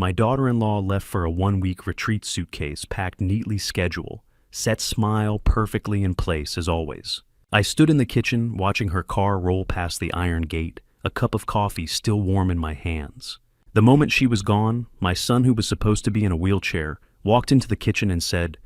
my daughter-in-law left for a one-week retreat suitcase packed neatly schedule, set smile perfectly in place as always. I stood in the kitchen watching her car roll past the iron gate, a cup of coffee still warm in my hands. The moment she was gone, my son, who was supposed to be in a wheelchair, walked into the kitchen and said,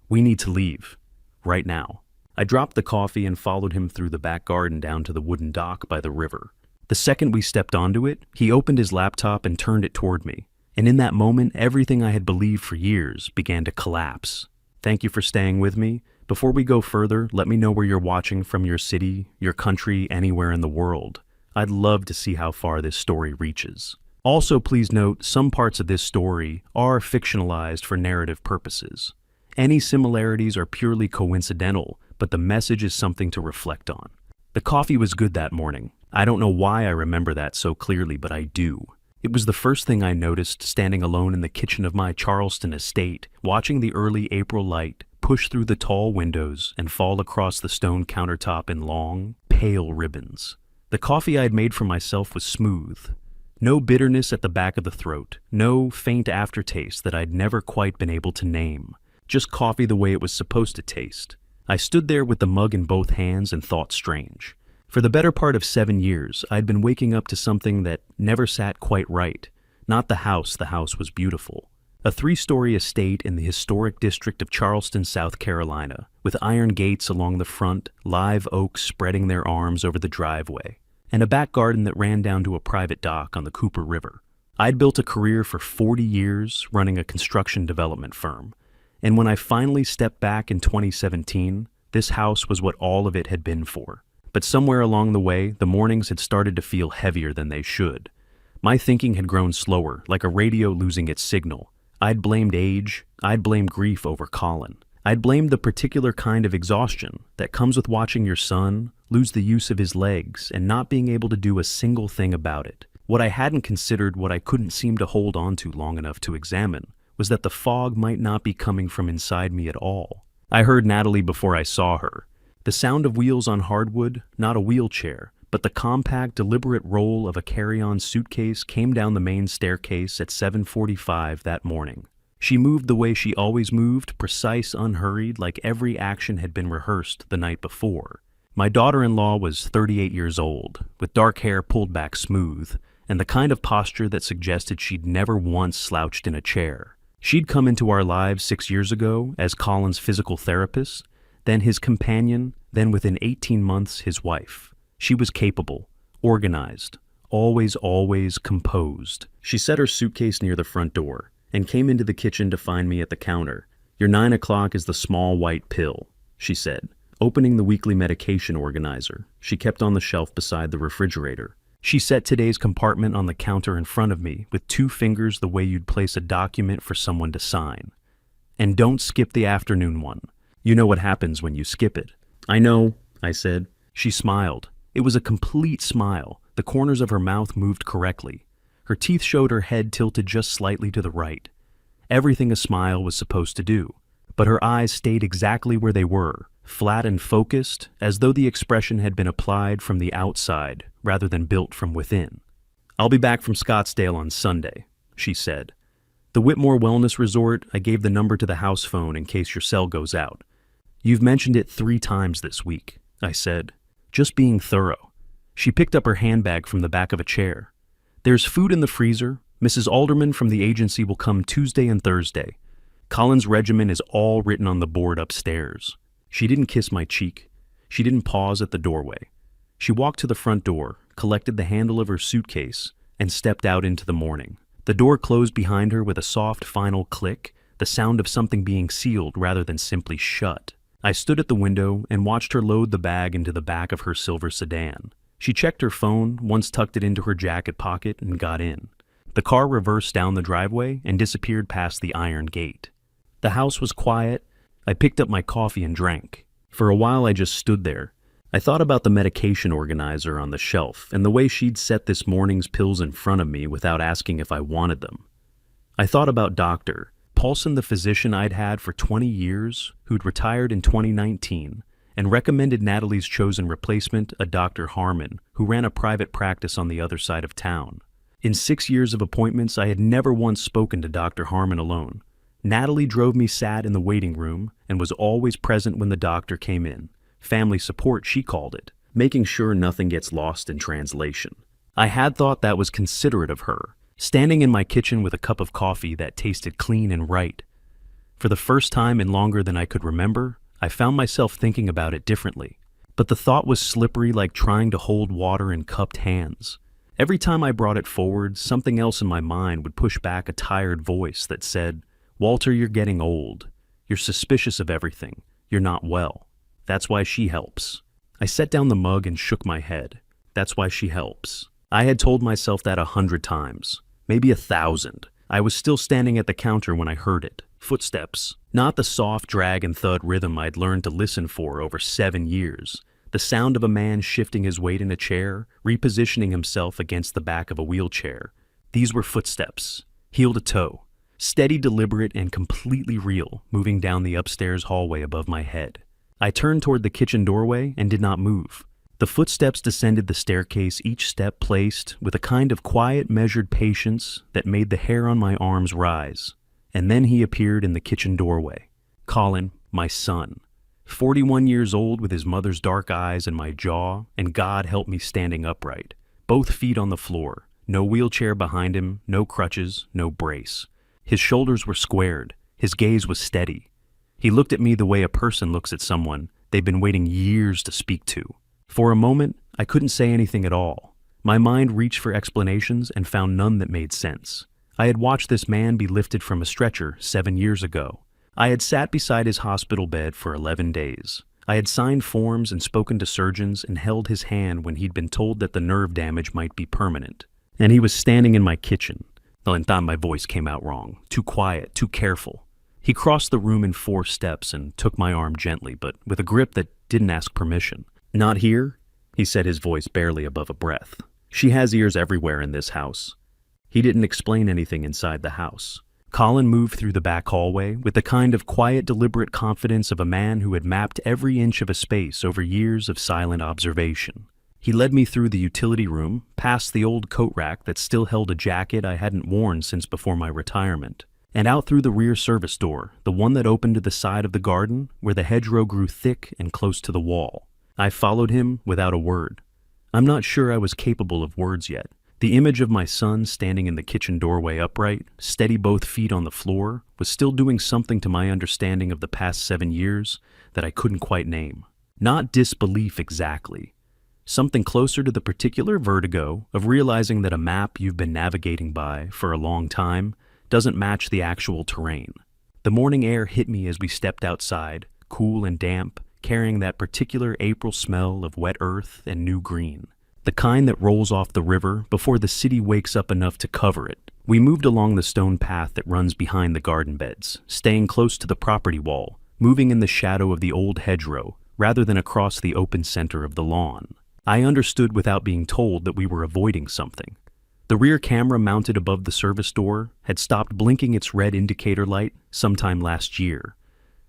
"We need to leave. Right now." I dropped the coffee and followed him through the back garden down to the wooden dock by the river. The second we stepped onto it, he opened his laptop and turned it toward me. And in that moment, everything I had believed for years began to collapse. Thank you for staying with me. Before we go further, let me know where you're watching from, your city, your country, anywhere in the world. I'd love to see how far this story reaches. Also, please note, some parts of this story are fictionalized for narrative purposes. Any similarities are purely coincidental, but the message is something to reflect on. The coffee was good that morning. I don't know why I remember that so clearly, but I do. It was the first thing I noticed standing alone in the kitchen of my Charleston estate, watching the early April light push through the tall windows and fall across the stone countertop in long, pale ribbons. The coffee I'd made for myself was smooth. No bitterness at the back of the throat, no faint aftertaste that I'd never quite been able to name. Just coffee the way it was supposed to taste. I stood there with the mug in both hands and thought strange. For the better part of 7 years, I'd been waking up to something that never sat quite right. Not the house was beautiful. A 3-story estate in the historic district of Charleston, South Carolina, with iron gates along the front, live oaks spreading their arms over the driveway, and a back garden that ran down to a private dock on the Cooper River. I'd built a career for 40 years running a construction development firm, and when I finally stepped back in 2017, this house was what all of it had been for. But somewhere along the way, the mornings had started to feel heavier than they should. My thinking had grown slower, like a radio losing its signal. I'd blamed age, I'd blamed grief over Colin. I'd blamed the particular kind of exhaustion that comes with watching your son lose the use of his legs and not being able to do a single thing about it. What I hadn't considered, what I couldn't seem to hold on to long enough to examine, was that the fog might not be coming from inside me at all. I heard Natalie before I saw her. The sound of wheels on hardwood, not a wheelchair, but the compact, deliberate roll of a carry-on suitcase came down the main staircase at 7:45 that morning. She moved the way she always moved, precise, unhurried, like every action had been rehearsed the night before. My daughter-in-law was 38 years old, with dark hair pulled back smooth, and the kind of posture that suggested she'd never once slouched in a chair. She'd come into our lives 6 years ago as Colin's physical therapist, then his companion, then within 18 months his wife. She was capable, organized, always composed. She set her suitcase near the front door and came into the kitchen to find me at the counter. "Your 9 o'clock is the small white pill," she said, opening the weekly medication organizer she kept on the shelf beside the refrigerator. She set today's compartment on the counter in front of me with 2 fingers the way you'd place a document for someone to sign. "And don't skip the afternoon one. You know what happens when you skip it." "I know," I said. She smiled. It was a complete smile. The corners of her mouth moved correctly. Her teeth showed her head tilted just slightly to the right. Everything a smile was supposed to do. But her eyes stayed exactly where they were, flat and focused, as though the expression had been applied from the outside rather than built from within. "I'll be back from Scottsdale on Sunday," she said. "The Whitmore Wellness Resort, I gave the number to the house phone in case your cell goes out." "You've mentioned it 3 times this week," I said, just being thorough. She picked up her handbag from the back of a chair. "There's food in the freezer. Mrs. Alderman from the agency will come Tuesday and Thursday. Colin's regimen is all written on the board upstairs." She didn't kiss my cheek. She didn't pause at the doorway. She walked to the front door, collected the handle of her suitcase, and stepped out into the morning. The door closed behind her with a soft final click, the sound of something being sealed rather than simply shut. I stood at the window and watched her load the bag into the back of her silver sedan. She checked her phone, once tucked it into her jacket pocket, and got in. The car reversed down the driveway and disappeared past the iron gate. The house was quiet. I picked up my coffee and drank. For a while I just stood there. I thought about the medication organizer on the shelf and the way she'd set this morning's pills in front of me without asking if I wanted them. I thought about Dr. Paulson, the physician I'd had for 20 years, who'd retired in 2019, and recommended Natalie's chosen replacement, a Dr. Harmon, who ran a private practice on the other side of town. In 6 years of appointments, I had never once spoken to Dr. Harmon alone. Natalie drove me sat in the waiting room and was always present when the doctor came in. Family support, she called it, making sure nothing gets lost in translation. I had thought that was considerate of her, standing in my kitchen with a cup of coffee that tasted clean and right. For the first time in longer than I could remember, I found myself thinking about it differently. But the thought was slippery, like trying to hold water in cupped hands. Every time I brought it forward, something else in my mind would push back a tired voice that said, "Walter, you're getting old. You're suspicious of everything. You're not well. That's why she helps." I set down the mug and shook my head. That's why she helps. I had told myself that 100 times, maybe 1,000. I was still standing at the counter when I heard it. Footsteps. Not the soft drag and thud rhythm I'd learned to listen for over 7 years. The sound of a man shifting his weight in a chair, repositioning himself against the back of a wheelchair. These were footsteps, heel to toe. Steady, deliberate, and completely real, moving down the upstairs hallway above my head. I turned toward the kitchen doorway and did not move. The footsteps descended the staircase, each step placed with a kind of quiet, measured patience that made the hair on my arms rise. And then he appeared in the kitchen doorway. Colin, my son. 41 years old with his mother's dark eyes and my jaw, and God help me standing upright. Both feet on the floor. No wheelchair behind him, no crutches, no brace. His shoulders were squared. His gaze was steady. He looked at me the way a person looks at someone they've been waiting years to speak to. For a moment, I couldn't say anything at all. My mind reached for explanations and found none that made sense. I had watched this man be lifted from a stretcher 7 years ago. I had sat beside his hospital bed for 11 days. I had signed forms and spoken to surgeons and held his hand when he'd been told that the nerve damage might be permanent. And he was standing in my kitchen. My voice came out wrong. Too quiet, too careful. He crossed the room in 4 steps and took my arm gently, but with a grip that didn't ask permission. "Not here?" he said, his voice barely above a breath. "She has ears everywhere in this house." He didn't explain anything inside the house. Colin moved through the back hallway with the kind of quiet, deliberate confidence of a man who had mapped every inch of a space over years of silent observation. He led me through the utility room, past the old coat rack that still held a jacket I hadn't worn since before my retirement, and out through the rear service door, the one that opened to the side of the garden where the hedgerow grew thick and close to the wall. I followed him without a word. I'm not sure I was capable of words yet. The image of my son standing in the kitchen doorway upright, steady both feet on the floor, was still doing something to my understanding of the past 7 years that I couldn't quite name. Not disbelief exactly. Something closer to the particular vertigo of realizing that a map you've been navigating by for a long time doesn't match the actual terrain. The morning air hit me as we stepped outside, cool and damp, carrying that particular April smell of wet earth and new green. The kind that rolls off the river before the city wakes up enough to cover it. We moved along the stone path that runs behind the garden beds, staying close to the property wall, moving in the shadow of the old hedgerow, rather than across the open center of the lawn. I understood without being told that we were avoiding something. The rear camera mounted above the service door had stopped blinking its red indicator light sometime last year.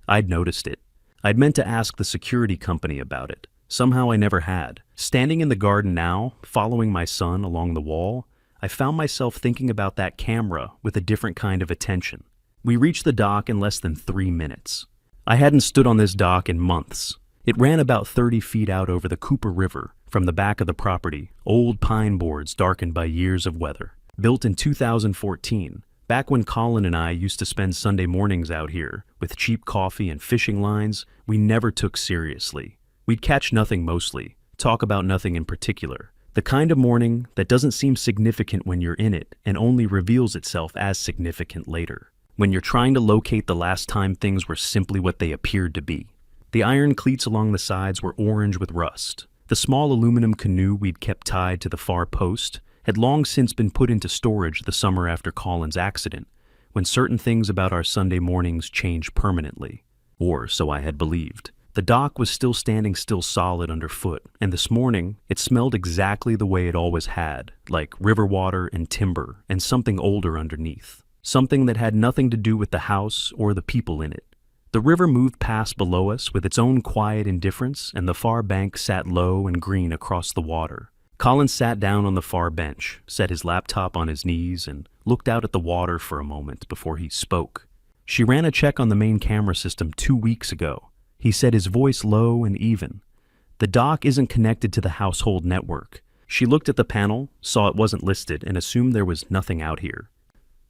I'd noticed it. I'd meant to ask the security company about it. Somehow I never had. Standing in the garden now, following my son along the wall, I found myself thinking about that camera with a different kind of attention. We reached the dock in less than 3 minutes. I hadn't stood on this dock in months. It ran about 30 feet out over the Cooper River. From the back of the property, old pine boards darkened by years of weather. Built in 2014, back when Colin and I used to spend Sunday mornings out here, with cheap coffee and fishing lines we never took seriously. We'd catch nothing mostly, talk about nothing in particular. The kind of morning that doesn't seem significant when you're in it and only reveals itself as significant later, when you're trying to locate the last time things were simply what they appeared to be. The iron cleats along the sides were orange with rust. The small aluminum canoe we'd kept tied to the far post had long since been put into storage the summer after Colin's accident, when certain things about our Sunday mornings changed permanently. Or so I had believed. The dock was still standing still solid underfoot, and this morning it smelled exactly the way it always had, like river water and timber and something older underneath. Something that had nothing to do with the house or the people in it. The river moved past below us with its own quiet indifference, and the far bank sat low and green across the water. Colin sat down on the far bench, set his laptop on his knees, and looked out at the water for a moment before he spoke. She ran a check on the main camera system 2 weeks ago. He said, his voice low and even. The dock isn't connected to the household network. She looked at the panel, saw it wasn't listed, and assumed there was nothing out here.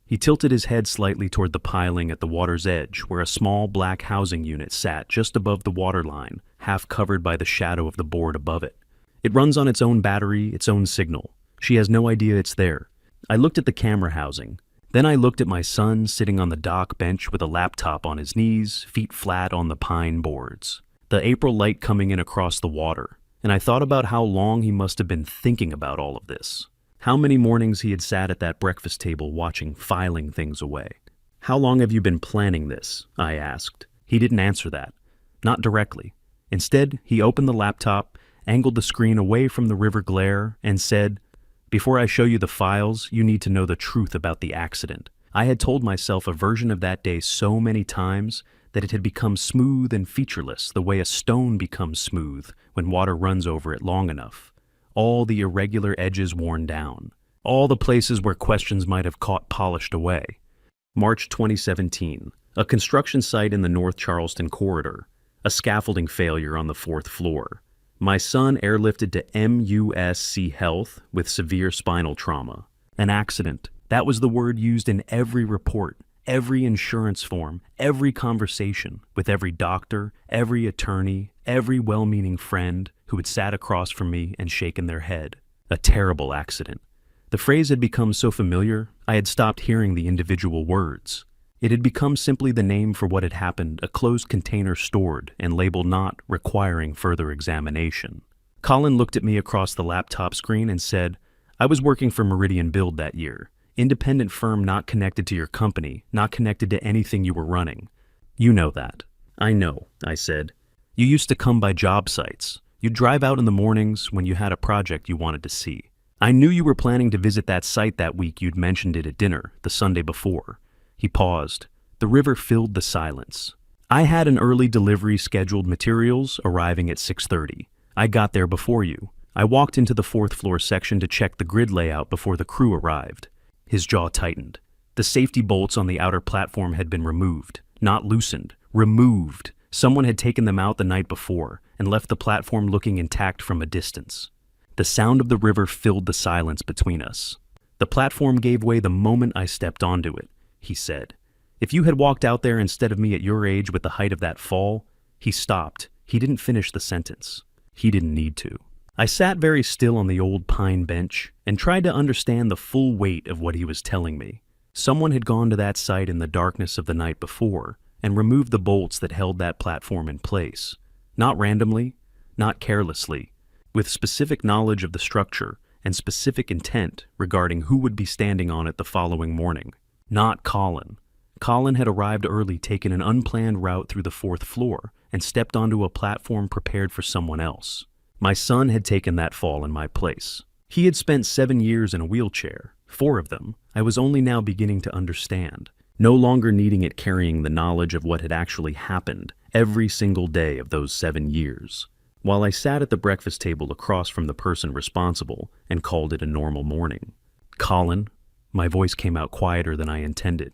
He tilted his head slightly toward the piling at the water's edge, where a small black housing unit sat just above the waterline, half covered by the shadow of the board above it. It runs on its own battery, its own signal. She has no idea it's there. I looked at the camera housing. Then I looked at my son sitting on the dock bench with a laptop on his knees, feet flat on the pine boards. The April light coming in across the water. And I thought about how long he must have been thinking about all of this. How many mornings he had sat at that breakfast table watching, filing things away. How long have you been planning this? I asked. He didn't answer that. Not directly. Instead, he opened the laptop, angled the screen away from the river glare, and said, "Before I show you the files, you need to know the truth about the accident." I had told myself a version of that day so many times that it had become smooth and featureless, the way a stone becomes smooth when water runs over it long enough. All the irregular edges worn down. All the places where questions might have caught polished away. March 2017. A construction site in the North Charleston corridor. A scaffolding failure on the 4th floor. My son airlifted to MUSC Health with severe spinal trauma. An accident. That was the word used in every report, every insurance form, every conversation, with every doctor, every attorney, every well-meaning friend who had sat across from me and shaken their head. A terrible accident. The phrase had become so familiar, I had stopped hearing the individual words. It had become simply the name for what had happened, a closed container stored and labeled not requiring further examination. Colin looked at me across the laptop screen and said, "I was working for Meridian Build that year. Independent firm not connected to your company, not connected to anything you were running. You know that." "I know," I said. "You used to come by job sites. You'd drive out in the mornings when you had a project you wanted to see. I knew you were planning to visit that site that week you'd mentioned it at dinner, the Sunday before." He paused. The river filled the silence. "I had an early delivery scheduled, materials arriving at 6:30. I got there before you. I walked into the 4th floor section to check the grid layout before the crew arrived." His jaw tightened. The safety bolts on the outer platform had been removed, not loosened, removed. Someone had taken them out the night before and left the platform looking intact from a distance. The sound of the river filled the silence between us. "The platform gave way the moment I stepped onto it," he said. "If you had walked out there instead of me at your age with the height of that fall..." He stopped. He didn't finish the sentence. He didn't need to. I sat very still on the old pine bench and tried to understand the full weight of what he was telling me. Someone had gone to that site in the darkness of the night before and removed the bolts that held that platform in place. Not randomly, not carelessly, with specific knowledge of the structure and specific intent regarding who would be standing on it the following morning. Not Colin. Colin had arrived early, taken an unplanned route through the 4th floor, and stepped onto a platform prepared for someone else. My son had taken that fall in my place. He had spent 7 years in a wheelchair, 4 of them I was only now beginning to understand, no longer needing it, carrying the knowledge of what had actually happened every single day of those 7 years. While I sat at the breakfast table across from the person responsible and called it a normal morning. "Colin," my voice came out quieter than I intended.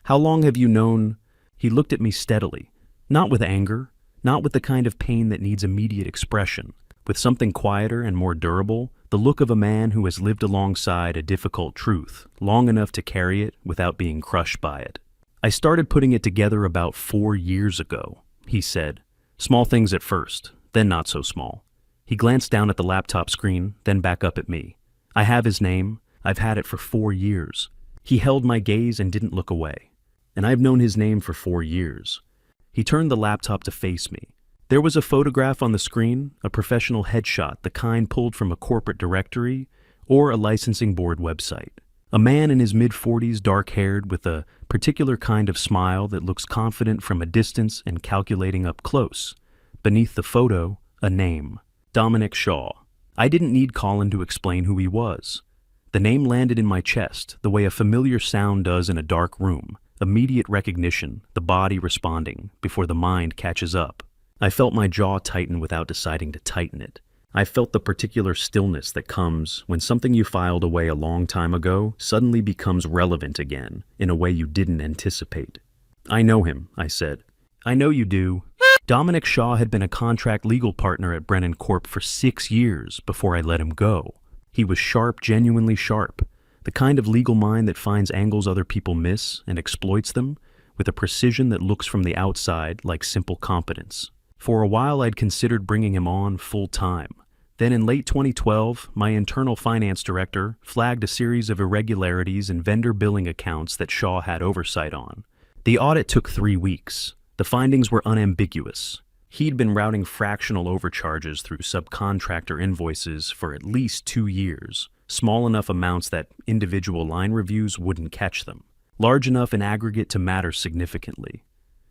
"How long have you known..." He looked at me steadily, not with anger, not with the kind of pain that needs immediate expression, with something quieter and more durable, the look of a man who has lived alongside a difficult truth long enough to carry it without being crushed by it. "I started putting it together about 4 years ago," he said. "Small things at first, then not so small." He glanced down at the laptop screen, then back up at me. "I have his name. I've had it for 4 years. He held my gaze and didn't look away. And I've known his name for 4 years. He turned the laptop to face me. There was a photograph on the screen, a professional headshot, the kind pulled from a corporate directory or a licensing board website. A man in his mid-40s, dark-haired, with a particular kind of smile that looks confident from a distance and calculating up close. Beneath the photo, a name. Dominic Shaw. I didn't need Colin to explain who he was. The name landed in my chest, the way a familiar sound does in a dark room. Immediate recognition, the body responding, before the mind catches up. I felt my jaw tighten without deciding to tighten it. I felt the particular stillness that comes when something you filed away a long time ago suddenly becomes relevant again in a way you didn't anticipate. "I know him," I said. "I know you do." Dominic Shaw had been a contract legal partner at Brennan Corp for 6 years before I let him go. He was sharp, genuinely sharp, the kind of legal mind that finds angles other people miss and exploits them with a precision that looks from the outside like simple competence. For a while I'd considered bringing him on full-time. Then in late 2012, my internal finance director flagged a series of irregularities in vendor billing accounts that Shaw had oversight on. The audit took 3 weeks. The findings were unambiguous. He'd been routing fractional overcharges through subcontractor invoices for at least 2 years, small enough amounts that individual line reviews wouldn't catch them, large enough in aggregate to matter significantly.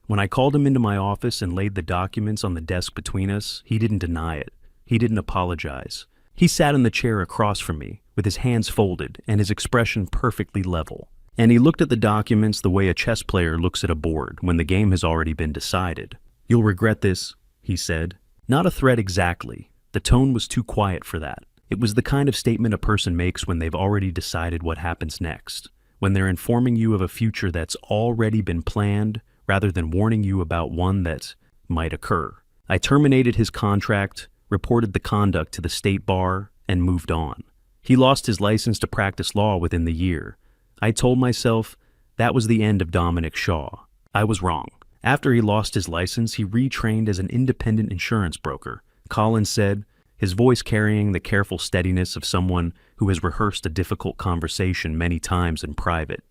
When I called him into my office and laid the documents on the desk between us, he didn't deny it. He didn't apologize. He sat in the chair across from me, with his hands folded and his expression perfectly level. And he looked at the documents the way a chess player looks at a board when the game has already been decided. "You'll regret this," he said. Not a threat exactly. The tone was too quiet for that. It was the kind of statement a person makes when they've already decided what happens next, when they're informing you of a future that's already been planned rather than warning you about one that might occur. I terminated his contract, reported the conduct to the state bar, and moved on. He lost his license to practice law within the year. I told myself that was the end of Dominic Shaw. I was wrong. After he lost his license, he retrained as an independent insurance broker, Colin said, his voice carrying the careful steadiness of someone who has rehearsed a difficult conversation many times in private.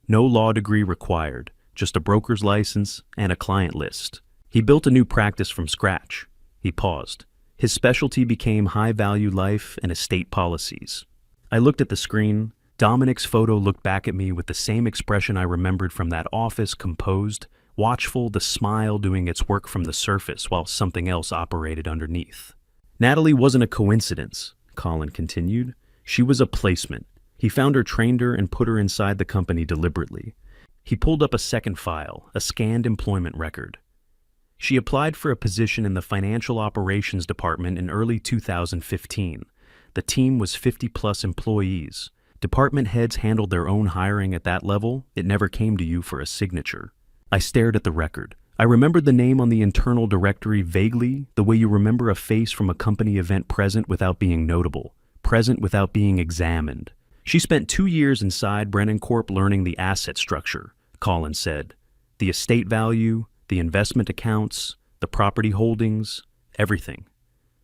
No law degree required, just a broker's license and a client list. He built a new practice from scratch. He paused. His specialty became high-value life and estate policies. I looked at the screen. Dominic's photo looked back at me with the same expression I remembered from that office, composed, watchful, the smile doing its work from the surface while something else operated underneath. "Natalie wasn't a coincidence," Colin continued. "She was a placement. He found her, trained her, and put her inside the company deliberately." He pulled up a second file, a scanned employment record. She applied for a position in the financial operations department in early 2015. The team was 50-plus employees. Department heads handled their own hiring at that level. It never came to you for a signature. I stared at the record. I remembered the name on the internal directory vaguely, the way you remember a face from a company event present without being notable, present without being examined. She spent 2 years inside Brennan Corp learning the asset structure, Colin said. The estate value, the investment accounts, the property holdings, everything.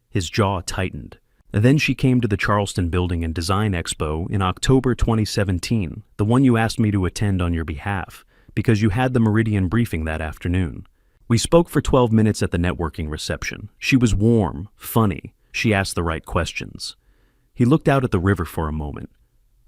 His jaw tightened. Then she came to the Charleston Building and Design Expo in October 2017, the one you asked me to attend on your behalf, because you had the Meridian briefing that afternoon. We spoke for 12 minutes at the networking reception. She was warm, funny. She asked the right questions. He looked out at the river for a moment.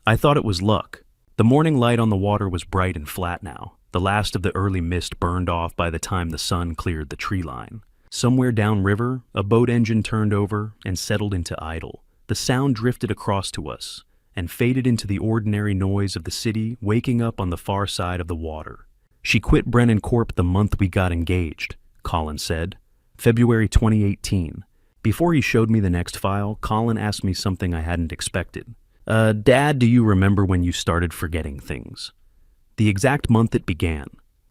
I thought it was luck. The morning light on the water was bright and flat now. The last of the early mist burned off by the time the sun cleared the tree line. Somewhere downriver, a boat engine turned over and settled into idle. The sound drifted across to us and faded into the ordinary noise of the city waking up on the far side of the water. "She quit Brennan Corp the month we got engaged," Colin said. "February 2018. Before he showed me the next file, Colin asked me something I hadn't expected. Dad, do you remember when you started forgetting things?" The exact month it began.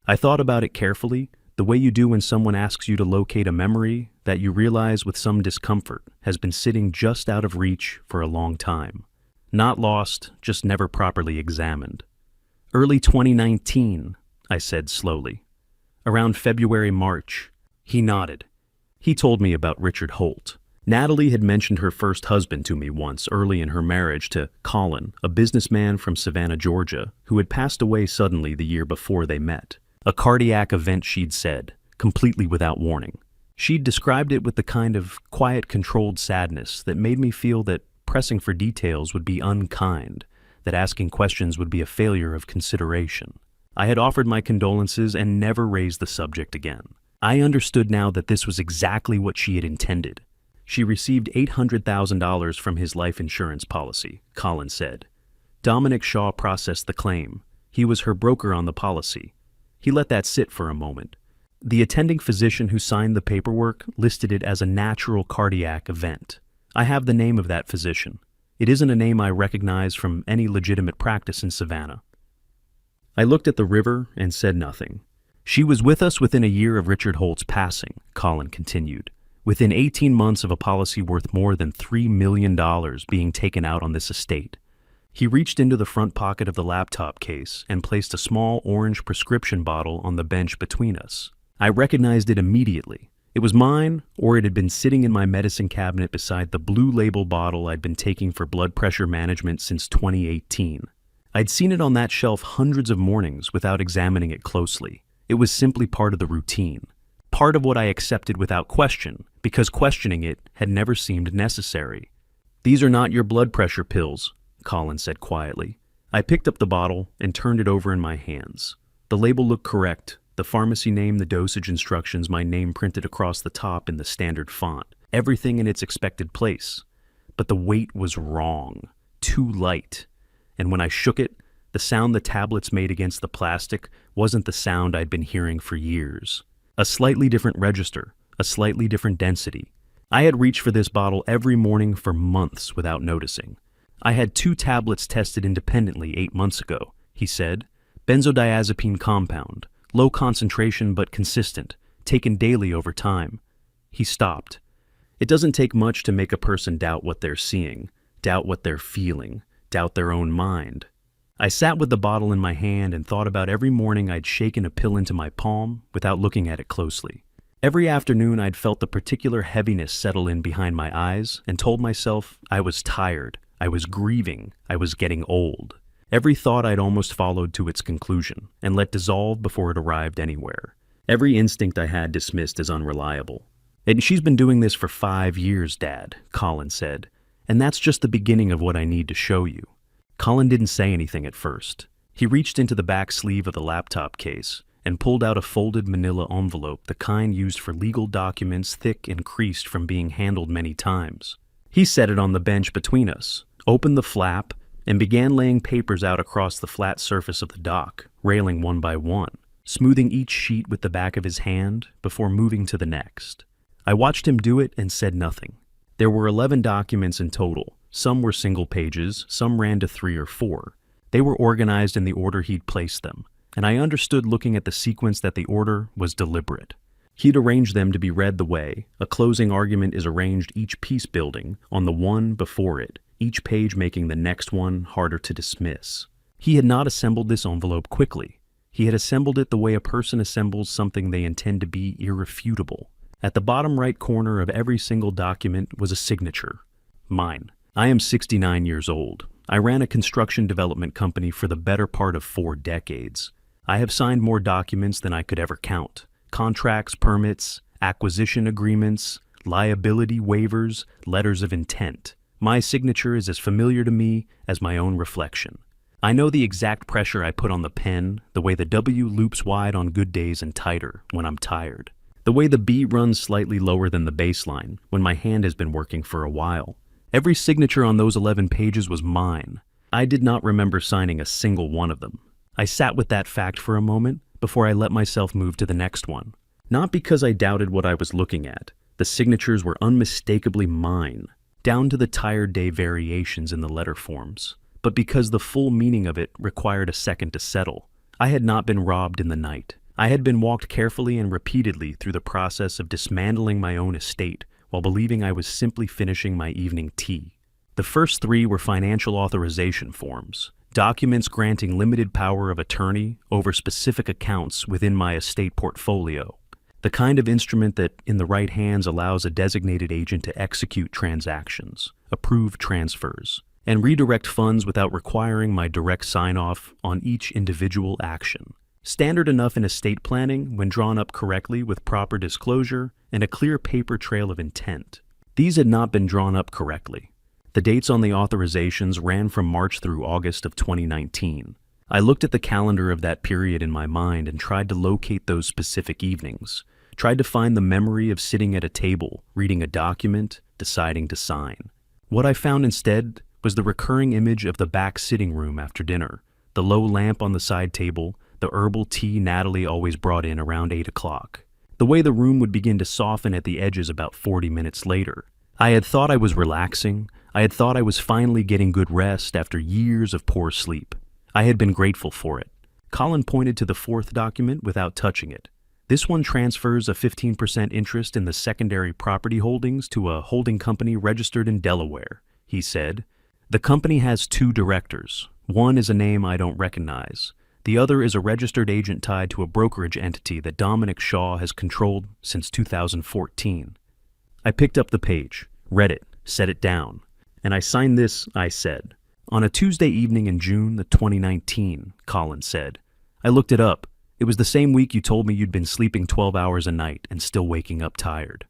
I thought about it carefully, the way you do when someone asks you to locate a memory that you realize with some discomfort has been sitting just out of reach for a long time. Not lost, just never properly examined. "Early 2019, I said slowly. "Around February, March." He nodded. He told me about Richard Holt. Natalie had mentioned her first husband to me once early in her marriage to Colin, a businessman from Savannah, Georgia, who had passed away suddenly the year before they met. A cardiac event, she'd said, completely without warning. She'd described it with the kind of quiet, controlled sadness that made me feel that pressing for details would be unkind, that asking questions would be a failure of consideration. I had offered my condolences and never raised the subject again. I understood now that this was exactly what she had intended. She received $800,000 from his life insurance policy, Colin said. Dominic Shaw processed the claim. He was her broker on the policy. He let that sit for a moment. The attending physician who signed the paperwork listed it as a natural cardiac event. I have the name of that physician. It isn't a name I recognize from any legitimate practice in Savannah." I looked at the river and said nothing. "She was with us within a year of Richard Holt's passing," Colin continued. "Within 18 months of a policy worth more than $3 million being taken out on this estate." He reached into the front pocket of the laptop case and placed a small orange prescription bottle on the bench between us. I recognized it immediately. It was mine, or it had been sitting in my medicine cabinet beside the blue label bottle I'd been taking for blood pressure management since 2018. I'd seen it on that shelf hundreds of mornings without examining it closely. It was simply part of the routine. Part of what I accepted without question, because questioning it had never seemed necessary. "These are not your blood pressure pills," Colin said quietly. I picked up the bottle and turned it over in my hands. The label looked correct. The pharmacy name, the dosage instructions, my name printed across the top in the standard font. Everything in its expected place. But the weight was wrong. Too light. And when I shook it, the sound the tablets made against the plastic wasn't the sound I'd been hearing for years. A slightly different register, a slightly different density. I had reached for this bottle every morning for months without noticing. "I had 2 tablets tested independently 8 months ago," he said. "Benzodiazepine compound, low concentration but consistent, taken daily over time." He stopped. It doesn't take much to make a person doubt what they're seeing, doubt what they're feeling, doubt their own mind. I sat with the bottle in my hand and thought about every morning I'd shaken a pill into my palm without looking at it closely. Every afternoon I'd felt the particular heaviness settle in behind my eyes and told myself I was tired, I was grieving, I was getting old. Every thought I'd almost followed to its conclusion and let dissolve before it arrived anywhere. Every instinct I had dismissed as unreliable. "And she's been doing this for 5 years, Dad," Colin said. "And that's just the beginning of what I need to show you." Colin didn't say anything at first. He reached into the back sleeve of the laptop case and pulled out a folded manila envelope, the kind used for legal documents thick and creased from being handled many times. He set it on the bench between us, opened the flap, and began laying papers out across the flat surface of the dock, railing one by one, smoothing each sheet with the back of his hand before moving to the next. I watched him do it and said nothing. There were 11 documents in total. Some were single pages, some ran to 3 or 4. They were organized in the order he'd placed them, and I understood looking at the sequence that the order was deliberate. He'd arranged them to be read the way a closing argument is arranged, each piece building on the one before it, each page making the next one harder to dismiss. He had not assembled this envelope quickly. He had assembled it the way a person assembles something they intend to be irrefutable. At the bottom right corner of every single document was a signature. Mine. I am 69 years old. I ran a construction development company for the better part of 4 decades. I have signed more documents than I could ever count. Contracts, permits, acquisition agreements, liability waivers, letters of intent. My signature is as familiar to me as my own reflection. I know the exact pressure I put on the pen, the way the W loops wide on good days and tighter when I'm tired. The way the B runs slightly lower than the baseline when my hand has been working for a while. Every signature on those 11 pages was mine. I did not remember signing a single one of them. I sat with that fact for a moment before I let myself move to the next one. Not because I doubted what I was looking at. The signatures were unmistakably mine, down to the tired day variations in the letter forms, but because the full meaning of it required a second to settle. I had not been robbed in the night. I had been walked carefully and repeatedly through the process of dismantling my own estate while believing I was simply finishing my evening tea. The first 3 were financial authorization forms, documents granting limited power of attorney over specific accounts within my estate portfolio, the kind of instrument that, in the right hands, allows a designated agent to execute transactions, approve transfers, and redirect funds without requiring my direct sign-off on each individual action. Standard enough in estate planning when drawn up correctly with proper disclosure and a clear paper trail of intent. These had not been drawn up correctly. The dates on the authorizations ran from March through August of 2019. I looked at the calendar of that period in my mind and tried to locate those specific evenings, tried to find the memory of sitting at a table, reading a document, deciding to sign. What I found instead was the recurring image of the back sitting room after dinner, the low lamp on the side table, the herbal tea Natalie always brought in around 8 o'clock. The way the room would begin to soften at the edges about 40 minutes later, I had thought I was relaxing. I had thought I was finally getting good rest after years of poor sleep. I had been grateful for it. Colin pointed to the fourth document without touching it. This one transfers a 15% interest in the secondary property holdings to a holding company registered in Delaware, he said. The company has 2 directors. One is a name I don't recognize. The other is a registered agent tied to a brokerage entity that Dominic Shaw has controlled since 2014. I picked up the page, read it, set it down. And I signed this, I said. On a Tuesday evening in June 2019, Colin said. I looked it up. It was the same week you told me you'd been sleeping 12 hours a night and still waking up tired.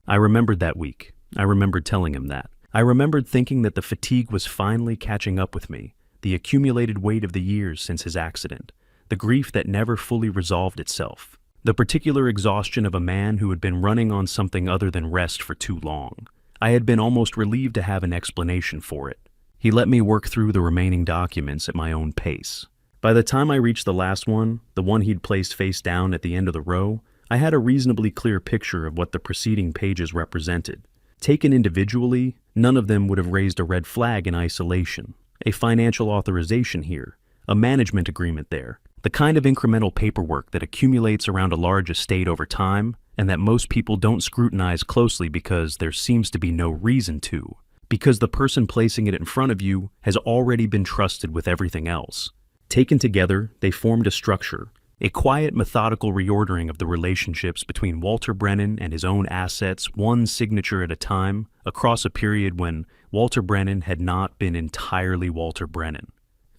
I remembered that week. I remembered telling him that. I remembered thinking that the fatigue was finally catching up with me, the accumulated weight of the years since his accident, the grief that never fully resolved itself, the particular exhaustion of a man who had been running on something other than rest for too long. I had been almost relieved to have an explanation for it. He let me work through the remaining documents at my own pace. By the time I reached the last one, the one he'd placed face down at the end of the row, I had a reasonably clear picture of what the preceding pages represented. Taken individually, none of them would have raised a red flag in isolation. A financial authorization here, a management agreement there, the kind of incremental paperwork that accumulates around a large estate over time and that most people don't scrutinize closely because there seems to be no reason to, because the person placing it in front of you has already been trusted with everything else. Taken together, they formed a structure, a quiet, methodical reordering of the relationships between Walter Brennan and his own assets, one signature at a time, across a period when Walter Brennan had not been entirely Walter Brennan.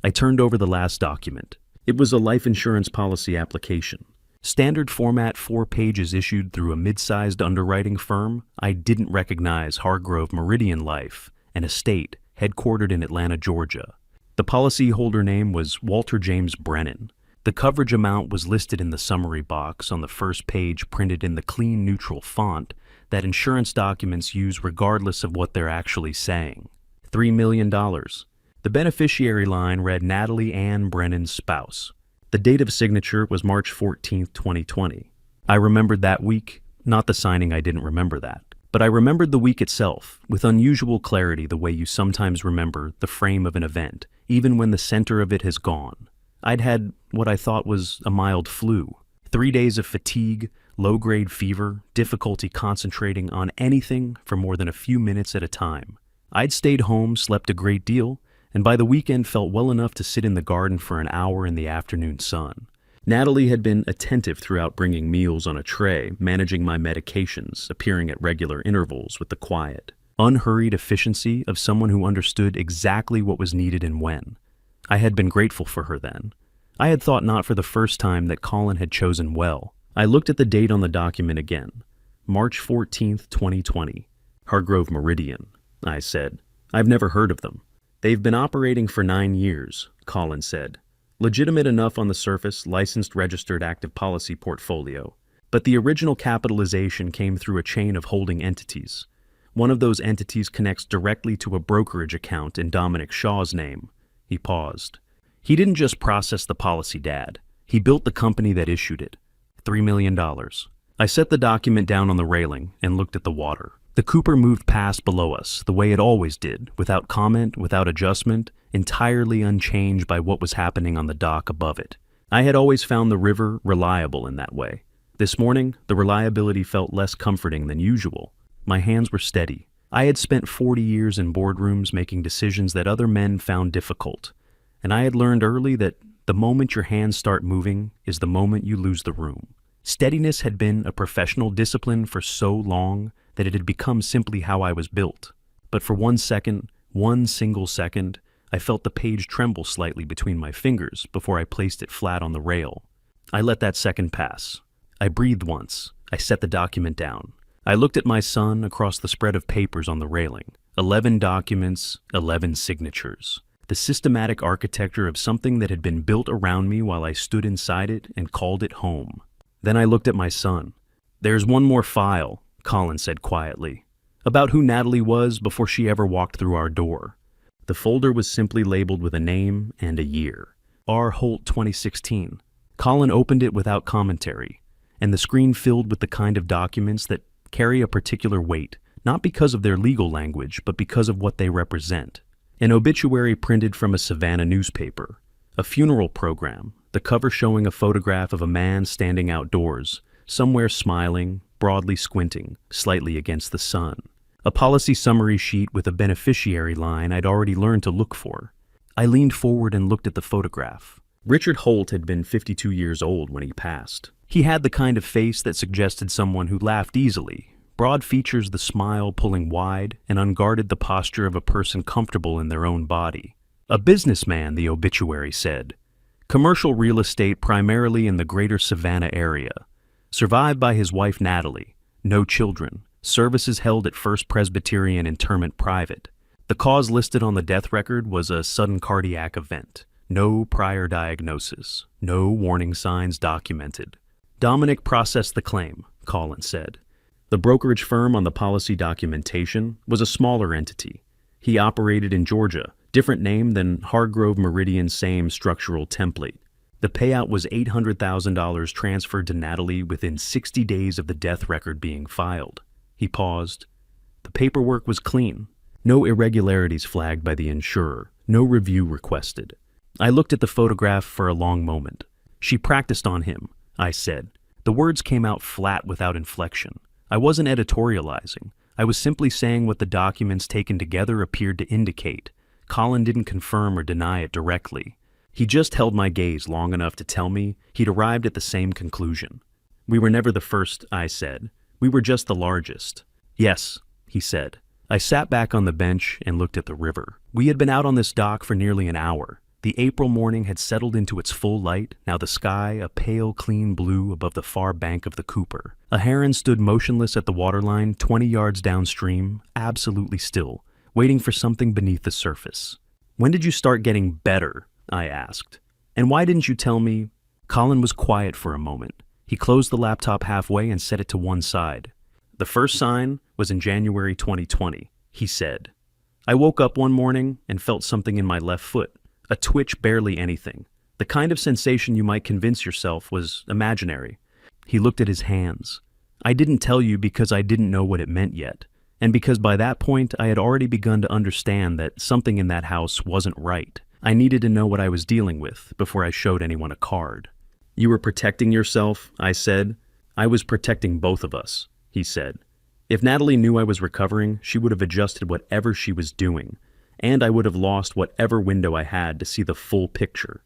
I turned over the last document. It was a life insurance policy application. Standard format, 4 pages issued through a mid-sized underwriting firm. I didn't recognize Hargrove Meridian Life, an estate headquartered in Atlanta, Georgia. The policyholder name was Walter James Brennan. The coverage amount was listed in the summary box on the first page, printed in the clean, neutral font that insurance documents use regardless of what they're actually saying. $3 million. The beneficiary line read Natalie Ann Brennan's spouse. The date of signature was March 14, 2020. I remembered that week, not the signing. I didn't remember that. But I remembered the week itself, with unusual clarity, the way you sometimes remember the frame of an event, even when the center of it has gone. I'd had what I thought was a mild flu. 3 days of fatigue, low-grade fever, difficulty concentrating on anything for more than a few minutes at a time. I'd stayed home, slept a great deal, and by the weekend felt well enough to sit in the garden for an hour in the afternoon sun. Natalie had been attentive throughout, bringing meals on a tray, managing my medications, appearing at regular intervals with the quiet, unhurried efficiency of someone who understood exactly what was needed and when. I had been grateful for her then. I had thought not for the first time that Colin had chosen well. I looked at the date on the document again. March 14th, 2020. Hargrove Meridian, I said. I've never heard of them. They've been operating for 9 years, Colin said. Legitimate enough on the surface, licensed, registered, active policy portfolio. But the original capitalization came through a chain of holding entities. One of those entities connects directly to a brokerage account in Dominic Shaw's name. He paused. He didn't just process the policy, Dad. He built the company that issued it. $3 million. I set the document down on the railing and looked at the water. The Cooper moved past below us, the way it always did, without comment, without adjustment, entirely unchanged by what was happening on the dock above it. I had always found the river reliable in that way. This morning, the reliability felt less comforting than usual. My hands were steady. I had spent 40 years in boardrooms making decisions that other men found difficult, and I had learned early that the moment your hands start moving is the moment you lose the room. Steadiness had been a professional discipline for so long that it had become simply how I was built. But for 1 second, one single second, I felt the page tremble slightly between my fingers before I placed it flat on the rail. I let that second pass. I breathed once. I set the document down. I looked at my son across the spread of papers on the railing. 11 documents, 11 signatures. The systematic architecture of something that had been built around me while I stood inside it and called it home. Then I looked at my son. There's one more file, Colin said quietly, about who Natalie was before she ever walked through our door. The folder was simply labeled with a name and a year. R. Holt 2016. Colin opened it without commentary, and the screen filled with the kind of documents that carry a particular weight, not because of their legal language, but because of what they represent. An obituary printed from a Savannah newspaper, a funeral program, the cover showing a photograph of a man standing outdoors, somewhere smiling, broadly squinting, slightly against the sun. A policy summary sheet with a beneficiary line I'd already learned to look for. I leaned forward and looked at the photograph. Richard Holt had been 52 years old when he passed. He had the kind of face that suggested someone who laughed easily, broad features, the smile pulling wide, and unguarded the posture of a person comfortable in their own body. A businessman, the obituary said. Commercial real estate primarily in the greater Savannah area. Survived by his wife Natalie. No children. Services held at First Presbyterian Interment Private. The cause listed on the death record was a sudden cardiac event. No prior diagnosis. No warning signs documented. Dominic processed the claim, Collins said. The brokerage firm on the policy documentation was a smaller entity. He operated in Georgia, different name than Hargrove Meridian, same structural template. The payout was $800,000 transferred to Natalie within 60 days of the death record being filed. He paused. The paperwork was clean. No irregularities flagged by the insurer. No review requested. I looked at the photograph for a long moment. She practiced on him, I said. The words came out flat without inflection. I wasn't editorializing. I was simply saying what the documents taken together appeared to indicate. Colin didn't confirm or deny it directly. He just held my gaze long enough to tell me he'd arrived at the same conclusion. We were never the first, I said. We were just the largest. Yes, he said. I sat back on the bench and looked at the river. We had been out on this dock for nearly an hour. The April morning had settled into its full light, now the sky a pale, clean blue above the far bank of the Cooper. A heron stood motionless at the waterline 20 yards downstream, absolutely still, waiting for something beneath the surface. When did you start getting better? I asked. And why didn't you tell me? Colin was quiet for a moment. He closed the laptop halfway and set it to one side. The first sign was in January 2020, he said. I woke up one morning and felt something in my left foot. A twitch, barely anything. The kind of sensation you might convince yourself was imaginary. He looked at his hands. I didn't tell you because I didn't know what it meant yet, and because by that point I had already begun to understand that something in that house wasn't right. I needed to know what I was dealing with before I showed anyone a card. You were protecting yourself, I said. I was protecting both of us, he said. If Natalie knew I was recovering, she would have adjusted whatever she was doing. And I would have lost whatever window I had to see the full picture.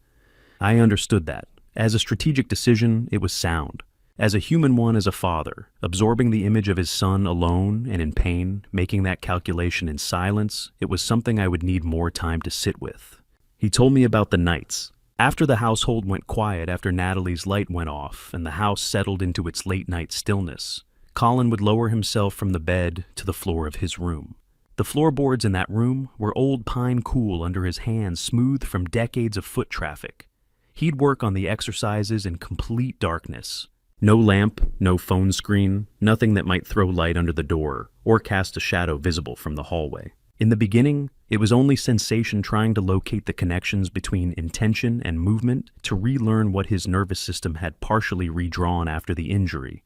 I understood that. As a strategic decision, it was sound. As a human one, as a father, absorbing the image of his son alone and in pain, making that calculation in silence, it was something I would need more time to sit with. He told me about the nights. After the household went quiet, after Natalie's light went off, and the house settled into its late-night stillness, Colin would lower himself from the bed to the floor of his room. The floorboards in that room were old pine cool under his hands, smooth from decades of foot traffic. He'd work on the exercises in complete darkness. No lamp, no phone screen, nothing that might throw light under the door or cast a shadow visible from the hallway. In the beginning, it was only sensation trying to locate the connections between intention and movement to relearn what his nervous system had partially redrawn after the injury.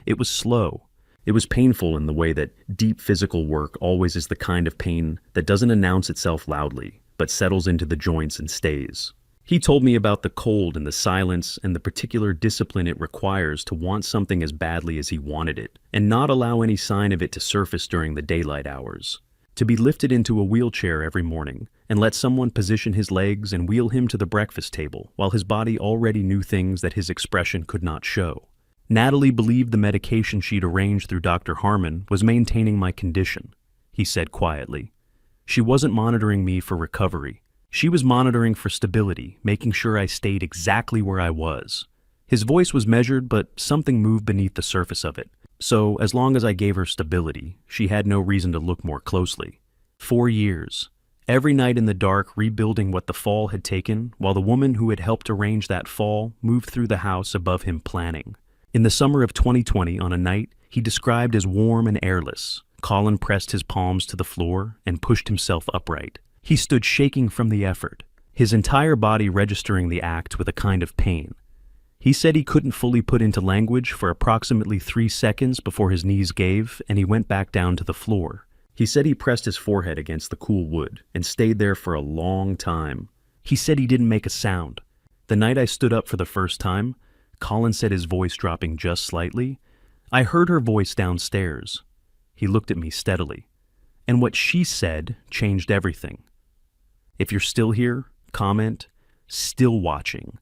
It was slow. It was painful in the way that deep physical work always is the kind of pain that doesn't announce itself loudly, but settles into the joints and stays. He told me about the cold and the silence and the particular discipline it requires to want something as badly as he wanted it, and not allow any sign of it to surface during the daylight hours. To be lifted into a wheelchair every morning, and let someone position his legs and wheel him to the breakfast table, while his body already knew things that his expression could not show. Natalie believed the medication she'd arranged through Dr. Harmon was maintaining my condition, he said quietly. She wasn't monitoring me for recovery. She was monitoring for stability, making sure I stayed exactly where I was. His voice was measured, but something moved beneath the surface of it. So, as long as I gave her stability, she had no reason to look more closely. 4 years. Every night in the dark, rebuilding what the fall had taken, while the woman who had helped arrange that fall moved through the house above him planning. In the summer of 2020, on a night he described as warm and airless, Colin pressed his palms to the floor and pushed himself upright. He stood shaking from the effort, his entire body registering the act with a kind of pain. He said he couldn't fully put into language for approximately 3 seconds before his knees gave and he went back down to the floor. He said he pressed his forehead against the cool wood and stayed there for a long time. He said he didn't make a sound. The night I stood up for the first time, Colin said, his voice dropping just slightly, I heard her voice downstairs. He looked at me steadily. And what she said changed everything. If you're still here, comment, still watching.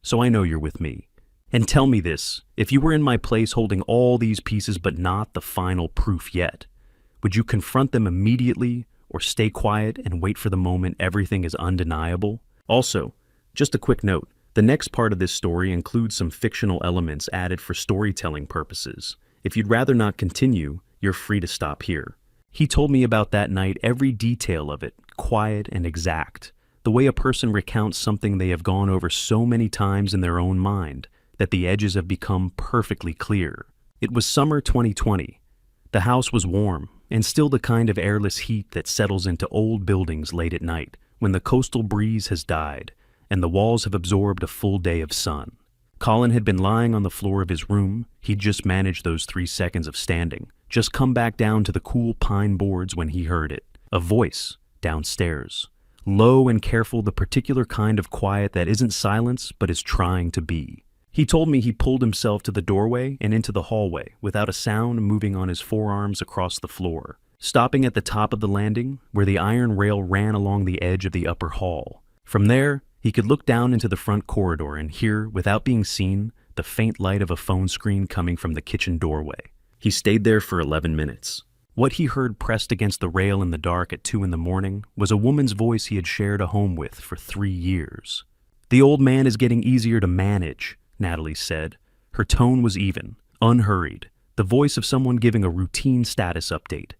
So I know you're with me. And tell me this, if you were in my place holding all these pieces but not the final proof yet, would you confront them immediately or stay quiet and wait for the moment everything is undeniable? Also, just a quick note, the next part of this story includes some fictional elements added for storytelling purposes. If you'd rather not continue, you're free to stop here. He told me about that night, every detail of it, quiet and exact. The way a person recounts something they have gone over so many times in their own mind that the edges have become perfectly clear. It was summer 2020. The house was warm and still the kind of airless heat that settles into old buildings late at night when the coastal breeze has died and the walls have absorbed a full day of sun. Colin had been lying on the floor of his room. He'd just managed those 3 seconds of standing, just come back down to the cool pine boards when he heard it. A voice downstairs. Low and careful, the particular kind of quiet that isn't silence but is trying to be. He told me he pulled himself to the doorway and into the hallway without a sound, moving on his forearms across the floor, stopping at the top of the landing where the iron rail ran along the edge of the upper hall. From there, he could look down into the front corridor and hear, without being seen, the faint light of a phone screen coming from the kitchen doorway. He stayed there for 11 minutes. What he heard pressed against the rail in the dark at 2 a.m. was a woman's voice he had shared a home with for 3 years. "The old man is getting easier to manage," Natalie said. Her tone was even, unhurried, the voice of someone giving a routine status update.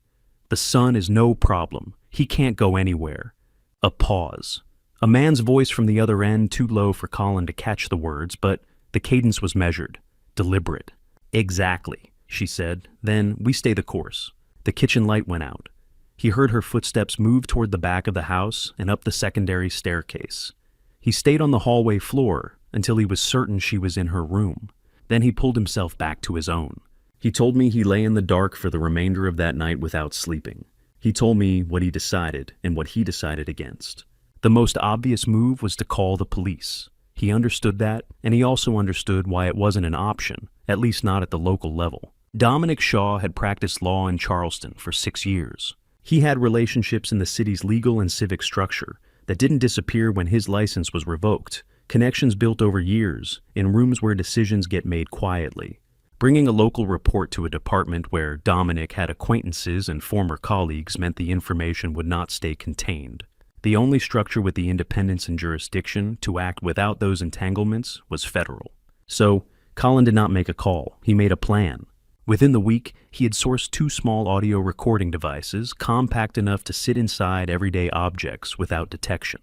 "The son is no problem. He can't go anywhere." A pause. A man's voice from the other end, too low for Colin to catch the words, but the cadence was measured, deliberate. "Exactly," she said. "Then we stay the course." The kitchen light went out. He heard her footsteps move toward the back of the house and up the secondary staircase. He stayed on the hallway floor until he was certain she was in her room. Then he pulled himself back to his own. He told me he lay in the dark for the remainder of that night without sleeping. He told me what he decided and what he decided against. The most obvious move was to call the police. He understood that, and he also understood why it wasn't an option, at least not at the local level. Dominic Shaw had practiced law in Charleston for 6 years. He had relationships in the city's legal and civic structure that didn't disappear when his license was revoked, connections built over years in rooms where decisions get made quietly. Bringing a local report to a department where Dominic had acquaintances and former colleagues meant the information would not stay contained. The only structure with the independence and jurisdiction to act without those entanglements was federal. So, Colin did not make a call. He made a plan. Within the week, he had sourced 2 small audio recording devices, compact enough to sit inside everyday objects without detection.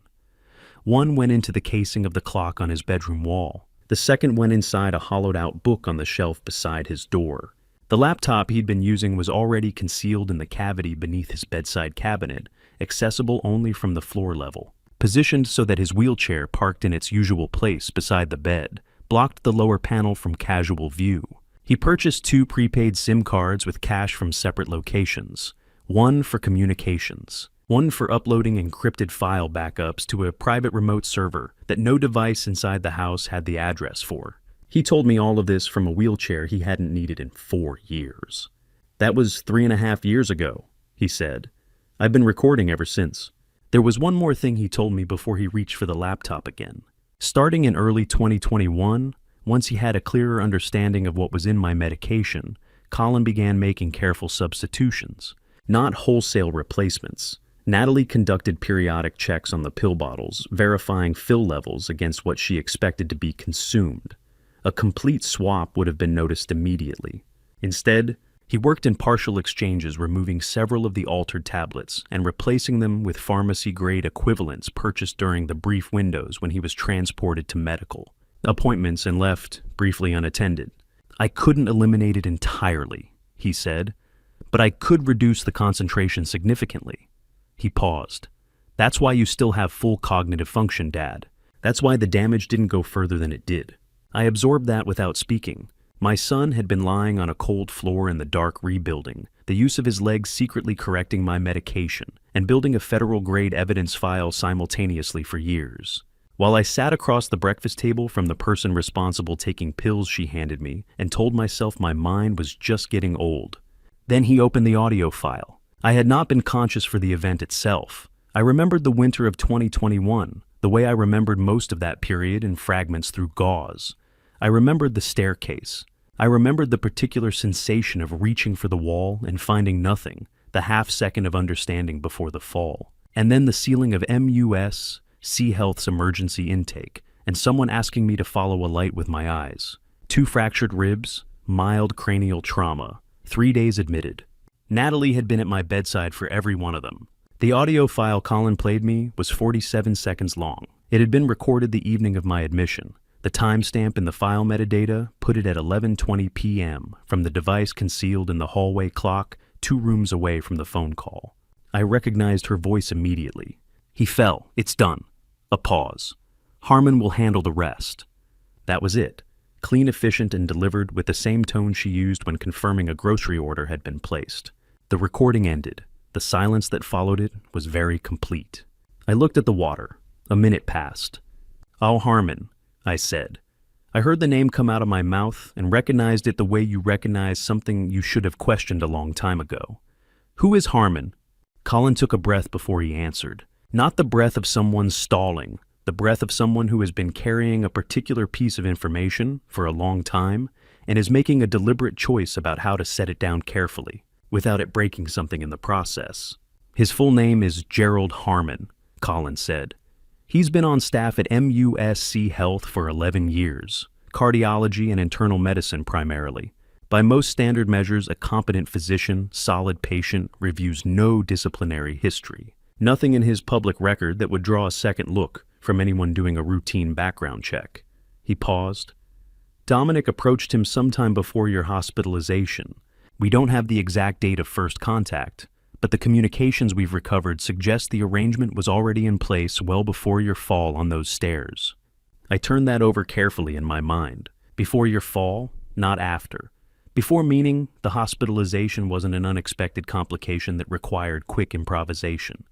One went into the casing of the clock on his bedroom wall. The second went inside a hollowed-out book on the shelf beside his door. The laptop he'd been using was already concealed in the cavity beneath his bedside cabinet, accessible only from the floor level. Positioned so that his wheelchair, parked in its usual place beside the bed, blocked the lower panel from casual view. He purchased 2 prepaid SIM cards with cash from separate locations, one for communications, one for uploading encrypted file backups to a private remote server that no device inside the house had the address for. He told me all of this from a wheelchair he hadn't needed in 4 years. "That was 3.5 years ago," he said. "I've been recording ever since." There was one more thing he told me before he reached for the laptop again. Starting in early 2021, once he had a clearer understanding of what was in my medication, Colin began making careful substitutions, not wholesale replacements. Natalie conducted periodic checks on the pill bottles, verifying fill levels against what she expected to be consumed. A complete swap would have been noticed immediately. Instead, he worked in partial exchanges, removing several of the altered tablets and replacing them with pharmacy-grade equivalents purchased during the brief windows when he was transported to medical appointments and left briefly unattended. "I couldn't eliminate it entirely," he said, "but I could reduce the concentration significantly." He paused. "That's why you still have full cognitive function, Dad. That's why the damage didn't go further than it did." I absorbed that without speaking. My son had been lying on a cold floor in the dark rebuilding, the use of his legs secretly correcting my medication, and building a federal-grade evidence file simultaneously for years. While I sat across the breakfast table from the person responsible taking pills she handed me and told myself my mind was just getting old. Then he opened the audio file. I had not been conscious for the event itself. I remembered the winter of 2021, the way I remembered most of that period in fragments through gauze. I remembered the staircase. I remembered the particular sensation of reaching for the wall and finding nothing, the half-second of understanding before the fall. And then the ceiling of MUS, C-Health's emergency intake, and someone asking me to follow a light with my eyes. 2 fractured ribs, mild cranial trauma, 3 days admitted. Natalie had been at my bedside for every one of them. The audio file Colin played me was 47 seconds long. It had been recorded the evening of my admission. The timestamp in the file metadata put it at 11:20 p.m. from the device concealed in the hallway clock 2 rooms away from the phone call. I recognized her voice immediately. "He fell. It's done." A pause. "Harmon will handle the rest." That was it. Clean, efficient, and delivered with the same tone she used when confirming a grocery order had been placed. The recording ended. The silence that followed it was very complete. I looked at the water. A minute passed. "Oh, Harmon," I said. I heard the name come out of my mouth and recognized it the way you recognize something you should have questioned a long time ago. "Who is Harmon?" Colin took a breath before he answered. Not the breath of someone stalling, the breath of someone who has been carrying a particular piece of information for a long time and is making a deliberate choice about how to set it down carefully, without it breaking something in the process. "His full name is Gerald Harmon," Colin said. "He's been on staff at MUSC Health for 11 years, cardiology and internal medicine primarily. By most standard measures, a competent physician, solid patient, reviews no disciplinary history. Nothing in his public record that would draw a second look from anyone doing a routine background check." He paused. "Dominic approached him sometime before your hospitalization. We don't have the exact date of first contact, but the communications we've recovered suggest the arrangement was already in place well before your fall on those stairs." I turned that over carefully in my mind. Before your fall, not after. Before meaning the hospitalization wasn't an unexpected complication that required quick improvisation.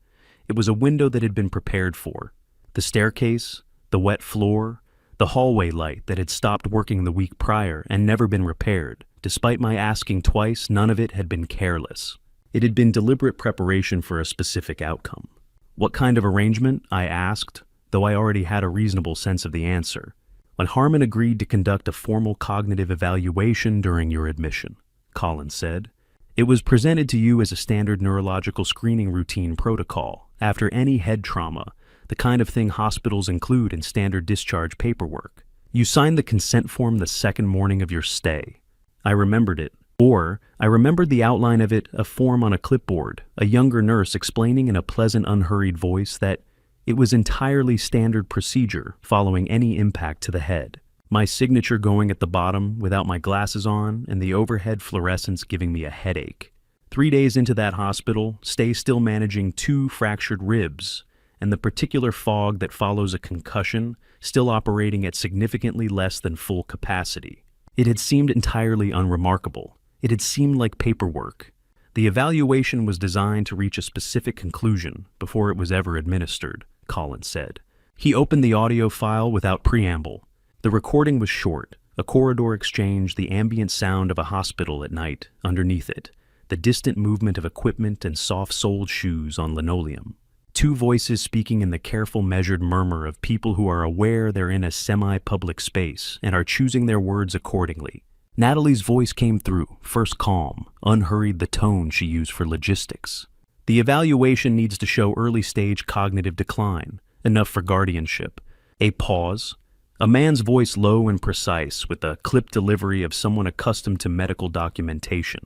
It was a window that had been prepared for. The staircase, the wet floor, the hallway light that had stopped working the week prior and never been repaired. Despite my asking twice, none of it had been careless. It had been deliberate preparation for a specific outcome. "What kind of arrangement?" I asked, though I already had a reasonable sense of the answer. "When Harmon agreed to conduct a formal cognitive evaluation during your admission," Colin said. "It was presented to you as a standard neurological screening routine protocol after any head trauma, the kind of thing hospitals include in standard discharge paperwork. You signed the consent form the second morning of your stay." I remembered it. Or, I remembered the outline of it, a form on a clipboard, a younger nurse explaining in a pleasant, unhurried voice that it was entirely standard procedure following any impact to the head. My signature going at the bottom without my glasses on and the overhead fluorescence giving me a headache. 3 days into that hospital, stay still managing 2 fractured ribs, and the particular fog that follows a concussion still operating at significantly less than full capacity. It had seemed entirely unremarkable. It had seemed like paperwork. The evaluation was designed to reach a specific conclusion before it was ever administered, Colin said. He opened the audio file without preamble. The recording was short, a corridor exchange, the ambient sound of a hospital at night underneath it, the distant movement of equipment and soft-soled shoes on linoleum. 2 voices speaking in the careful, measured murmur of people who are aware they're in a semi-public space and are choosing their words accordingly. Natalie's voice came through, first calm, unhurried, the tone she used for logistics. "The evaluation needs to show early-stage cognitive decline, enough for guardianship." A pause. A man's voice low and precise, with the clipped delivery of someone accustomed to medical documentation.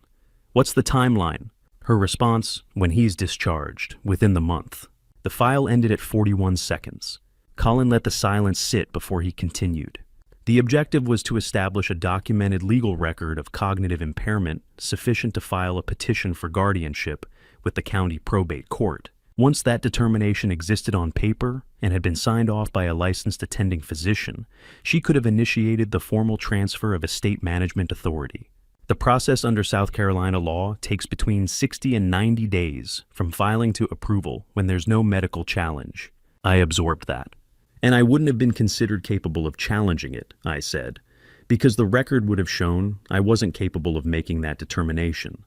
"What's the timeline?" Her response, "When he's discharged, within the month." The file ended at 41 seconds. Colin let the silence sit before he continued. The objective was to establish a documented legal record of cognitive impairment sufficient to file a petition for guardianship with the county probate court. Once that determination existed on paper and had been signed off by a licensed attending physician, she could have initiated the formal transfer of estate management authority. The process under South Carolina law takes between 60 and 90 days from filing to approval when there's no medical challenge. I absorbed that. And I wouldn't have been considered capable of challenging it, I said, because the record would have shown I wasn't capable of making that determination.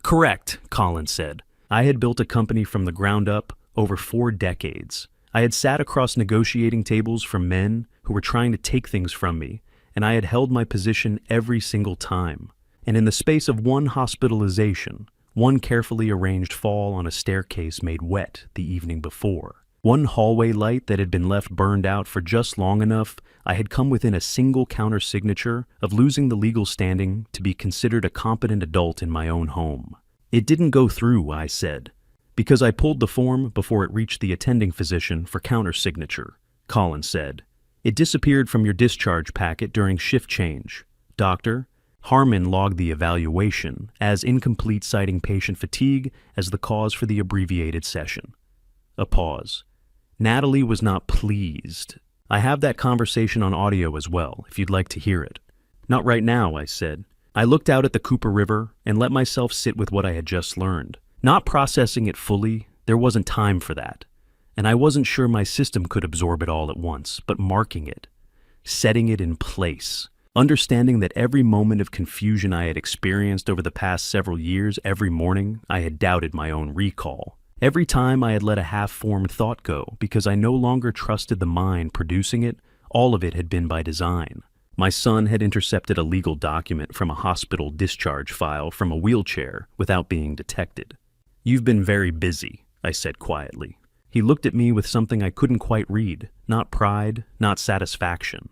Correct, Colin said. I had built a company from the ground up over 4 decades. I had sat across negotiating tables from men who were trying to take things from me, and I had held my position every single time. And in the space of one hospitalization, one carefully arranged fall on a staircase made wet the evening before, one hallway light that had been left burned out for just long enough, I had come within a single counter-signature of losing the legal standing to be considered a competent adult in my own home. It didn't go through, I said, because I pulled the form before it reached the attending physician for counter-signature, Colin said. It disappeared from your discharge packet during shift change. Doctor, Harmon logged the evaluation as incomplete, citing patient fatigue as the cause for the abbreviated session. A pause. Natalie was not pleased. I have that conversation on audio as well, if you'd like to hear it. Not right now, I said. I looked out at the Cooper River and let myself sit with what I had just learned. Not processing it fully, there wasn't time for that. And I wasn't sure my system could absorb it all at once, but marking it, setting it in place. Understanding that every moment of confusion I had experienced over the past several years, every morning I had doubted my own recall. Every time I had let a half-formed thought go because I no longer trusted the mind producing it, all of it had been by design. My son had intercepted a legal document from a hospital discharge file from a wheelchair without being detected. "You've been very busy," I said quietly. He looked at me with something I couldn't quite read, not pride, not satisfaction.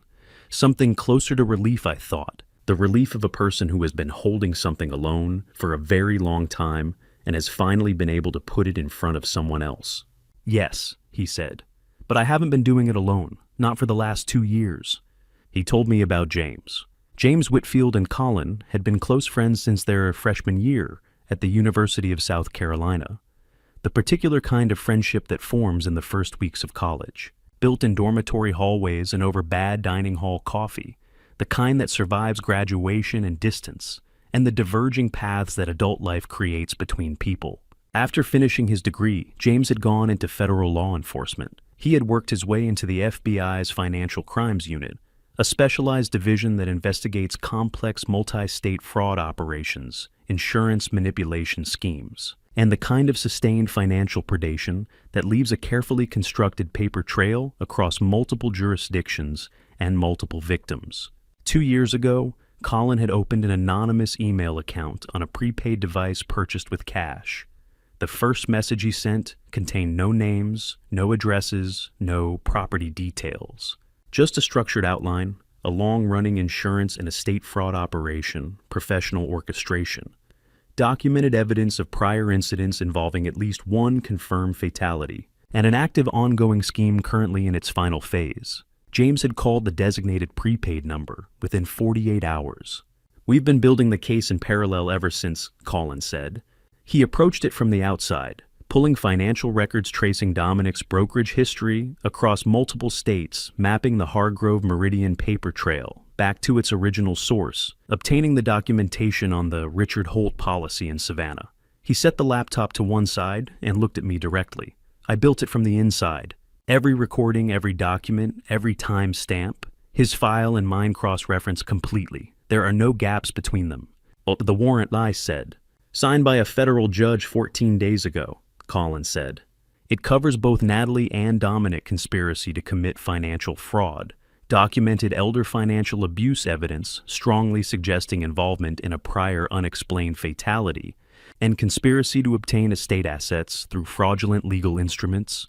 Something closer to relief, I thought. The relief of a person who has been holding something alone for a very long time and has finally been able to put it in front of someone else. "Yes," he said, "but I haven't been doing it alone, not for the last 2 years. He told me about James. James Whitfield and Colin had been close friends since their freshman year at the University of South Carolina. The particular kind of friendship that forms in the first weeks of college. Built in dormitory hallways and over bad dining hall coffee, the kind that survives graduation and distance, and the diverging paths that adult life creates between people. After finishing his degree, James had gone into federal law enforcement. He had worked his way into the FBI's Financial Crimes Unit, a specialized division that investigates complex multi-state fraud operations, insurance manipulation schemes, and the kind of sustained financial predation that leaves a carefully constructed paper trail across multiple jurisdictions and multiple victims. 2 years ago, Colin had opened an anonymous email account on a prepaid device purchased with cash. The first message he sent contained no names, no addresses, no property details. Just a structured outline, a long-running insurance and estate fraud operation, professional orchestration. Documented evidence of prior incidents involving at least one confirmed fatality, and an active ongoing scheme currently in its final phase. James had called the designated prepaid number within 48 hours. "We've been building the case in parallel ever since," Colin said. He approached it from the outside, pulling financial records tracing Dominic's brokerage history across multiple states, mapping the Hargrove Meridian paper trail back to its original source, obtaining the documentation on the Richard Holt policy in Savannah. He set the laptop to one side and looked at me directly. I built it from the inside. Every recording, every document, every time stamp. His file and mine cross-reference completely. There are no gaps between them. "The warrant," I said. "Signed by a federal judge 14 days ago, Colin said. "It covers both Natalie and Dominic conspiracy to commit financial fraud, documented elder financial abuse evidence strongly suggesting involvement in a prior unexplained fatality, and conspiracy to obtain estate assets through fraudulent legal instruments."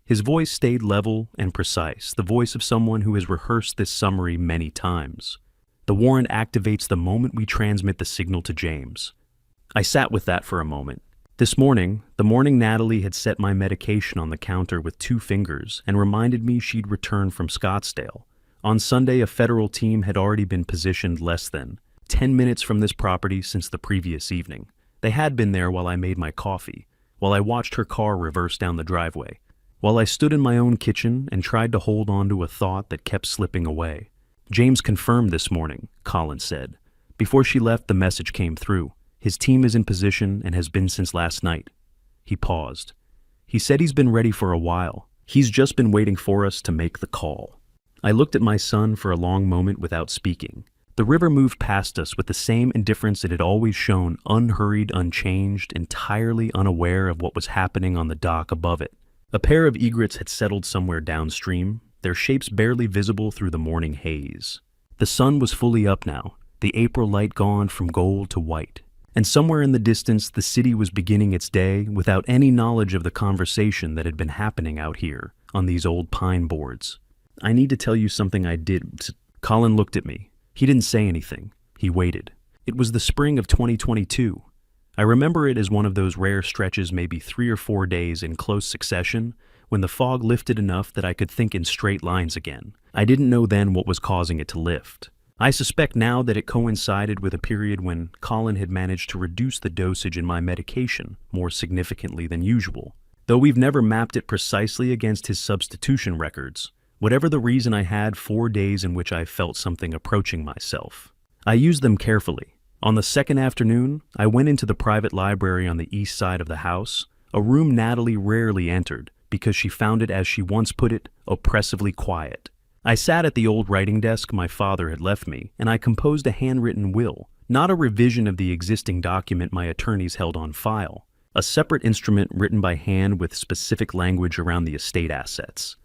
His voice stayed level and precise, the voice of someone who has rehearsed this summary many times. "The warrant activates the moment we transmit the signal to James." I sat with that for a moment. This morning, the morning Natalie had set my medication on the counter with 2 fingers and reminded me she'd returned from Scottsdale. On Sunday, a federal team had already been positioned less than 10 minutes from this property since the previous evening. They had been there while I made my coffee. while I watched her car reverse down the driveway, while I stood in my own kitchen and tried to hold on to a thought that kept slipping away. "James confirmed this morning," Colin said. Before she left, the message came through. "His team is in position and has been since last night." He paused. "He said he's been ready for a while. He's just been waiting for us to make the call." I looked at my son for a long moment without speaking. The river moved past us with the same indifference it had always shown, unhurried, unchanged, entirely unaware of what was happening on the dock above it. A pair of egrets had settled somewhere downstream, their shapes barely visible through the morning haze. The sun was fully up now, the April light gone from gold to white. And somewhere in the distance, the city was beginning its day without any knowledge of the conversation that had been happening out here on these old pine boards. "I need to tell you something I did." Colin looked at me. He didn't say anything. He waited. It was the spring of 2022. I remember it as one of those rare stretches, maybe 3 or 4 days in close succession, when the fog lifted enough that I could think in straight lines again. I didn't know then what was causing it to lift. I suspect now that it coincided with a period when Colin had managed to reduce the dosage in my medication more significantly than usual. Though we've never mapped it precisely against his substitution records, whatever the reason, I had 4 days in which I felt something approaching myself. I used them carefully. On the second afternoon, I went into the private library on the east side of the house, a room Natalie rarely entered because she found it, as she once put it, oppressively quiet. I sat at the old writing desk my father had left me, and I composed a handwritten will, not a revision of the existing document my attorneys held on file, a separate instrument written by hand with specific language around the estate assets,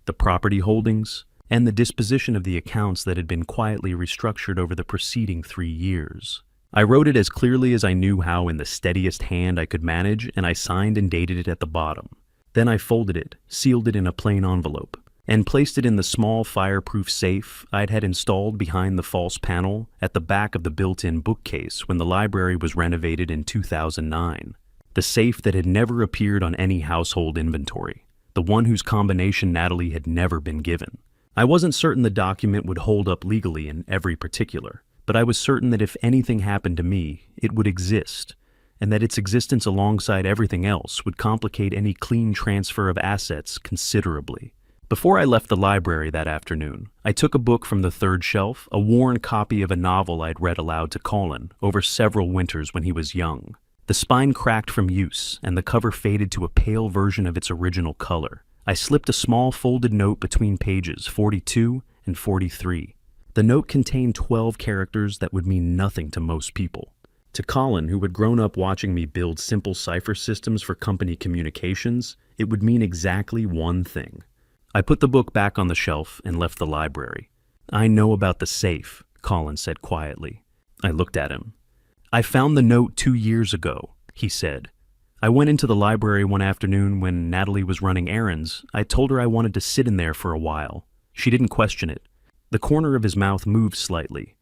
the property holdings, and the disposition of the accounts that had been quietly restructured over the preceding 3 years. I wrote it as clearly as I knew how in the steadiest hand I could manage, and I signed and dated it at the bottom. Then I folded it, sealed it in a plain envelope, and placed it in the small fireproof safe I'd had installed behind the false panel at the back of the built-in bookcase when the library was renovated in 2009. The safe that had never appeared on any household inventory, the one whose combination Natalie had never been given. I wasn't certain the document would hold up legally in every particular, but I was certain that if anything happened to me, it would exist, and that its existence alongside everything else would complicate any clean transfer of assets considerably. Before I left the library that afternoon, I took a book from the third shelf, a worn copy of a novel I'd read aloud to Colin over several winters when he was young. The spine cracked from use, and the cover faded to a pale version of its original color. I slipped a small folded note between pages 42 and 43. The note contained 12 characters that would mean nothing to most people. To Colin, who had grown up watching me build simple cipher systems for company communications, it would mean exactly one thing. I put the book back on the shelf and left the library. "I know about the safe," Colin said quietly. I looked at him. "I found the note 2 years ago," he said. "I went into the library one afternoon when Natalie was running errands. I told her I wanted to sit in there for a while. She didn't question it." The corner of his mouth moved slightly.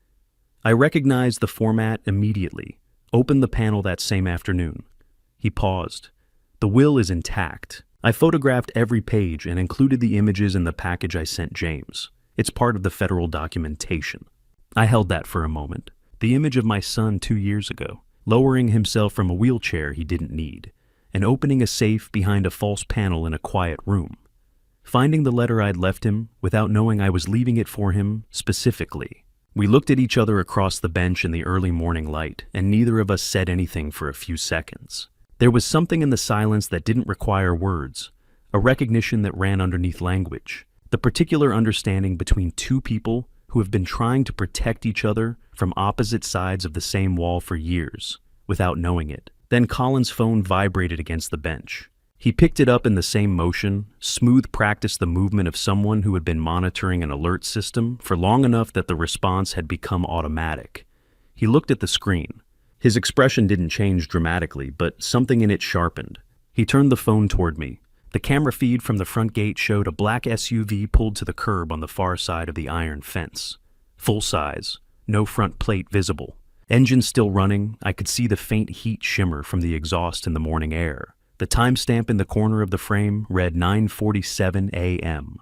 "I recognized the format immediately. Opened the panel that same afternoon." He paused. "The will is intact. I photographed every page and included the images in the package I sent James. It's part of the federal documentation." I held that for a moment. The image of my son 2 years ago, lowering himself from a wheelchair he didn't need, and opening a safe behind a false panel in a quiet room. Finding the letter I'd left him without knowing I was leaving it for him specifically. We looked at each other across the bench in the early morning light, and neither of us said anything for a few seconds. There was something in the silence that didn't require words, a recognition that ran underneath language, the particular understanding between two people who have been trying to protect each other from opposite sides of the same wall for years, without knowing it. Then Colin's phone vibrated against the bench. He picked it up in the same motion, smooth practiced the movement of someone who had been monitoring an alert system for long enough that the response had become automatic. He looked at the screen. His expression didn't change dramatically, but something in it sharpened. He turned the phone toward me. The camera feed from the front gate showed a black SUV pulled to the curb on the far side of the iron fence. Full size, no front plate visible. Engine still running, I could see the faint heat shimmer from the exhaust in the morning air. The timestamp in the corner of the frame read 9:47 a.m.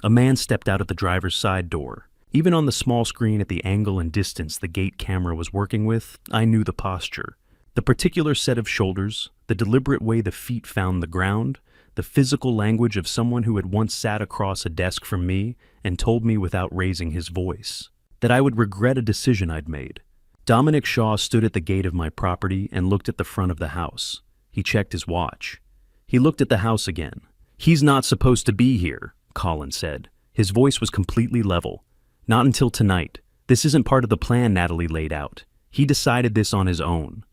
A man stepped out at the driver's side door. Even on the small screen at the angle and distance the gate camera was working with, I knew the posture. The particular set of shoulders, the deliberate way the feet found the ground, the physical language of someone who had once sat across a desk from me and told me without raising his voice that I would regret a decision I'd made. Dominic Shaw stood at the gate of my property and looked at the front of the house. He checked his watch. He looked at the house again. "He's not supposed to be here," Colin said. His voice was completely level. "Not until tonight. This isn't part of the plan Natalie laid out. He decided this on his own."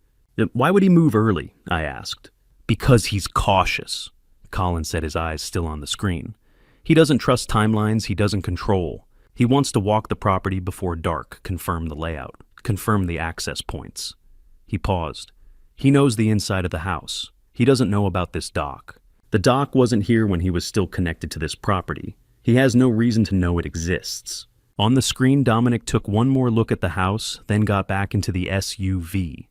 "Why would he move early?" I asked. "Because he's cautious," Colin said, his eyes still on the screen. "He doesn't trust timelines he doesn't control. He wants to walk the property before dark, confirm the layout, confirm the access points." He paused. "He knows the inside of the house. He doesn't know about this dock. The dock wasn't here when he was still connected to this property. He has no reason to know it exists." On the screen, Dominic took one more look at the house, then got back into the SUV.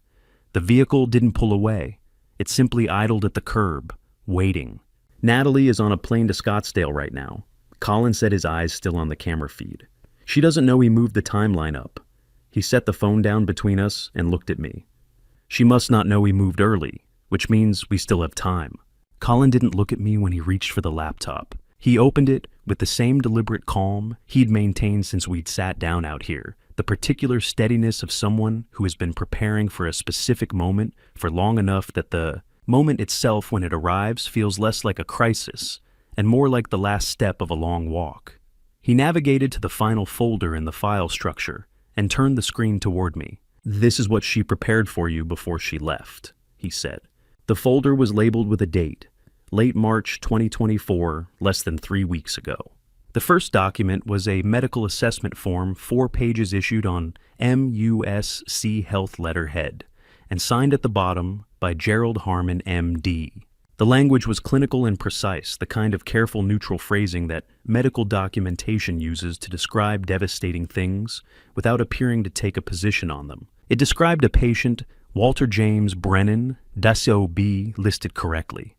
The vehicle didn't pull away. It simply idled at the curb, waiting. "Natalie is on a plane to Scottsdale right now." Colin said, his eyes still on the camera feed. "She doesn't know he moved the timeline up." He set the phone down between us and looked at me. "She must not know he moved early, which means we still have time." Colin didn't look at me when he reached for the laptop. He opened it with the same deliberate calm he'd maintained since we'd sat down out here, the particular steadiness of someone who has been preparing for a specific moment for long enough that the moment itself, when it arrives, feels less like a crisis and more like the last step of a long walk. He navigated to the final folder in the file structure and turned the screen toward me. "This is what she prepared for you before she left," he said. The folder was labeled with a date, late March 2024, less than 3 weeks ago. The first document was a medical assessment form, 4 pages, issued on MUSC Health letterhead and signed at the bottom by Gerald Harmon, MD. The language was clinical and precise, the kind of careful neutral phrasing that medical documentation uses to describe devastating things without appearing to take a position on them. It described a patient, Walter James Brennan, DSOB, listed correctly.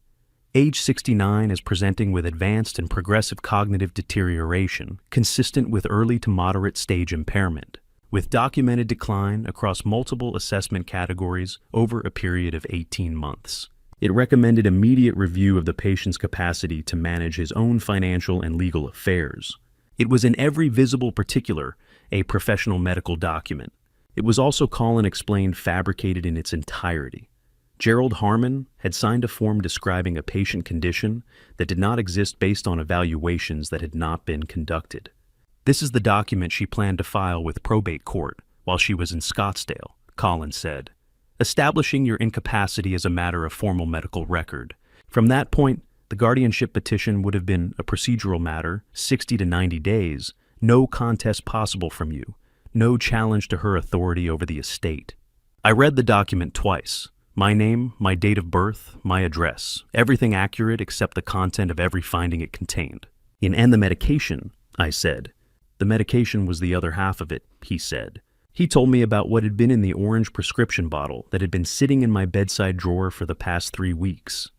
Age 69, is presenting with advanced and progressive cognitive deterioration, consistent with early to moderate stage impairment, with documented decline across multiple assessment categories over a period of 18 months. It recommended immediate review of the patient's capacity to manage his own financial and legal affairs. It was in every visible particular a professional medical document. It was also, Colin explained, fabricated in its entirety. Gerald Harmon had signed a form describing a patient condition that did not exist based on evaluations that had not been conducted. "This is the document she planned to file with probate court while she was in Scottsdale," Colin said, "establishing your incapacity as a matter of formal medical record. From that point, the guardianship petition would have been a procedural matter, 60 to 90 days, no contest possible from you, no challenge to her authority over the estate." I read the document twice. My name, my date of birth, my address, everything accurate except the content of every finding it contained. "And the medication," I said. "The medication was the other half of it," he said. He told me about what had been in the orange prescription bottle that had been sitting in my bedside drawer for the past 3 weeks.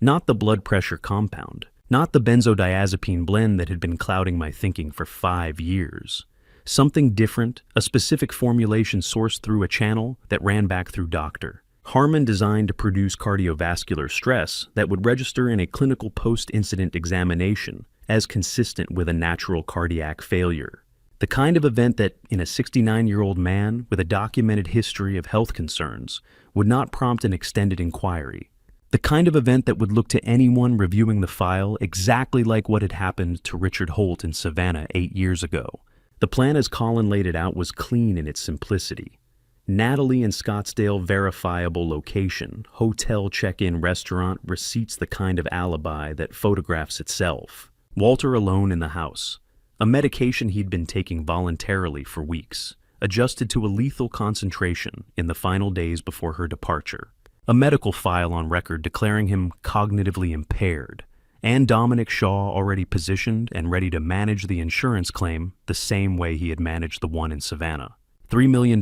Not the blood pressure compound, not the benzodiazepine blend that had been clouding my thinking for 5 years. Something different, a specific formulation sourced through a channel that ran back through doctor. Harmon designed to produce cardiovascular stress that would register in a clinical post-incident examination as consistent with a natural cardiac failure. The kind of event that, in a 69-year-old man with a documented history of health concerns, would not prompt an extended inquiry. The kind of event that would look to anyone reviewing the file exactly like what had happened to Richard Holt in Savannah 8 years ago. The plan as Colin laid it out was clean in its simplicity. Natalie in Scottsdale, verifiable location, hotel check-in, restaurant, receipts, the kind of alibi that photographs itself. Walter alone in the house. A medication he'd been taking voluntarily for weeks, adjusted to a lethal concentration in the final days before her departure. A medical file on record declaring him cognitively impaired, and Dominic Shaw already positioned and ready to manage the insurance claim the same way he had managed the one in Savannah. $3 million.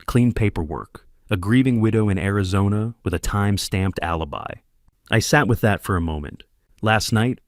Clean paperwork, a grieving widow in Arizona with a time-stamped alibi. I sat with that for a moment. "Last night,"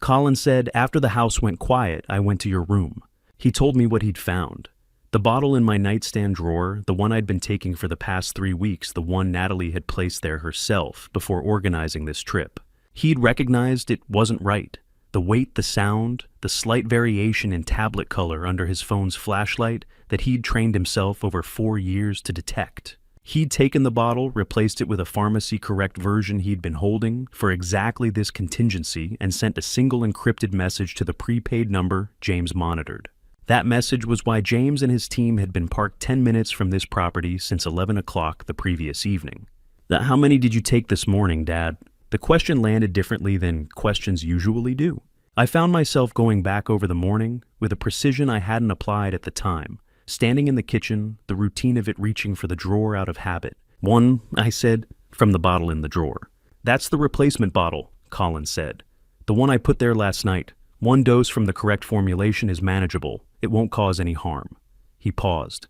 Colin said, "after the house went quiet, I went to your room. He told me what he'd found. The bottle in my nightstand drawer, the one I'd been taking for the past 3 weeks, the one Natalie had placed there herself before organizing this trip. He'd recognized it wasn't right. The weight, the sound, the slight variation in tablet color under his phone's flashlight that he'd trained himself over 4 years to detect. He'd taken the bottle, replaced it with a pharmacy-correct version he'd been holding for exactly this contingency, and sent a single encrypted message to the prepaid number James monitored. That message was why James and his team had been parked 10 minutes from this property since 11 o'clock the previous evening. How many did you take this morning, Dad? The question landed differently than questions usually do. I found myself going back over the morning with a precision I hadn't applied at the time. Standing in the kitchen, the routine of it reaching for the drawer out of habit. "One," I said, from the bottle in the drawer. "That's the replacement bottle," Colin said. "The one I put there last night. 1 dose from the correct formulation is manageable. It won't cause any harm." He paused.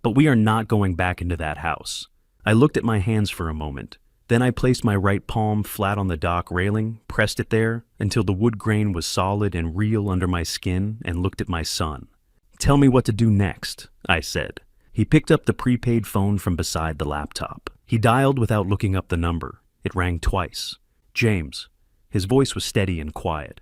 "But we are not going back into that house." I looked at my hands for a moment. Then I placed my right palm flat on the dock railing, pressed it there until the wood grain was solid and real under my skin, and looked at my son. "Tell me what to do next," I said. He picked up the prepaid phone from beside the laptop. He dialed without looking up the number. It rang twice. "James." His voice was steady and quiet.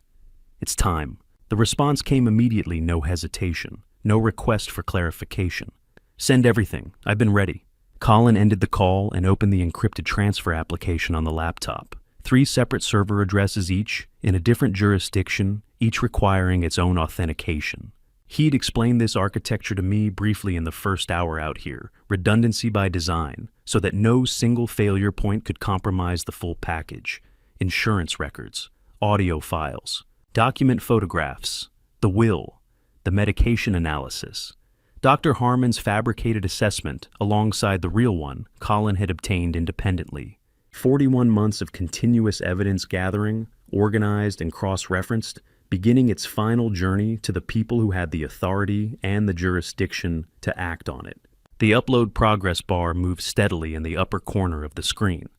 "It's time." The response came immediately, no hesitation, no request for clarification. "Send everything. I've been ready." Colin ended the call and opened the encrypted transfer application on the laptop. 3 separate server addresses each, in a different jurisdiction, each requiring its own authentication. He'd explained this architecture to me briefly in the first hour out here, redundancy by design, so that no single failure point could compromise the full package. Insurance records, audio files, document photographs, the will, the medication analysis. Dr. Harmon's fabricated assessment, alongside the real one Colin had obtained independently. 41 months of continuous evidence gathering, organized and cross-referenced, beginning its final journey to the people who had the authority and the jurisdiction to act on it. The upload progress bar moved steadily in the upper corner of the screen.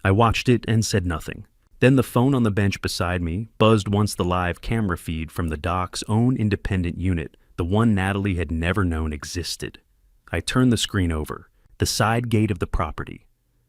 I watched it and said nothing. Then the phone on the bench beside me buzzed once the live camera feed from the dock's own independent unit, the one Natalie had never known existed. I turned the screen over. The side gate of the property.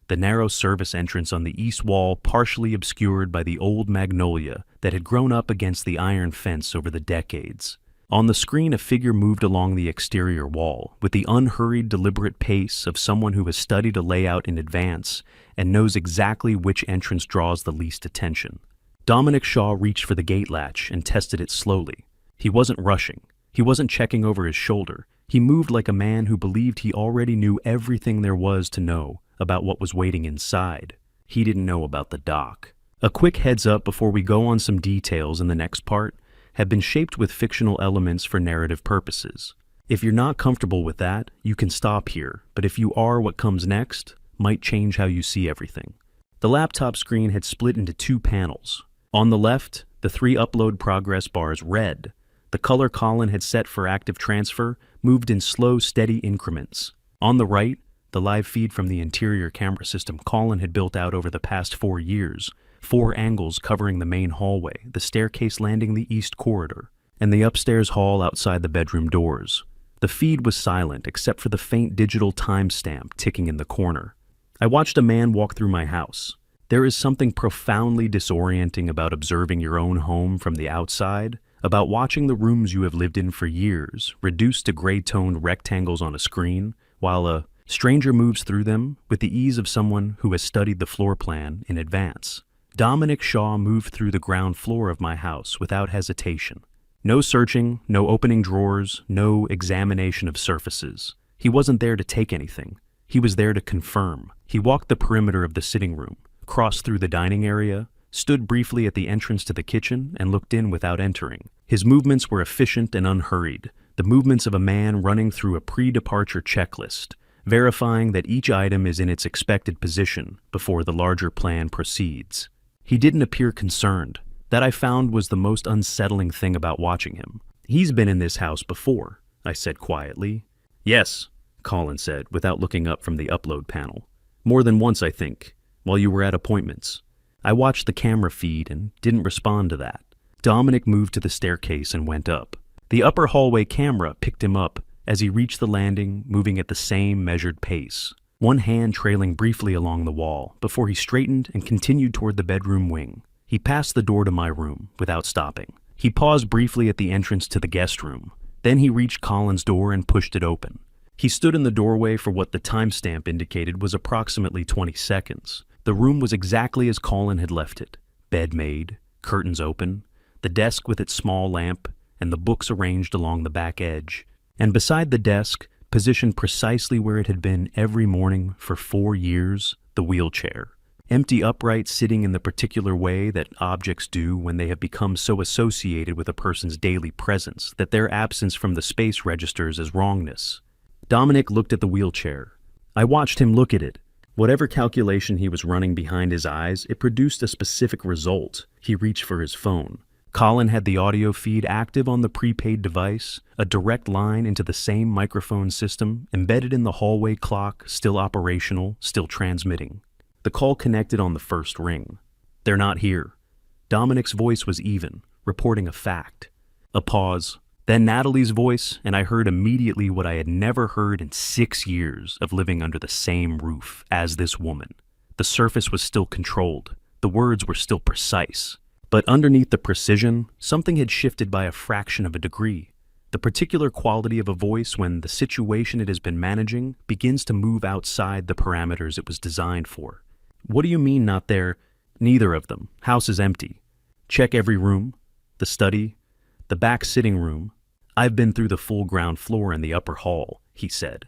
The narrow service entrance on the east wall partially obscured by the old magnolia that had grown up against the iron fence over the decades. On the screen, a figure moved along the exterior wall with the unhurried, deliberate pace of someone who has studied a layout in advance and knows exactly which entrance draws the least attention. Dominic Shaw reached for the gate latch and tested it slowly. He wasn't rushing. He wasn't checking over his shoulder. He moved like a man who believed he already knew everything there was to know about what was waiting inside. He didn't know about the dock. A quick heads up before we go on some details in the next part have been shaped with fictional elements for narrative purposes. If you're not comfortable with that, you can stop here, but if you are, what comes next might change how you see everything. The laptop screen had split into 2 panels. On the left, the 3 upload progress bars read. The color Colin had set for active transfer moved in slow, steady increments. On the right, the live feed from the interior camera system Colin had built out over the past 4 years, 4 angles covering the main hallway, the staircase landing the east corridor, and the upstairs hall outside the bedroom doors. The feed was silent except for the faint digital timestamp ticking in the corner. I watched a man walk through my house. There is something profoundly disorienting about observing your own home from the outside, about watching the rooms you have lived in for years reduced to gray-toned rectangles on a screen, while a stranger moves through them with the ease of someone who has studied the floor plan in advance. Dominic Shaw moved through the ground floor of my house without hesitation. No searching, no opening drawers, no examination of surfaces. He wasn't there to take anything. He was there to confirm. He walked the perimeter of the sitting room, crossed through the dining area, stood briefly at the entrance to the kitchen, and looked in without entering. His movements were efficient and unhurried, the movements of a man running through a pre-departure checklist, verifying that each item is in its expected position before the larger plan proceeds. He didn't appear concerned. That I found was the most unsettling thing about watching him. "He's been in this house before," I said quietly. "Yes," Colin said, without looking up from the upload panel. "More than once, I think, while you were at appointments." I watched the camera feed and didn't respond to that. Dominic moved to the staircase and went up. The upper hallway camera picked him up as he reached the landing, moving at the same measured pace, one hand trailing briefly along the wall before he straightened and continued toward the bedroom wing. He passed the door to my room without stopping. He paused briefly at the entrance to the guest room. Then he reached Colin's door and pushed it open. He stood in the doorway for what the timestamp indicated was approximately 20 seconds. The room was exactly as Colin had left it. Bed made, curtains open, the desk with its small lamp, and the books arranged along the back edge. And beside the desk, positioned precisely where it had been every morning for 4 years, the wheelchair. Empty upright, sitting in the particular way that objects do when they have become so associated with a person's daily presence that their absence from the space registers as wrongness. Dominic looked at the wheelchair. I watched him look at it. Whatever calculation he was running behind his eyes, it produced a specific result. He reached for his phone. Colin had the audio feed active on the prepaid device, a direct line into the same microphone system, embedded in the hallway clock, still operational, still transmitting. The call connected on the first ring. "They're not here." Dominic's voice was even, reporting a fact. A pause. Then Natalie's voice, and I heard immediately what I had never heard in 6 years of living under the same roof as this woman. The surface was still controlled. The words were still precise. But underneath the precision, something had shifted by a fraction of a degree. The particular quality of a voice when the situation it has been managing begins to move outside the parameters it was designed for. "What do you mean not there?" "Neither of them. House is empty." "Check every room." "The study." "The back sitting room." "I've been through the full ground floor and the upper hall," he said.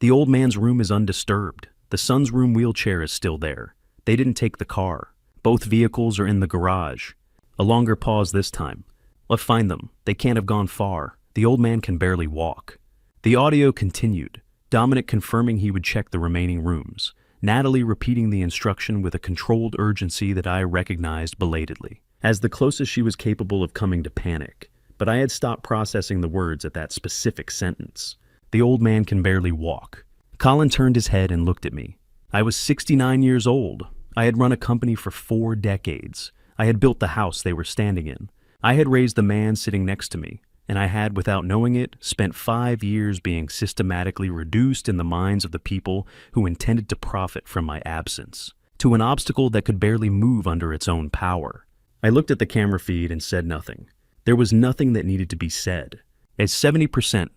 "The old man's room is undisturbed. The son's room wheelchair is still there. They didn't take the car. Both vehicles are in the garage." A longer pause this time. "Let's find them. They can't have gone far. The old man can barely walk." The audio continued, Dominic confirming he would check the remaining rooms, Natalie repeating the instruction with a controlled urgency that I recognized belatedly, as the closest she was capable of coming to panic. But I had stopped processing the words at that specific sentence. The old man can barely walk. Colin turned his head and looked at me. I was 69 years old. I had run a company for 4 decades. I had built the house they were standing in. I had raised the man sitting next to me, and I had, without knowing it, spent 5 years being systematically reduced in the minds of the people who intended to profit from my absence, to an obstacle that could barely move under its own power. I looked at the camera feed and said nothing. There was nothing that needed to be said. At 70%,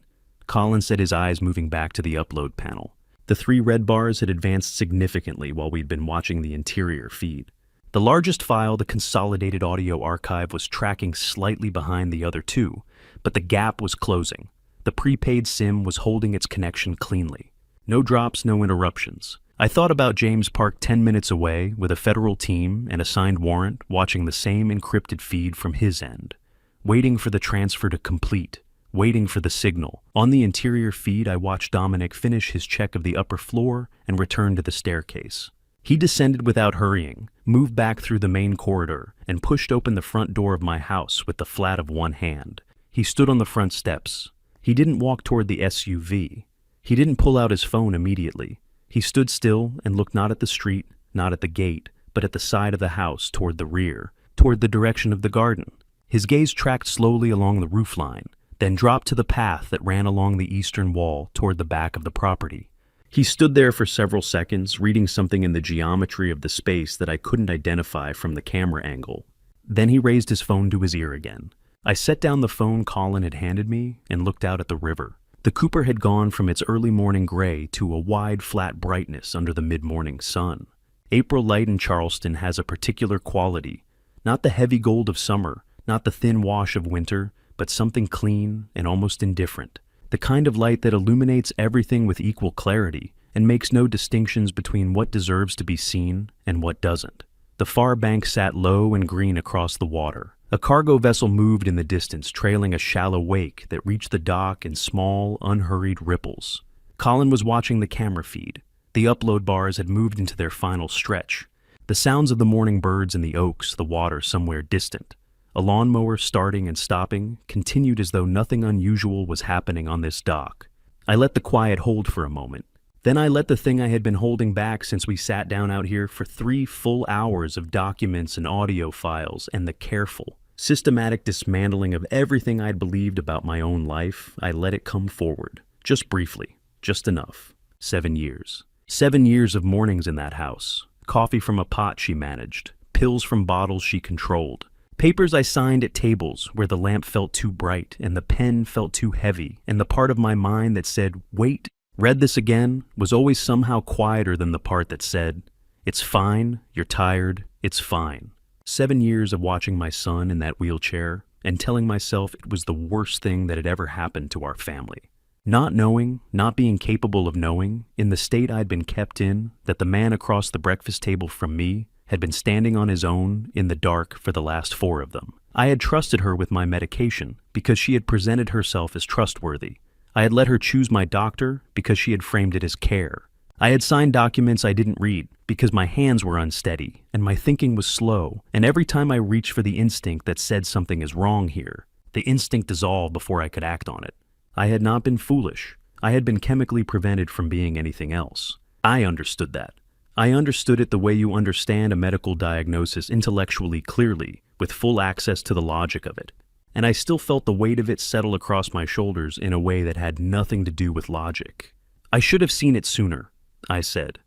Colin said, his eyes moving back to the upload panel. The 3 red bars had advanced significantly while we'd been watching the interior feed. The largest file, the consolidated audio archive, was tracking slightly behind the other 2, but the gap was closing. The prepaid SIM was holding its connection cleanly. No drops, no interruptions. I thought about James Park 10 minutes away with a federal team and a signed warrant watching the same encrypted feed from his end, waiting for the transfer to complete, waiting for the signal. On the interior feed, I watched Dominic finish his check of the upper floor and return to the staircase. He descended without hurrying, moved back through the main corridor, and pushed open the front door of my house with the flat of one hand. He stood on the front steps. He didn't walk toward the SUV. He didn't pull out his phone immediately. He stood still and looked not at the street, not at the gate, but at the side of the house toward the rear, toward the direction of the garden. His gaze tracked slowly along the roofline, then dropped to the path that ran along the eastern wall toward the back of the property. He stood there for several seconds, reading something in the geometry of the space that I couldn't identify from the camera angle. Then he raised his phone to his ear again. I set down the phone Colin had handed me and looked out at the river. The Cooper had gone from its early morning gray to a wide, flat brightness under the mid-morning sun. April light in Charleston has a particular quality, not the heavy gold of summer, not the thin wash of winter, but something clean and almost indifferent. The kind of light that illuminates everything with equal clarity and makes no distinctions between what deserves to be seen and what doesn't. The far bank sat low and green across the water. A cargo vessel moved in the distance, trailing a shallow wake that reached the dock in small, unhurried ripples. Colin was watching the camera feed. The upload bars had moved into their final stretch. The sounds of the morning birds in the oaks, the water somewhere distant. A lawnmower starting and stopping continued as though nothing unusual was happening on this dock. I let the quiet hold for a moment. Then I let the thing I had been holding back since we sat down out here for 3 full hours of documents and audio files and the careful, systematic dismantling of everything I'd believed about my own life, I let it come forward. Just briefly, just enough. 7 years. 7 years of mornings in that house. Coffee from a pot she managed. Pills from bottles she controlled. Papers I signed at tables where the lamp felt too bright and the pen felt too heavy, and the part of my mind that said, wait, read this again, was always somehow quieter than the part that said, it's fine, you're tired, it's fine. 7 years of watching my son in that wheelchair and telling myself it was the worst thing that had ever happened to our family. Not knowing, not being capable of knowing, in the state I'd been kept in, that the man across the breakfast table from me had been standing on his own in the dark for the last 4 of them. I had trusted her with my medication because she had presented herself as trustworthy. I had let her choose my doctor because she had framed it as care. I had signed documents I didn't read because my hands were unsteady and my thinking was slow, and every time I reached for the instinct that said something is wrong here, the instinct dissolved before I could act on it. I had not been foolish. I had been chemically prevented from being anything else. I understood that. I understood it the way you understand a medical diagnosis intellectually clearly, with full access to the logic of it. And I still felt the weight of it settle across my shoulders in a way that had nothing to do with logic. I should have seen it sooner, I said.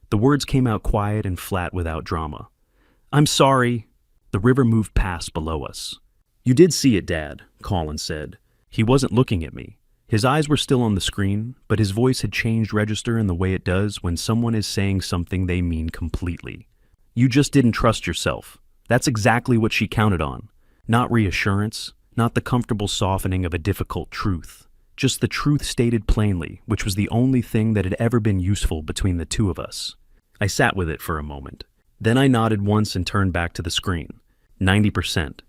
The words came out quiet and flat without drama. I'm sorry. The river moved past below us. You did see it, Dad, Colin said. He wasn't looking at me. His eyes were still on the screen, but his voice had changed register in the way it does when someone is saying something they mean completely. You just didn't trust yourself. That's exactly what she counted on. Not reassurance, not the comfortable softening of a difficult truth. Just the truth stated plainly, which was the only thing that had ever been useful between the two of us. I sat with it for a moment. Then I nodded once and turned back to the screen. 90%.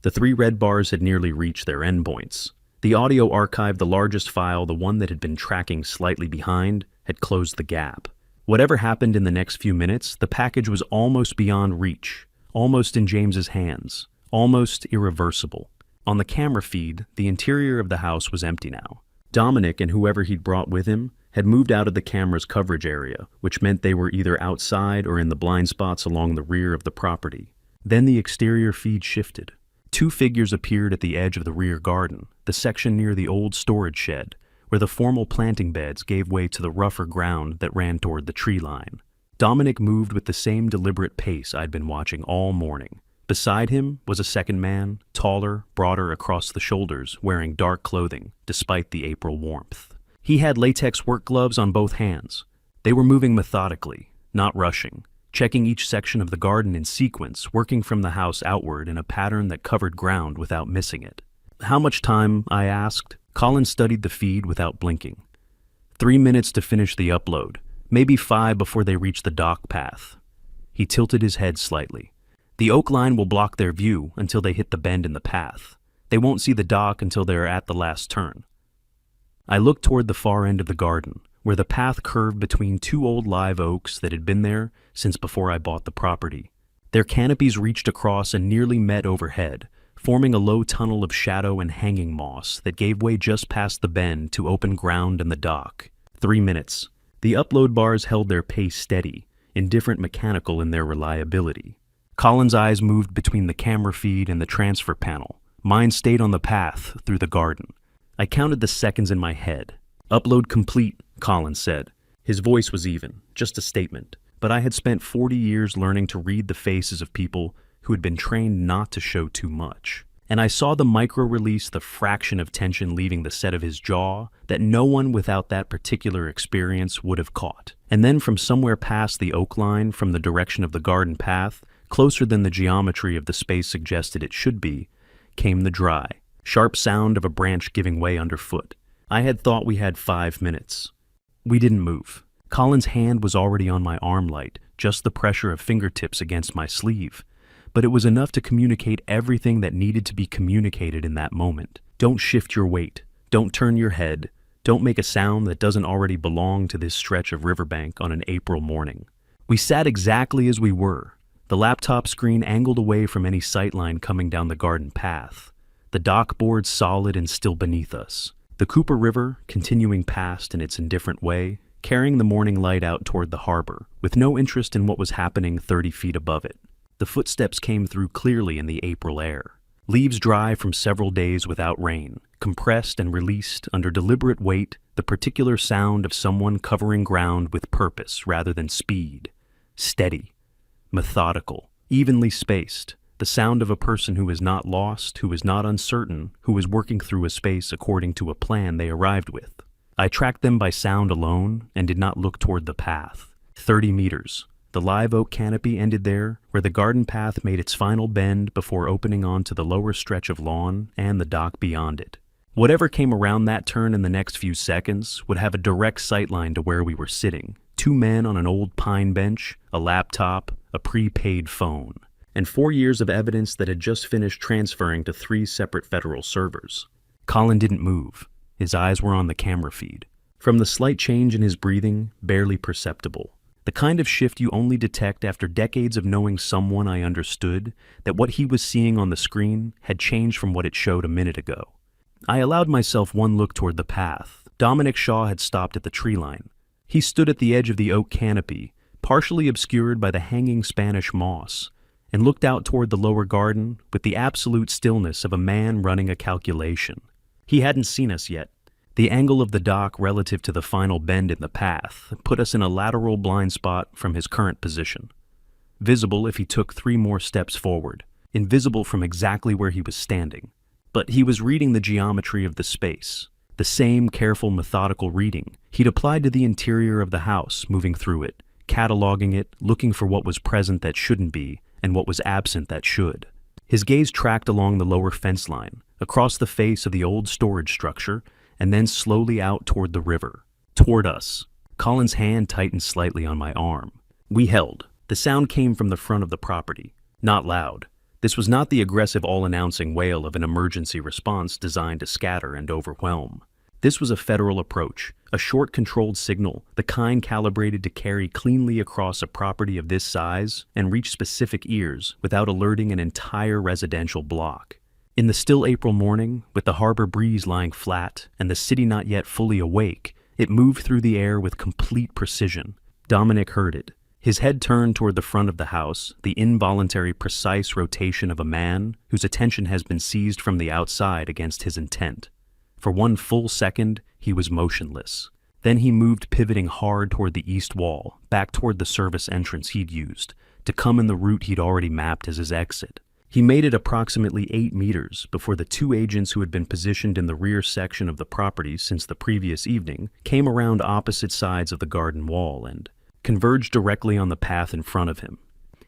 The 3 red bars had nearly reached their endpoints. The audio archive, the largest file, the one that had been tracking slightly behind, had closed the gap. Whatever happened in the next few minutes, the package was almost beyond reach, almost in James's hands, almost irreversible. On the camera feed, the interior of the house was empty now. Dominic and whoever he'd brought with him had moved out of the camera's coverage area, which meant they were either outside or in the blind spots along the rear of the property. Then the exterior feed shifted. 2 figures appeared at the edge of the rear garden, the section near the old storage shed, where the formal planting beds gave way to the rougher ground that ran toward the tree line. Dominic moved with the same deliberate pace I'd been watching all morning. Beside him was a second man, taller, broader across the shoulders, wearing dark clothing, despite the April warmth. He had latex work gloves on both hands. They were moving methodically, not rushing, checking each section of the garden in sequence, working from the house outward in a pattern that covered ground without missing it. How much time? I asked. Colin studied the feed without blinking. 3 minutes to finish the upload, maybe 5 before they reached the dock path. He tilted his head slightly. The oak line will block their view until they hit the bend in the path. They won't see the dock until they are at the last turn. I looked toward the far end of the garden, where the path curved between 2 old live oaks that had been there since before I bought the property. Their canopies reached across and nearly met overhead, forming a low tunnel of shadow and hanging moss that gave way just past the bend to open ground and the dock. 3 minutes. The upload bars held their pace steady, indifferent mechanical in their reliability. Colin's eyes moved between the camera feed and the transfer panel. Mine stayed on the path through the garden. I counted the seconds in my head. Upload complete, Colin said. His voice was even, just a statement. But I had spent 40 years learning to read the faces of people who had been trained not to show too much. And I saw the micro-release, the fraction of tension leaving the set of his jaw that no one without that particular experience would have caught. And then from somewhere past the oak line, from the direction of the garden path, closer than the geometry of the space suggested it should be, came the dry, sharp sound of a branch giving way underfoot. I had thought we had 5 minutes. We didn't move. Colin's hand was already on my arm light, just the pressure of fingertips against my sleeve. But it was enough to communicate everything that needed to be communicated in that moment. Don't shift your weight. Don't turn your head. Don't make a sound that doesn't already belong to this stretch of riverbank on an April morning. We sat exactly as we were, the laptop screen angled away from any sightline coming down the garden path, the dock board solid and still beneath us, the Cooper River continuing past in its indifferent way, carrying the morning light out toward the harbor, with no interest in what was happening 30 feet above it. The footsteps came through clearly in the April air. Leaves dry from several days without rain, compressed and released under deliberate weight, the particular sound of someone covering ground with purpose rather than speed. Steady, methodical, evenly spaced, the sound of a person who is not lost, who is not uncertain, who is working through a space according to a plan they arrived with. I tracked them by sound alone and did not look toward the path. 30 meters. The live oak canopy ended there, where the garden path made its final bend before opening onto the lower stretch of lawn and the dock beyond it. Whatever came around that turn in the next few seconds would have a direct sightline to where we were sitting. 2 men on an old pine bench, a laptop, a prepaid phone, and 4 years of evidence that had just finished transferring to 3 separate federal servers. Colin didn't move. His eyes were on the camera feed. From the slight change in his breathing, barely perceptible. The kind of shift you only detect after decades of knowing someone I understood, that what he was seeing on the screen had changed from what it showed a minute ago. I allowed myself one look toward the path. Dominic Shaw had stopped at the tree line. He stood at the edge of the oak canopy, partially obscured by the hanging Spanish moss, and looked out toward the lower garden with the absolute stillness of a man running a calculation. He hadn't seen us yet. The angle of the dock relative to the final bend in the path put us in a lateral blind spot from his current position. Visible if he took 3 more steps forward, invisible from exactly where he was standing. But he was reading the geometry of the space, the same careful, methodical reading he'd applied to the interior of the house, moving through it, cataloging it, looking for what was present that shouldn't be, and what was absent that should. His gaze tracked along the lower fence line, across the face of the old storage structure, and then slowly out toward the river, toward us. Colin's hand tightened slightly on my arm. We held. The sound came from the front of the property, not loud. This was not the aggressive all-announcing wail of an emergency response designed to scatter and overwhelm. This was a federal approach, a short controlled signal, the kind calibrated to carry cleanly across a property of this size and reach specific ears without alerting an entire residential block. In the still April morning, with the harbor breeze lying flat and the city not yet fully awake, it moved through the air with complete precision. Dominic heard it. His head turned toward the front of the house, the involuntary, precise rotation of a man whose attention has been seized from the outside against his intent. For 1 full second, he was motionless. Then he moved, pivoting hard toward the east wall, back toward the service entrance he'd used, to come in the route he'd already mapped as his exit. He made it approximately 8 meters before the 2 agents who had been positioned in the rear section of the property since the previous evening came around opposite sides of the garden wall and converged directly on the path in front of him.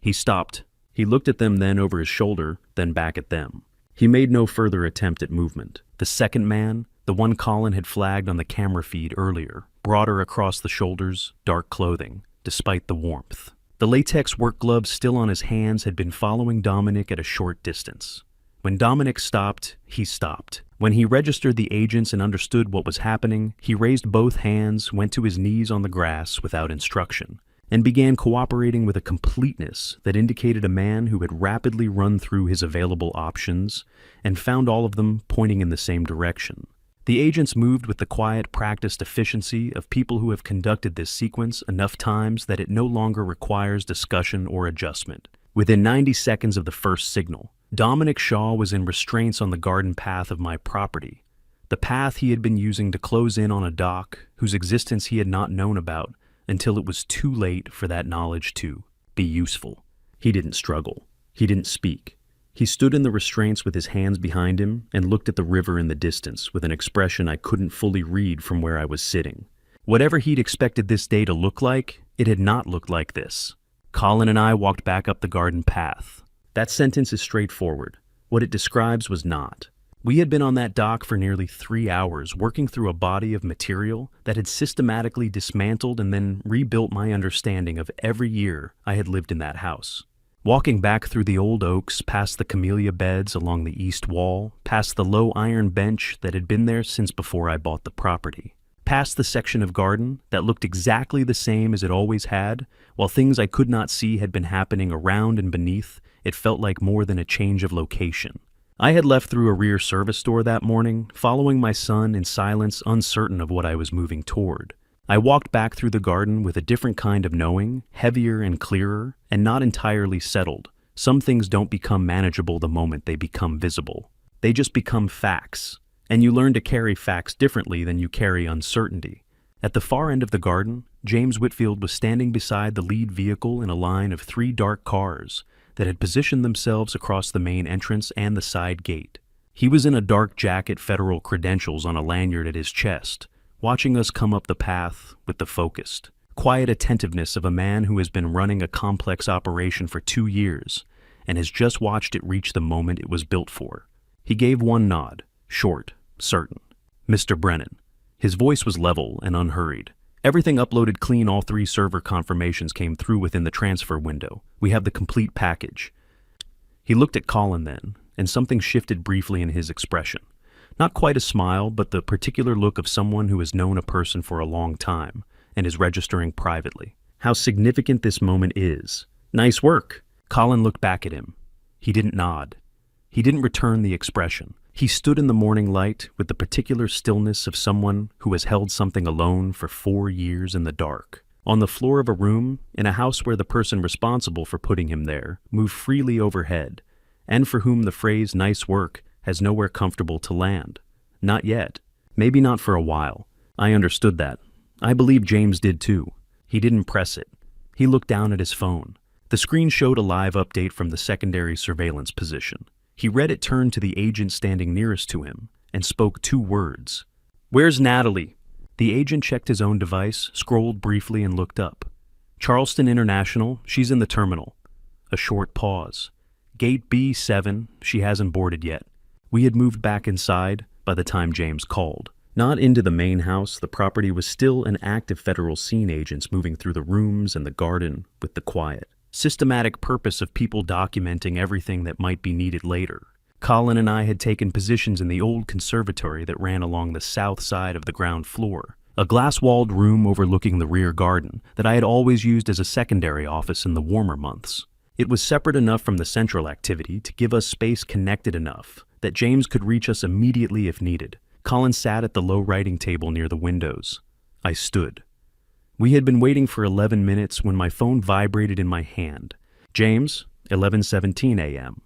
He stopped. He looked at them, then over his shoulder, then back at them. He made no further attempt at movement. The second man, the one Colin had flagged on the camera feed earlier, broader across the shoulders, dark clothing, despite the warmth. The latex work gloves still on his hands had been following Dominic at a short distance. When Dominic stopped, he stopped. When he registered the agents and understood what was happening, he raised both hands, went to his knees on the grass without instruction, and began cooperating with a completeness that indicated a man who had rapidly run through his available options and found all of them pointing in the same direction. The agents moved with the quiet, practiced efficiency of people who have conducted this sequence enough times that it no longer requires discussion or adjustment. Within 90 seconds of the first signal, Dominic Shaw was in restraints on the garden path of my property, the path he had been using to close in on a dock whose existence he had not known about until it was too late for that knowledge to be useful. He didn't struggle. He didn't speak. He stood in the restraints with his hands behind him and looked at the river in the distance with an expression I couldn't fully read from where I was sitting. Whatever he'd expected this day to look like, it had not looked like this. Colin and I walked back up the garden path. That sentence is straightforward. What it describes was not. We had been on that dock for nearly 3 hours, working through a body of material that had systematically dismantled and then rebuilt my understanding of every year I had lived in that house. Walking back through the old oaks, past the camellia beds along the east wall, past the low iron bench that had been there since before I bought the property, past the section of garden that looked exactly the same as it always had, while things I could not see had been happening around and beneath, it felt like more than a change of location. I had left through a rear service door that morning, following my son in silence, uncertain of what I was moving toward. I walked back through the garden with a different kind of knowing, heavier and clearer, and not entirely settled, Some things don't become manageable the moment they become visible. They just become facts, and you learn to carry facts differently than you carry uncertainty. At the far end of the garden, James Whitfield was standing beside the lead vehicle in a line of 3 dark cars that had positioned themselves across the main entrance and the side gate. He was in a dark jacket, federal credentials on a lanyard at his chest, watching us come up the path with the focused, quiet attentiveness of a man who has been running a complex operation for 2 years and has just watched it reach the moment it was built for. He gave one nod, short, certain. "Mr. Brennan." His voice was level and unhurried. "Everything uploaded clean. All 3 server confirmations came through within the transfer window. We have the complete package." He looked at Colin then, and something shifted briefly in his expression. Not quite a smile, but the particular look of someone who has known a person for a long time and is registering privately. How significant this moment is. "Nice work." Colin looked back at him. He didn't nod. He didn't return the expression. He stood in the morning light with the particular stillness of someone who has held something alone for 4 years in the dark. On the floor of a room, in a house where the person responsible for putting him there moved freely overhead, and for whom the phrase "nice work" has nowhere comfortable to land. Not yet. Maybe not for a while. I understood that. I believe James did too. He didn't press it. He looked down at his phone. The screen showed a live update from the secondary surveillance position. He read it, turned to the agent standing nearest to him, and spoke 2 words. "Where's Natalie?" The agent checked his own device, scrolled briefly, and looked up. "Charleston International, she's in the terminal." A short pause. "Gate B7, she hasn't boarded yet." We had moved back inside by the time James called. Not into the main house. The property was still an active federal scene agents moving through the rooms and the garden with the quiet, systematic purpose of people documenting everything that might be needed later. Colin and I had taken positions in the old conservatory that ran along the south side of the ground floor, a glass-walled room overlooking the rear garden that I had always used as a secondary office in the warmer months. It was separate enough from the central activity to give us space, connected enough that James could reach us immediately if needed. Colin sat at the low writing table near the windows. I stood. We had been waiting for 11 minutes when my phone vibrated in my hand. "James, 11:17 a.m.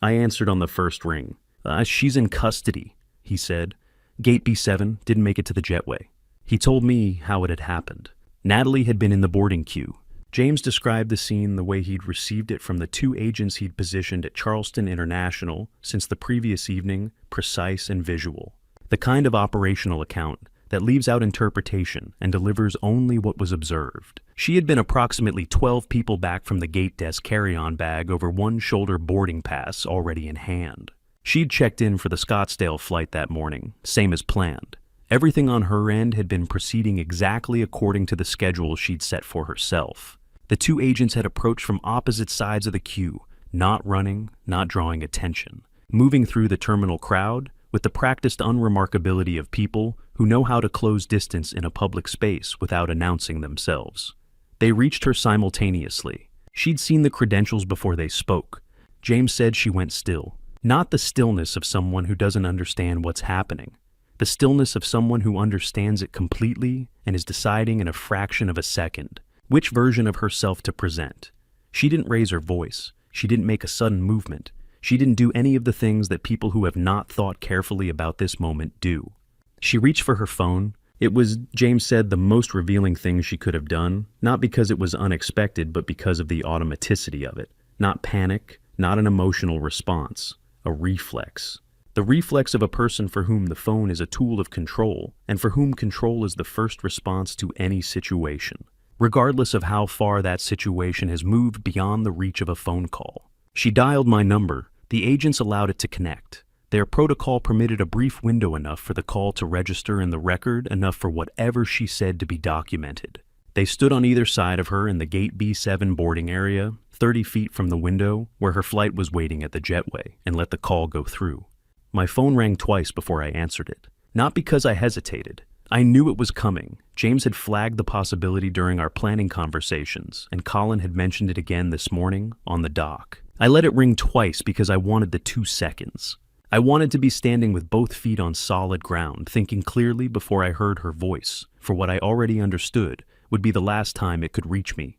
I answered on the first ring. "She's in custody," he said. "Gate B7, didn't make it to the jetway." He told me how it had happened. Natalie had been in the boarding queue. James described the scene the way he'd received it from the 2 agents he'd positioned at Charleston International since the previous evening, precise and visual. The kind of operational account that leaves out interpretation and delivers only what was observed. She had been approximately 12 people back from the gate desk carry-on bag over one shoulder boarding pass already in hand. She'd checked in for the Scottsdale flight that morning, same as planned. Everything on her end had been proceeding exactly according to the schedule she'd set for herself. The 2 agents had approached from opposite sides of the queue, not running, not drawing attention, moving through the terminal crowd with the practiced unremarkability of people who know how to close distance in a public space without announcing themselves. They reached her simultaneously. She'd seen the credentials before they spoke. James said she went still. Not the stillness of someone who doesn't understand what's happening. The stillness of someone who understands it completely and is deciding in a fraction of a second which version of herself to present. She didn't raise her voice. She didn't make a sudden movement. She didn't do any of the things that people who have not thought carefully about this moment do. She reached for her phone. It was, James said, the most revealing thing she could have done, not because it was unexpected, but because of the automaticity of it. Not panic, not an emotional response, a reflex. The reflex of a person for whom the phone is a tool of control, and for whom control is the first response to any situation, regardless of how far that situation has moved beyond the reach of a phone call. She dialed my number. The agents allowed it to connect. Their protocol permitted a brief window enough for the call to register in the record, enough for whatever she said to be documented. They stood on either side of her in the Gate B7 boarding area, 30 feet from the window where her flight was waiting at the jetway, and let the call go through. My phone rang twice before I answered it. Not because I hesitated. I knew it was coming. James had flagged the possibility during our planning conversations, and Colin had mentioned it again this morning on the dock. I let it ring twice because I wanted the 2 seconds. I wanted to be standing with both feet on solid ground, thinking clearly before I heard her voice, for what I already understood would be the last time it could reach me.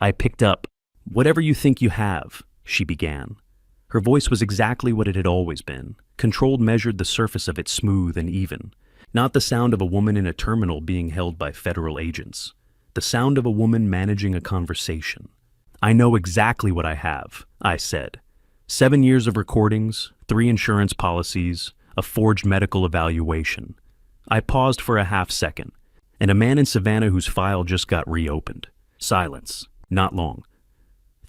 I picked up. "Whatever you think you have." she began. Her voice was exactly what it had always been. Controlled measured the surface of it smooth and even. Not the sound of a woman in a terminal being held by federal agents. The sound of a woman managing a conversation. I know exactly what I have, I said. 7 years of recordings, 3 insurance policies, a forged medical evaluation. I paused for a half second, and a man in Savannah whose file just got reopened. Silence. Not long.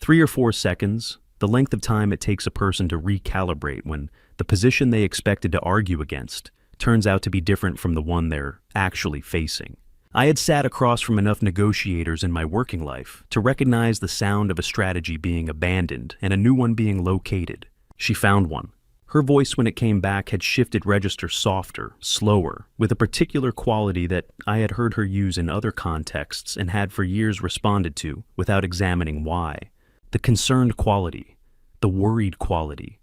3 or 4 seconds, the length of time it takes a person to recalibrate when the position they expected to argue against turns out to be different from the one they're actually facing. I had sat across from enough negotiators in my working life to recognize the sound of a strategy being abandoned and a new one being located. She found one. Her voice when it came back had shifted register softer, slower, with a particular quality that I had heard her use in other contexts and had for years responded to without examining why. The concerned quality, the worried quality,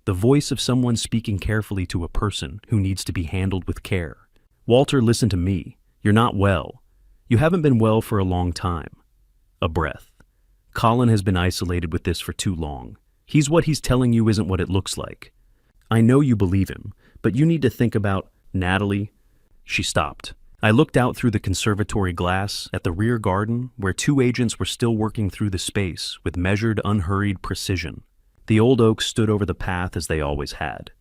the voice of someone speaking carefully to a person who needs to be handled with care. Walter, listen to me. You're not well. You haven't been well for a long time. A breath. Colin has been isolated with this for too long. What he's telling you isn't what it looks like. I know you believe him, but you need to think about Natalie. She stopped. I looked out through the conservatory glass at the rear garden where 2 agents were still working through the space with measured, unhurried precision. The old oaks stood over the path as they always had.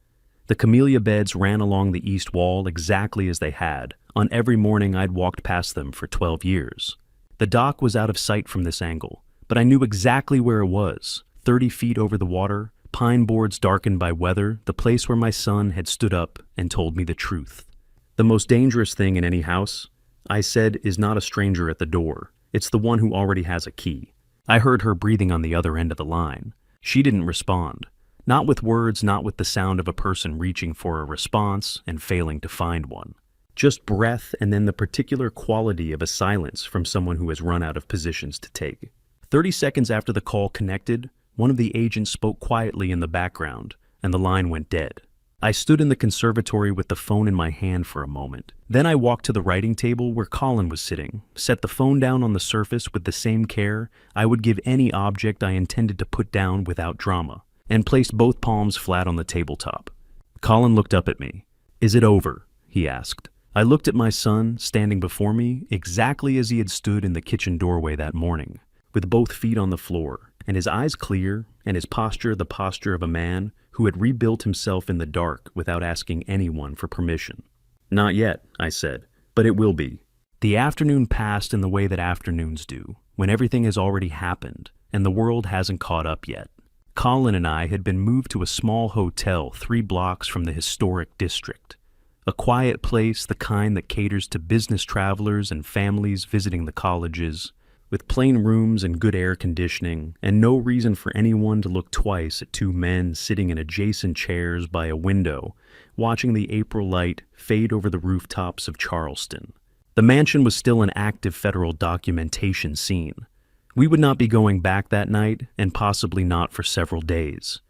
The camellia beds ran along the east wall exactly as they had on every morning I'd walked past them for 12 years. The dock was out of sight from this angle, but I knew exactly where it was, 30 feet over the water, pine boards darkened by weather, the place where my son had stood up and told me the truth. The most dangerous thing in any house, I said, is not a stranger at the door. It's the one who already has a key. I heard her breathing on the other end of the line. She didn't respond. Not with words, not with the sound of a person reaching for a response and failing to find one. Just breath and then the particular quality of a silence from someone who has run out of positions to take. 30 seconds after the call connected, one of the agents spoke quietly in the background, and the line went dead. I stood in the conservatory with the phone in my hand for a moment. Then I walked to the writing table where Colin was sitting, set the phone down on the surface with the same care I would give any object I intended to put down without drama, and placed both palms flat on the tabletop. Colin looked up at me. "Is it over?" he asked. I looked at my son standing before me exactly as he had stood in the kitchen doorway that morning, with both feet on the floor, and his eyes clear, and his posture the posture of a man who had rebuilt himself in the dark without asking anyone for permission. "Not yet," I said, "but it will be." The afternoon passed in the way that afternoons do, when everything has already happened, and the world hasn't caught up yet. Colin and I had been moved to a small hotel 3 blocks from the historic district. A quiet place, the kind that caters to business travelers and families visiting the colleges, with plain rooms and good air conditioning, and no reason for anyone to look twice at 2 men sitting in adjacent chairs by a window, watching the April light fade over the rooftops of Charleston. The mansion was still an active federal documentation scene. We would not be going back that night, and possibly not for several days.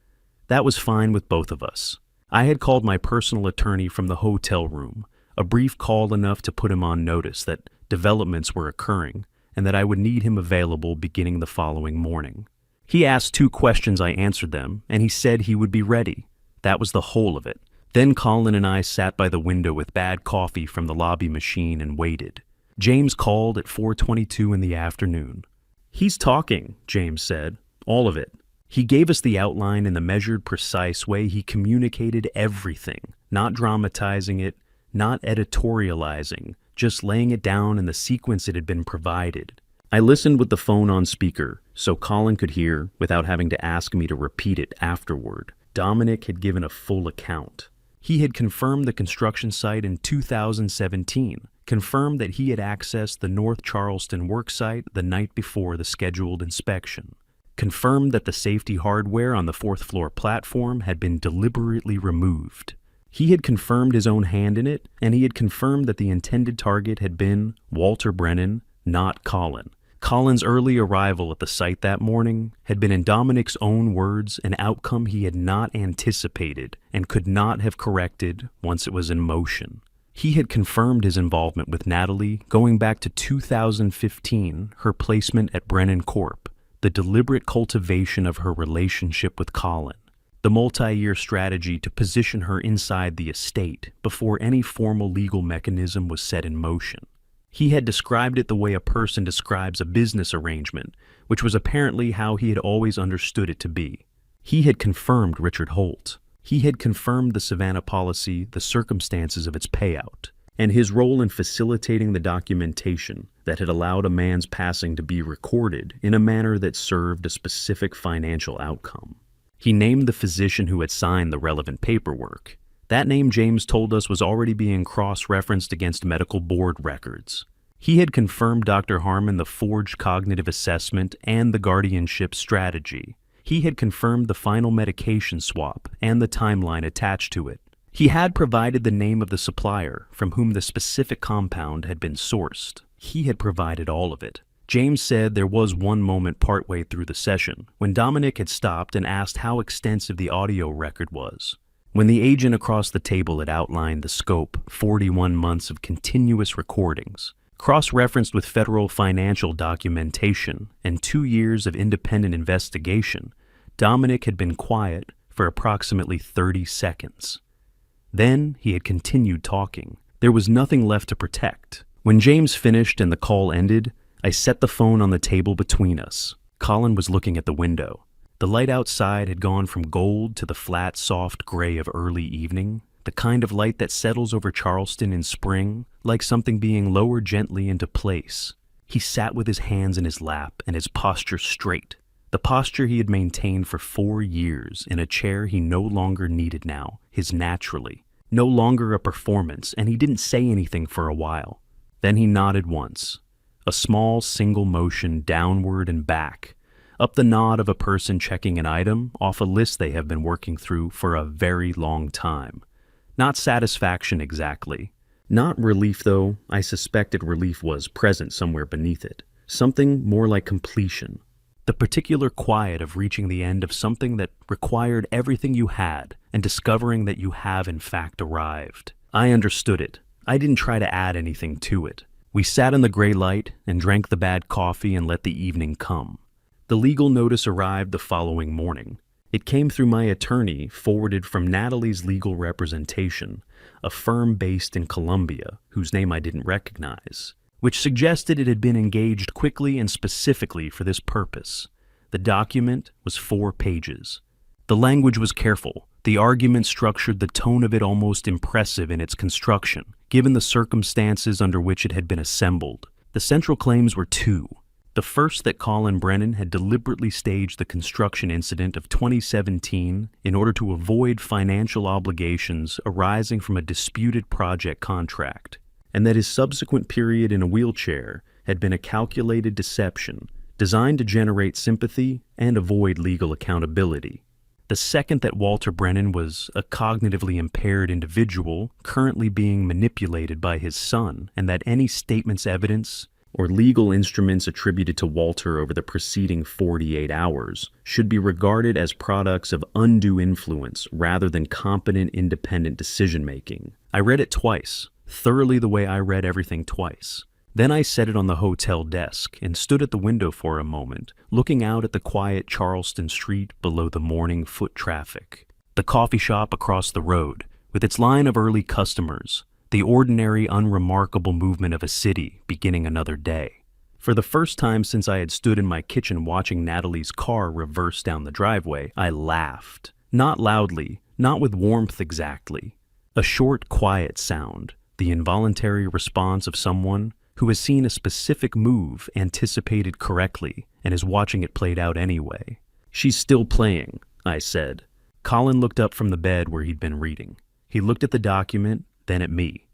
That was fine with both of us. I had called my personal attorney from the hotel room, a brief call enough to put him on notice that developments were occurring, and that I would need him available beginning the following morning. He asked 2 questions, I answered them, and he said he would be ready. That was the whole of it. Then Colin and I sat by the window with bad coffee from the lobby machine and waited. James called at 4:22 in the afternoon. "He's talking," James said. "All of it." He gave us the outline in the measured, precise way he communicated everything, not dramatizing it, not editorializing, just laying it down in the sequence it had been provided. I listened with the phone on speaker, so Colin could hear without having to ask me to repeat it afterward. Dominic had given a full account. He had confirmed the construction site in 2017, confirmed that he had accessed the North Charleston worksite the night before the scheduled inspection, confirmed that the safety hardware on the 4th floor platform had been deliberately removed. He had confirmed his own hand in it, and he had confirmed that the intended target had been Walter Brennan, not Colin. Colin's early arrival at the site that morning had been, in Dominic's own words, an outcome he had not anticipated and could not have corrected once it was in motion. He had confirmed his involvement with Natalie going back to 2015, her placement at Brennan Corp., the deliberate cultivation of her relationship with Colin, the multi-year strategy to position her inside the estate before any formal legal mechanism was set in motion. He had described it the way a person describes a business arrangement, which was apparently how he had always understood it to be. He had confirmed Richard Holt. He had confirmed the Savannah policy, the circumstances of its payout, and his role in facilitating the documentation that had allowed a man's passing to be recorded in a manner that served a specific financial outcome. He named the physician who had signed the relevant paperwork. That name, James told us, was already being cross-referenced against medical board records. He had confirmed Dr. Harmon the forged cognitive assessment and the guardianship strategy. He had confirmed the final medication swap and the timeline attached to it. He had provided the name of the supplier from whom the specific compound had been sourced. He had provided all of it. James said there was one moment partway through the session when Dominic had stopped and asked how extensive the audio record was. When the agent across the table had outlined the scope, 41 months of continuous recordings, cross-referenced with federal financial documentation and 2 years of independent investigation, Dominic had been quiet for approximately 30 seconds. Then he had continued talking. There was nothing left to protect. When James finished and the call ended, I set the phone on the table between us. Colin was looking at the window. The light outside had gone from gold to the flat, soft gray of early evening, the kind of light that settles over Charleston in spring, like something being lowered gently into place. He sat with his hands in his lap and his posture straight, the posture he had maintained for 4 years in a chair he no longer needed now, his naturally, no longer a performance, and he didn't say anything for a while. Then he nodded once, a small single motion downward and back, up the nod of a person checking an item off a list they have been working through for a very long time. Not satisfaction exactly. Not relief, though. I suspected relief was present somewhere beneath it. Something more like completion. The particular quiet of reaching the end of something that required everything you had and discovering that you have in fact arrived. I understood it. I didn't try to add anything to it. We sat in the gray light and drank the bad coffee and let the evening come. The legal notice arrived the following morning. It came through my attorney, forwarded from Natalie's legal representation, a firm based in Columbia, whose name I didn't recognize, which suggested it had been engaged quickly and specifically for this purpose. The document was 4 pages. The language was careful. The argument structured, the tone of it almost impressive in its construction, given the circumstances under which it had been assembled. The central claims were 2. The first, that Colin Brennan had deliberately staged the construction incident of 2017 in order to avoid financial obligations arising from a disputed project contract, and that his subsequent period in a wheelchair had been a calculated deception designed to generate sympathy and avoid legal accountability. The second, that Walter Brennan was a cognitively impaired individual currently being manipulated by his son, and that any statements, evidence, or legal instruments attributed to Walter over the preceding 48 hours should be regarded as products of undue influence rather than competent, independent decision-making. I read it twice, thoroughly the way I read everything twice. Then I set it on the hotel desk and stood at the window for a moment, looking out at the quiet Charleston street below the morning foot traffic, the coffee shop across the road, with its line of early customers, the ordinary, unremarkable movement of a city beginning another day. For the first time since I had stood in my kitchen watching Natalie's car reverse down the driveway, I laughed. Not loudly, not with warmth exactly. A short, quiet sound, the involuntary response of someone who has seen a specific move anticipated correctly and is watching it played out anyway. "She's still playing," I said. Colin looked up from the bed where he'd been reading. He looked at the document, then at me.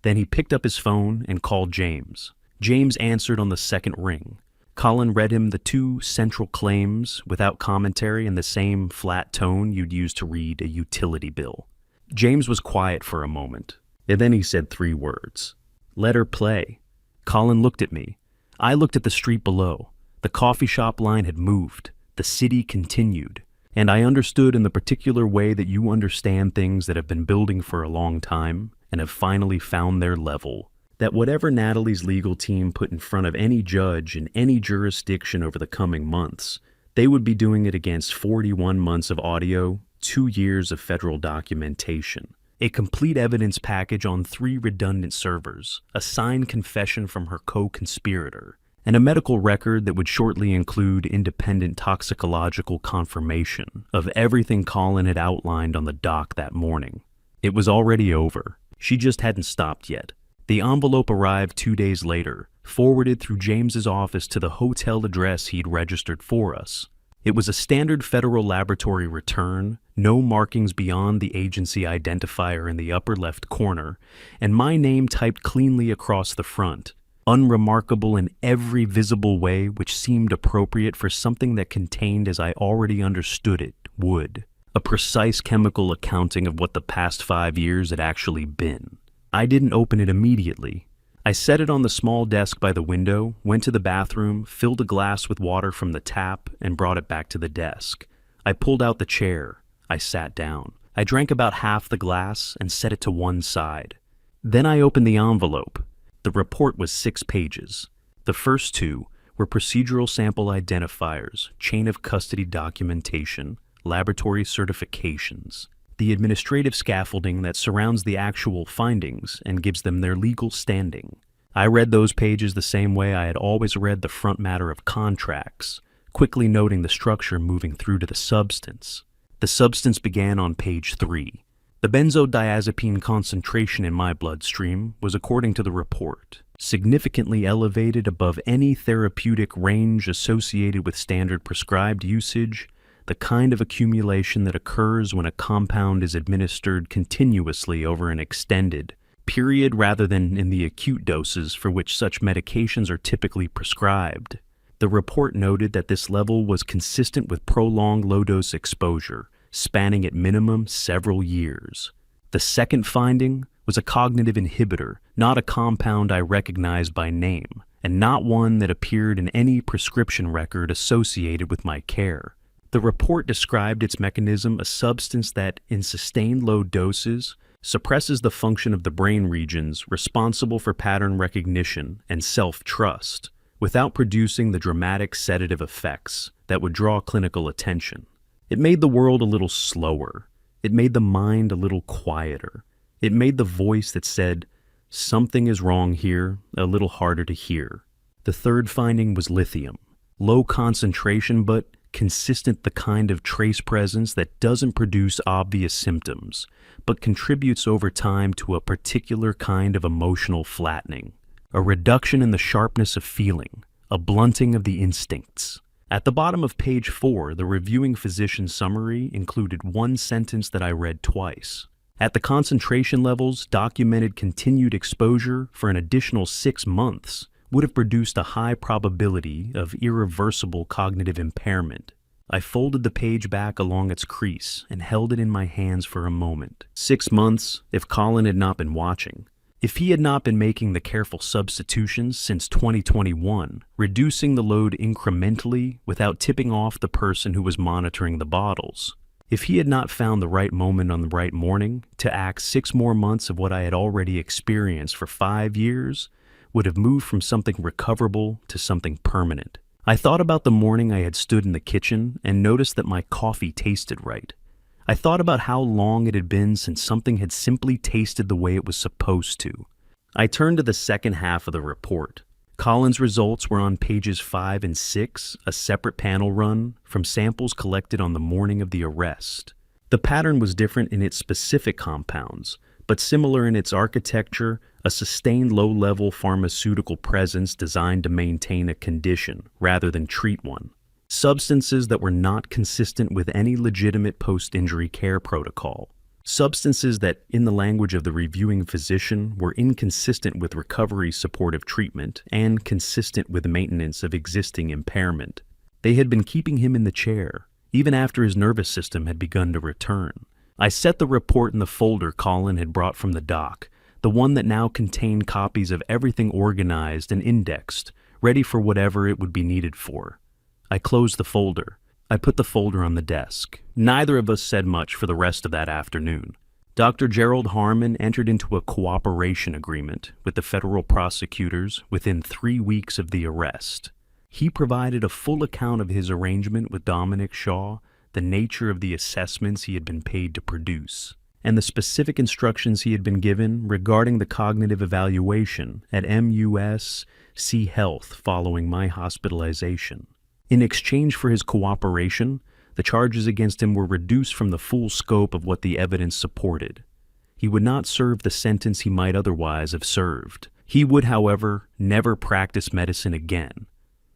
Then he picked up his phone and called James. James answered on the second ring. Colin read him the 2 central claims without commentary in the same flat tone you'd use to read a utility bill. James was quiet for a moment, and then he said 3 words. "Let her play." Colin looked at me. I looked at the street below. The coffee shop line had moved. The city continued. And I understood in the particular way that you understand things that have been building for a long time and have finally found their level. that whatever Natalie's legal team put in front of any judge in any jurisdiction over the coming months, they would be doing it against 41 months of audio, 2 years of federal documentation, a complete evidence package on 3 redundant servers, a signed confession from her co-conspirator, and a medical record that would shortly include independent toxicological confirmation of everything Colin had outlined on the dock that morning. It was already over. She just hadn't stopped yet. The envelope arrived 2 days later, forwarded through James's office to the hotel address he'd registered for us. It was a standard federal laboratory return, no markings beyond the agency identifier in the upper left corner, and my name typed cleanly across the front, unremarkable in every visible way which seemed appropriate for something that contained, as I already understood it, would. A precise chemical accounting of what the past 5 years had actually been. I didn't open it immediately. I set it on the small desk by the window, went to the bathroom, filled a glass with water from the tap, and brought it back to the desk. I pulled out the chair. I sat down. I drank about half the glass and set it to one side. Then I opened the envelope. The report was 6 pages. The first 2 were procedural sample identifiers, chain of custody documentation, laboratory certifications, the administrative scaffolding that surrounds the actual findings and gives them their legal standing. I read those pages the same way I had always read the front matter of contracts, quickly noting the structure moving through to the substance. The substance began on page 3. The benzodiazepine concentration in my bloodstream was, according to the report, significantly elevated above any therapeutic range associated with standard prescribed usage, the kind of accumulation that occurs when a compound is administered continuously over an extended period rather than in the acute doses for which such medications are typically prescribed. The report noted that this level was consistent with prolonged low-dose exposure, spanning at minimum several years. The second finding was a cognitive inhibitor, not a compound I recognized by name, and not one that appeared in any prescription record associated with my care. The report described its mechanism, a substance that, in sustained low doses, suppresses the function of the brain regions responsible for pattern recognition and self-trust, without producing the dramatic sedative effects that would draw clinical attention. It made the world a little slower. It made the mind a little quieter. It made the voice that said, "Something is wrong here," a little harder to hear. The third finding was lithium. Low concentration, but consistent, the kind of trace presence that doesn't produce obvious symptoms, but contributes over time to a particular kind of emotional flattening. A reduction in the sharpness of feeling, a blunting of the instincts. At the bottom of page 4, the reviewing physician's summary included one sentence that I read twice. At the concentration levels, documented continued exposure for an additional 6 months would have produced a high probability of irreversible cognitive impairment. I folded the page back along its crease and held it in my hands for a moment. 6 months, if Colin had not been watching. If he had not been making the careful substitutions since 2021, reducing the load incrementally without tipping off the person who was monitoring the bottles. If he had not found the right moment on the right morning to act, 6 more months of what I had already experienced for 5 years would have moved from something recoverable to something permanent. I thought about the morning I had stood in the kitchen and noticed that my coffee tasted right. I thought about how long it had been since something had simply tasted the way it was supposed to. I turned to the second half of the report. Colin's results were on pages 5 and 6, a separate panel run from samples collected on the morning of the arrest. The pattern was different in its specific compounds, but similar in its architecture, a sustained low-level pharmaceutical presence designed to maintain a condition rather than treat one. Substances that were not consistent with any legitimate post-injury care protocol. Substances that, in the language of the reviewing physician, were inconsistent with recovery supportive treatment and consistent with maintenance of existing impairment. They had been keeping him in the chair, even after his nervous system had begun to return. I set the report in the folder Colin had brought from the dock, the one that now contained copies of everything organized and indexed, ready for whatever it would be needed for. I closed the folder. I put the folder on the desk. Neither of us said much for the rest of that afternoon. Dr. Gerald Harmon entered into a cooperation agreement with the federal prosecutors within 3 weeks of the arrest. He provided a full account of his arrangement with Dominic Shaw, the nature of the assessments he had been paid to produce, and the specific instructions he had been given regarding the cognitive evaluation at MUSC Health following my hospitalization. In exchange for his cooperation, the charges against him were reduced from the full scope of what the evidence supported. He would not serve the sentence he might otherwise have served. He would, however, never practice medicine again.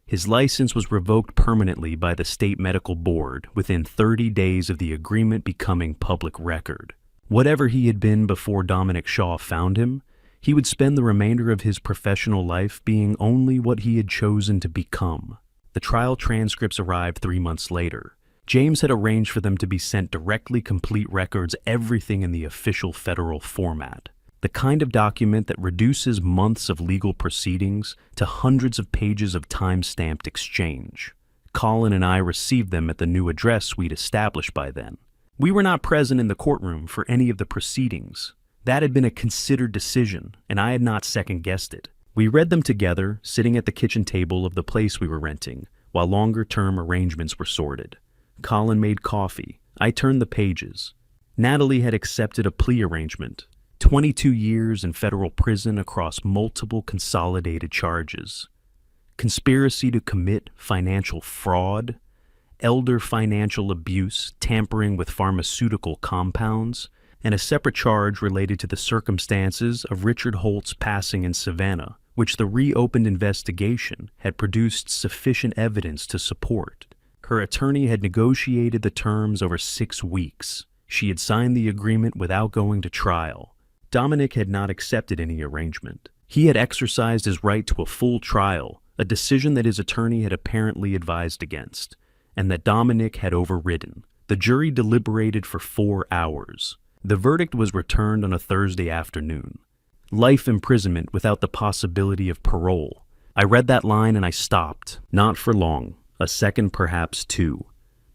His license was revoked permanently by the state medical board within 30 days of the agreement becoming public record. Whatever he had been before Dominic Shaw found him, he would spend the remainder of his professional life being only what he had chosen to become. The trial transcripts arrived 3 months later. James had arranged for them to be sent directly, complete records, everything in the official federal format. The kind of document that reduces months of legal proceedings to hundreds of pages of time-stamped exchange. Colin and I received them at the new address we'd established by then. We were not present in the courtroom for any of the proceedings. That had been a considered decision, and I had not second-guessed it. We read them together, sitting at the kitchen table of the place we were renting, while longer-term arrangements were sorted. Colin made coffee. I turned the pages. Natalie had accepted a plea arrangement. 22 years in federal prison across multiple consolidated charges. Conspiracy to commit financial fraud, elder financial abuse, tampering with pharmaceutical compounds, and a separate charge related to the circumstances of Richard Holt's passing in Savannah, which the reopened investigation had produced sufficient evidence to support. Her attorney had negotiated the terms over 6 weeks. She had signed the agreement without going to trial. Dominic had not accepted any arrangement. He had exercised his right to a full trial, a decision that his attorney had apparently advised against, and that Dominic had overridden. The jury deliberated for 4 hours. The verdict was returned on a Thursday afternoon. Life imprisonment without the possibility of parole. I read that line and I stopped. Not for long. A second, perhaps 2.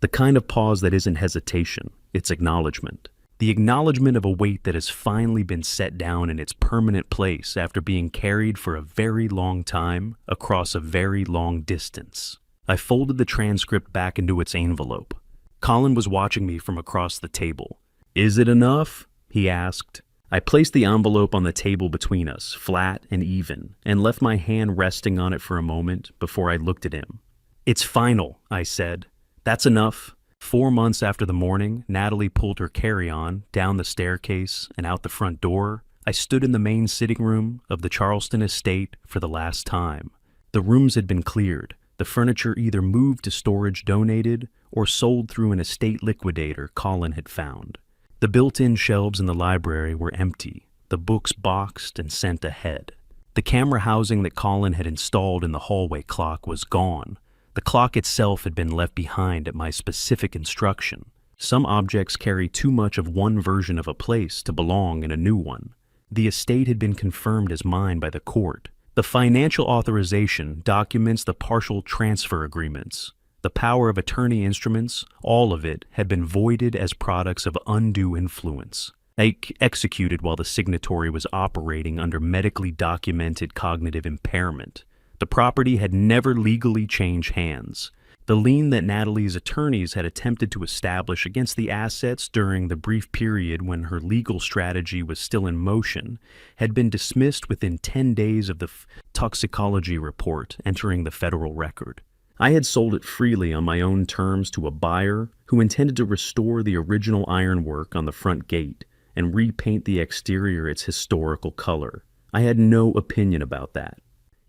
The kind of pause that isn't hesitation, it's acknowledgement. The acknowledgement of a weight that has finally been set down in its permanent place after being carried for a very long time across a very long distance. I folded the transcript back into its envelope. Colin was watching me from across the table. "Is it enough?" he asked. I placed the envelope on the table between us, flat and even, and left my hand resting on it for a moment before I looked at him. "It's final," I said. "That's enough." 4 months after the morning Natalie pulled her carry-on down the staircase and out the front door, I stood in the main sitting room of the Charleston estate for the last time. The rooms had been cleared, the furniture either moved to storage donated or sold through an estate liquidator Colin had found. The built-in shelves in the library were empty, the books boxed and sent ahead. The camera housing that Colin had installed in the hallway clock was gone. The clock itself had been left behind at my specific instruction. Some objects carry too much of one version of a place to belong in a new one. The estate had been confirmed as mine by the court. The financial authorization documents the partial transfer agreements. The power of attorney instruments, all of it, had been voided as products of undue influence. Executed while the signatory was operating under medically documented cognitive impairment. The property had never legally changed hands. The lien that Natalie's attorneys had attempted to establish against the assets during the brief period when her legal strategy was still in motion had been dismissed within 10 days of the toxicology report entering the federal record. I had sold it freely on my own terms to a buyer who intended to restore the original ironwork on the front gate and repaint the exterior its historical color. I had no opinion about that.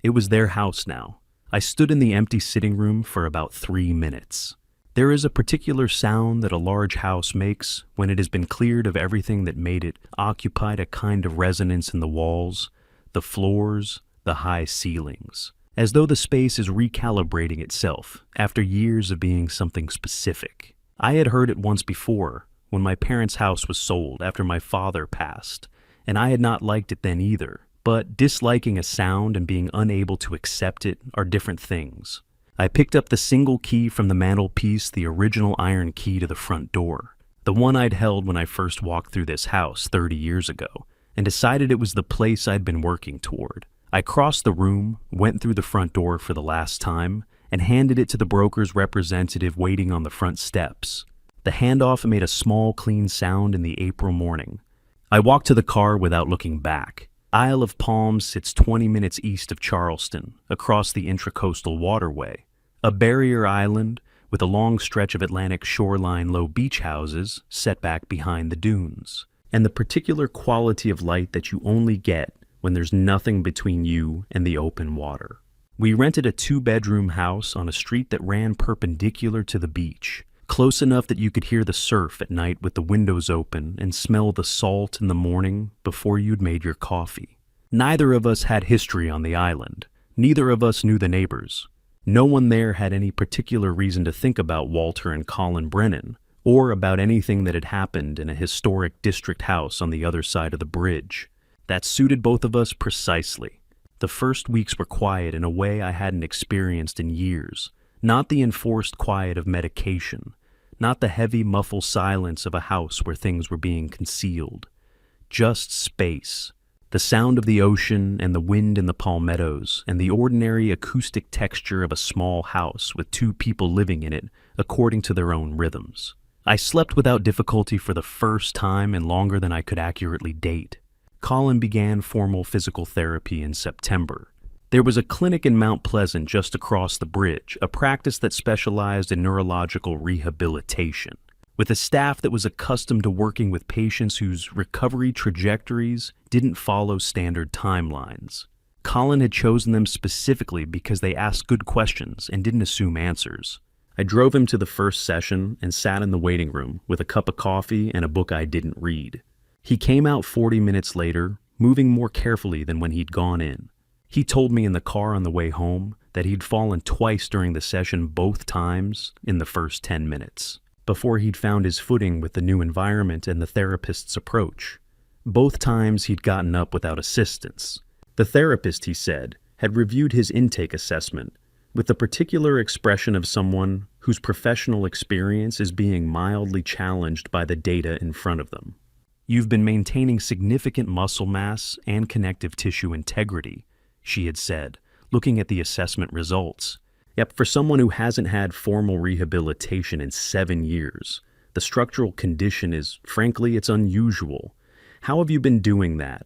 It was their house now. I stood in the empty sitting room for about 3 minutes. There is a particular sound that a large house makes when it has been cleared of everything that made it occupied a kind of resonance in the walls, the floors, the high ceilings, as though the space is recalibrating itself after years of being something specific. I had heard it once before when my parents' house was sold after my father passed, and I had not liked it then either. But disliking a sound and being unable to accept it are different things. I picked up the single key from the mantelpiece, the original iron key to the front door. The the one I'd held when I first walked through this house 30 years ago, and decided it was the place I'd been working toward. I crossed the room, went through the front door for the last time, and handed it to the broker's representative waiting on the front steps. The handoff made a small, clean sound in the April morning. I walked to the car without looking back. Isle of Palms sits 20 minutes east of Charleston, across the Intracoastal Waterway, a barrier island with a long stretch of Atlantic shoreline low beach houses set back behind the dunes, and the particular quality of light that you only get when there's nothing between you and the open water. We rented a 2-bedroom house on a street that ran perpendicular to the beach, close enough that you could hear the surf at night with the windows open and smell the salt in the morning before you'd made your coffee. Neither of us had history on the island. Neither of us knew the neighbors. No one there had any particular reason to think about Walter and Colin Brennan, or about anything that had happened in a historic district house on the other side of the bridge. That suited both of us precisely. The first weeks were quiet in a way I hadn't experienced in years, not the enforced quiet of medication, not the heavy, muffled silence of a house where things were being concealed. Just space. The sound of the ocean and the wind in the palmettos and the ordinary acoustic texture of a small house with 2 people living in it according to their own rhythms. I slept without difficulty for the first time in longer than I could accurately date. Colin began formal physical therapy in September. There was a clinic in Mount Pleasant just across the bridge, a practice that specialized in neurological rehabilitation, with a staff that was accustomed to working with patients whose recovery trajectories didn't follow standard timelines. Colin had chosen them specifically because they asked good questions and didn't assume answers. I drove him to the first session and sat in the waiting room with a cup of coffee and a book I didn't read. He came out 40 minutes later, moving more carefully than when he'd gone in. He told me in the car on the way home that he'd fallen twice during the session, both times in the first 10 minutes, before he'd found his footing with the new environment and the therapist's approach. Both times he'd gotten up without assistance. The therapist, he said, had reviewed his intake assessment with the particular expression of someone whose professional experience is being mildly challenged by the data in front of them. "You've been maintaining significant muscle mass and connective tissue integrity," she had said, looking at the assessment results. Yet for someone who hasn't had formal rehabilitation in 7 years, the structural condition is, frankly, it's unusual. How have you been doing that?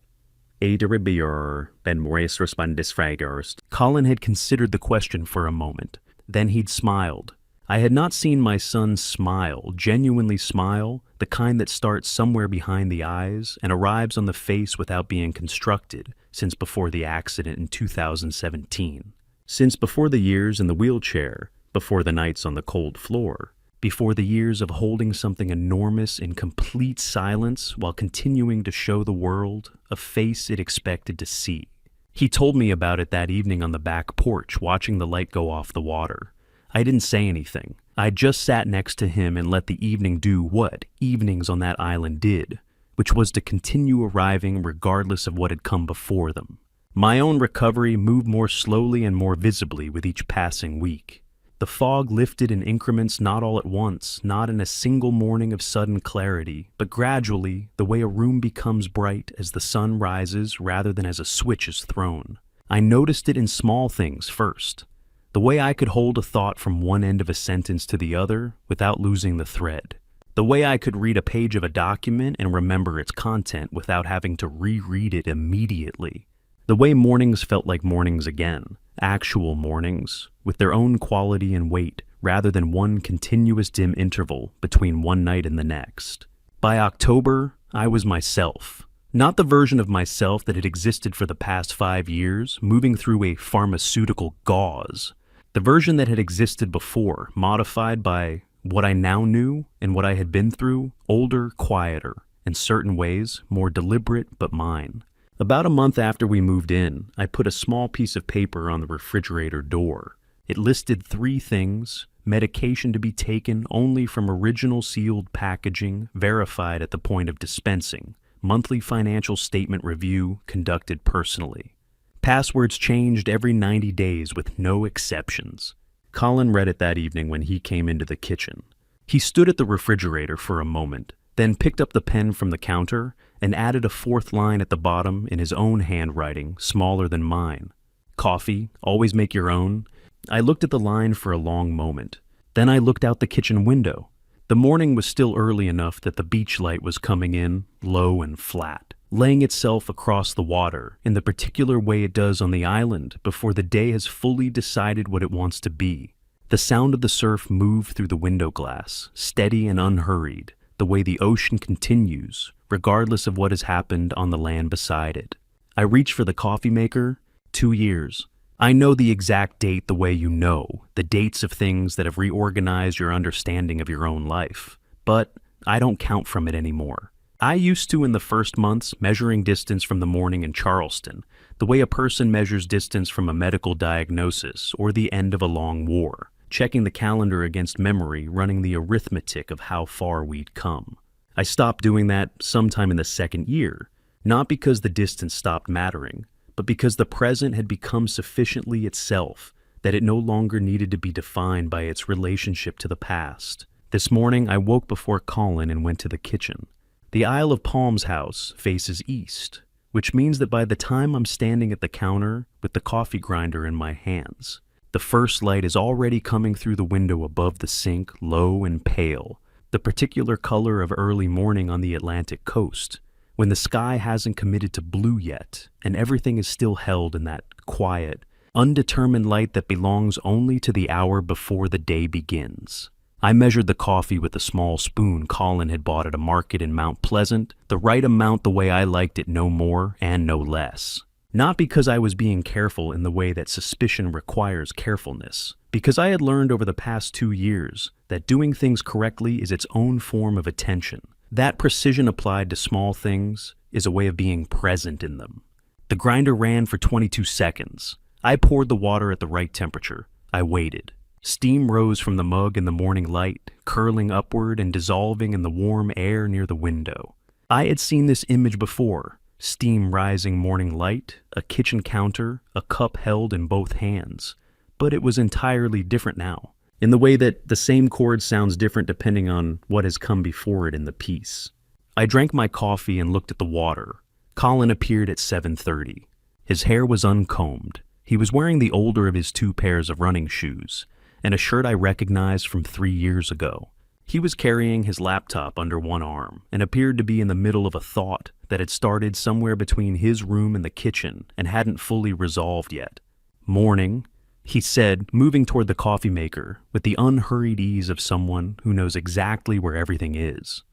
Colin had considered the question for a moment. Then he'd smiled. I had not seen my son smile, genuinely smile, the kind that starts somewhere behind the eyes and arrives on the face without being constructed, since before the accident in 2017. Since before the years in the wheelchair, before the nights on the cold floor, before the years of holding something enormous in complete silence while continuing to show the world a face it expected to see. He told me about it that evening on the back porch, watching the light go off the water. I didn't say anything. I just sat next to him and let the evening do what evenings on that island did, which was to continue arriving regardless of what had come before them. My own recovery moved more slowly and more visibly with each passing week. The fog lifted in increments, not all at once, not in a single morning of sudden clarity, but gradually, the way a room becomes bright as the sun rises rather than as a switch is thrown. I noticed it in small things first. The way I could hold a thought from one end of a sentence to the other without losing the thread. The way I could read a page of a document and remember its content without having to reread it immediately. The way mornings felt like mornings again, actual mornings, with their own quality and weight, rather than one continuous dim interval between one night and the next. By October, I was myself. Not the version of myself that had existed for the past 5 years, moving through a pharmaceutical gauze. The version that had existed before, modified by what I now knew and what I had been through, older, quieter, in certain ways, more deliberate but mine. About a month after we moved in, I put a small piece of paper on the refrigerator door. It listed 3 things: medication to be taken only from original sealed packaging, verified at the point of dispensing, monthly financial statement review conducted personally. Passwords changed every 90 days with no exceptions. Colin read it that evening when he came into the kitchen. He stood at the refrigerator for a moment, then picked up the pen from the counter and added a fourth line at the bottom in his own handwriting, smaller than mine. Coffee, always make your own. I looked at the line for a long moment. Then I looked out the kitchen window. The morning was still early enough that the beach light was coming in, low and flat, laying itself across the water in the particular way it does on the island before the day has fully decided what it wants to be. The sound of the surf moved through the window glass, steady and unhurried, the way the ocean continues, regardless of what has happened on the land beside it. I reached for the coffee maker. 2 years. I know the exact date the way you know, the dates of things that have reorganized your understanding of your own life. But I don't count from it anymore. I used to in the first months, measuring distance from the morning in Charleston, the way a person measures distance from a medical diagnosis or the end of a long war, checking the calendar against memory, running the arithmetic of how far we'd come. I stopped doing that sometime in the second year, not because the distance stopped mattering, but because the present had become sufficiently itself that it no longer needed to be defined by its relationship to the past. This morning, I woke before Colin and went to the kitchen. The Isle of Palms house faces east, which means that by the time I'm standing at the counter with the coffee grinder in my hands, the first light is already coming through the window above the sink, low and pale, the particular color of early morning on the Atlantic coast, when the sky hasn't committed to blue yet, and everything is still held in that quiet, undetermined light that belongs only to the hour before the day begins. I measured the coffee with a small spoon Colin had bought at a market in Mount Pleasant, the right amount the way I liked it, no more and no less. Not because I was being careful in the way that suspicion requires carefulness, because I had learned over the past 2 years that doing things correctly is its own form of attention. That precision applied to small things is a way of being present in them. The grinder ran for 22 seconds. I poured the water at the right temperature. I waited. Steam rose from the mug in the morning light, curling upward and dissolving in the warm air near the window. I had seen this image before. Steam rising morning light, a kitchen counter, a cup held in both hands. But it was entirely different now, in the way that the same chord sounds different depending on what has come before it in the piece. I drank my coffee and looked at the water. Colin appeared at 7:30. His hair was uncombed. He was wearing the older of his 2 pairs of running shoes, and a shirt I recognized from 3 years ago. He was carrying his laptop under one arm and appeared to be in the middle of a thought that had started somewhere between his room and the kitchen and hadn't fully resolved yet. "Morning," he said, moving toward the coffee maker with the unhurried ease of someone who knows exactly where everything is.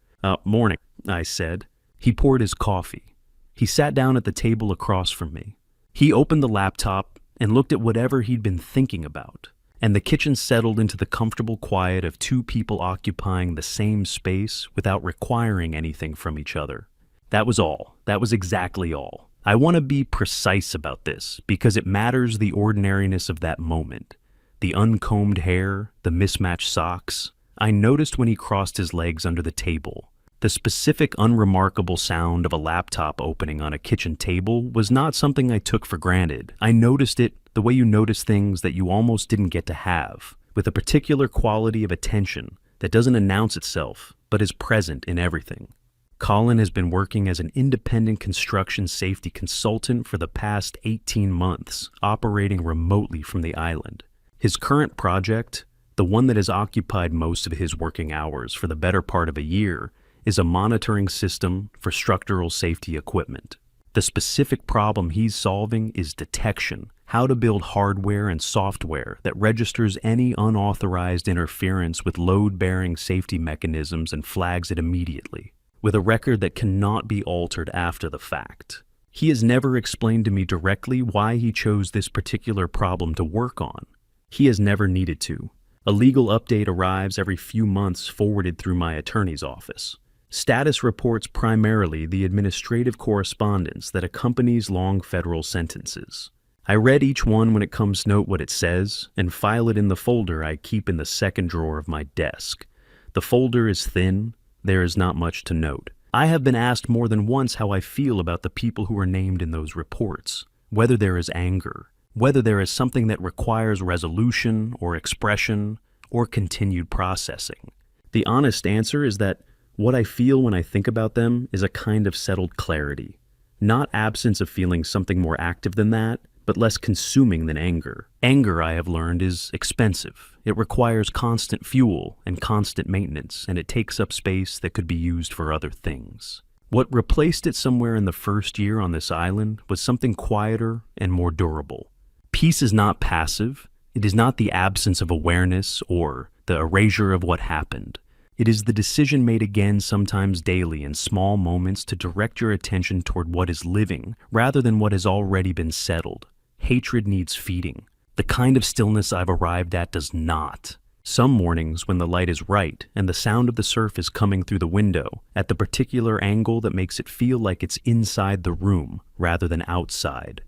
Morning," I said. He poured his coffee. He sat down at the table across from me. He opened the laptop and looked at whatever he'd been thinking about, and the kitchen settled into the comfortable quiet of 2 people occupying the same space without requiring anything from each other. That was all. That was exactly all. I want to be precise about this because it matters the ordinariness of that moment. The uncombed hair, the mismatched socks. I noticed when he crossed his legs under the table. The specific unremarkable sound of a laptop opening on a kitchen table was not something I took for granted. I noticed it the way you notice things that you almost didn't get to have, with a particular quality of attention that doesn't announce itself, but is present in everything. Colin has been working as an independent construction safety consultant for the past 18 months, operating remotely from the island. His current project, the one that has occupied most of his working hours for the better part of a year, is a monitoring system for structural safety equipment. The specific problem he's solving is detection, how to build hardware and software that registers any unauthorized interference with load-bearing safety mechanisms and flags it immediately, with a record that cannot be altered after the fact. He has never explained to me directly why he chose this particular problem to work on. He has never needed to. A legal update arrives every few months forwarded through my attorney's office. Status reports primarily the administrative correspondence that accompanies long federal sentences. I read each one when it comes to note what it says and file it in the folder I keep in the second drawer of my desk. The folder is thin. There is not much to note. I have been asked more than once how I feel about the people who are named in those reports, whether there is anger, whether there is something that requires resolution or expression or continued processing. The honest answer is that what I feel when I think about them is a kind of settled clarity. Not absence of feeling something more active than that, but less consuming than anger. Anger, I have learned, is expensive. It requires constant fuel and constant maintenance, and it takes up space that could be used for other things. What replaced it somewhere in the first year on this island was something quieter and more durable. Peace is not passive. It is not the absence of awareness or the erasure of what happened. It is the decision made again, sometimes daily, in small moments to direct your attention toward what is living rather than what has already been settled. Hatred needs feeding. The kind of stillness I've arrived at does not. Some mornings, when the light is right and the sound of the surf is coming through the window at the particular angle that makes it feel like it's inside the room rather than outside.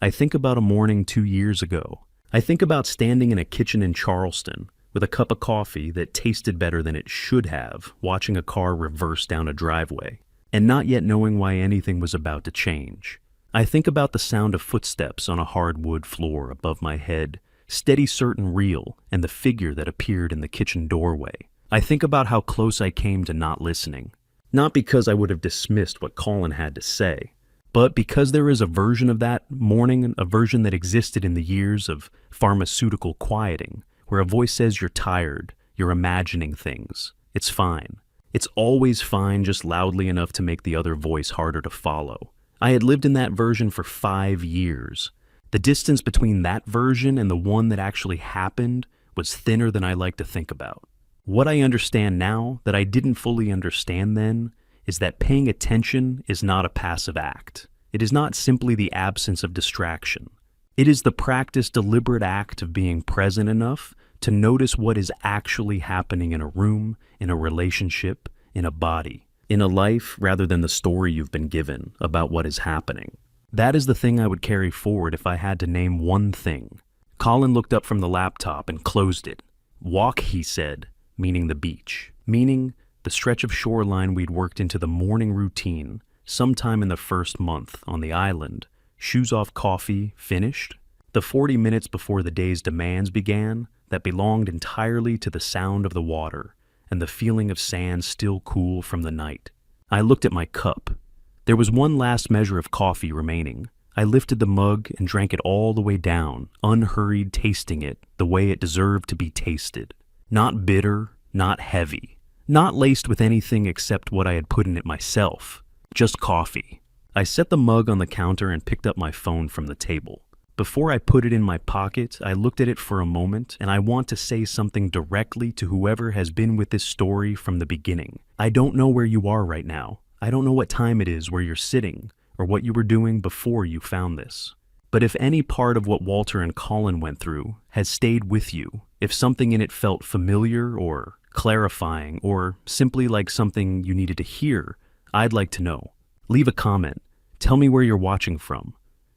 I think about a morning 2 years ago. I think about standing in a kitchen in Charleston with a cup of coffee that tasted better than it should have, watching a car reverse down a driveway, and not yet knowing why anything was about to change. I think about the sound of footsteps on a hardwood floor above my head, steady, certain, real, and the figure that appeared in the kitchen doorway. I think about how close I came to not listening, not because I would have dismissed what Colin had to say, but because there is a version of that morning, a version that existed in the years of pharmaceutical quieting, where a voice says you're tired, you're imagining things. It's fine. It's always fine, just loudly enough to make the other voice harder to follow. I had lived in that version for 5 years. The distance between that version and the one that actually happened was thinner than I like to think about. What I understand now that I didn't fully understand then is that paying attention is not a passive act. It is not simply the absence of distraction. It is the practiced, deliberate act of being present enough to notice what is actually happening in a room, in a relationship, in a body, in a life, rather than the story you've been given about what is happening. That is the thing I would carry forward if I had to name one thing. Colin looked up from the laptop and closed it. Walk, he said, meaning the beach, meaning the stretch of shoreline we'd worked into the morning routine sometime in the first month on the island. Shoes off, coffee, finished. The 40 minutes before the day's demands began that belonged entirely to the sound of the water and the feeling of sand still cool from the night. I looked at my cup. There was one last measure of coffee remaining. I lifted the mug and drank it all the way down, unhurried, tasting it the way it deserved to be tasted. Not bitter, not heavy, not laced with anything except what I had put in it myself. Just coffee. I set the mug on the counter and picked up my phone from the table. Before I put it in my pocket, I looked at it for a moment, and I want to say something directly to whoever has been with this story from the beginning. I don't know where you are right now. I don't know what time it is where you're sitting, or what you were doing before you found this. But if any part of what Walter and Colin went through has stayed with you, if something in it felt familiar or clarifying or simply like something you needed to hear, I'd like to know. Leave a comment. Tell me where you're watching from.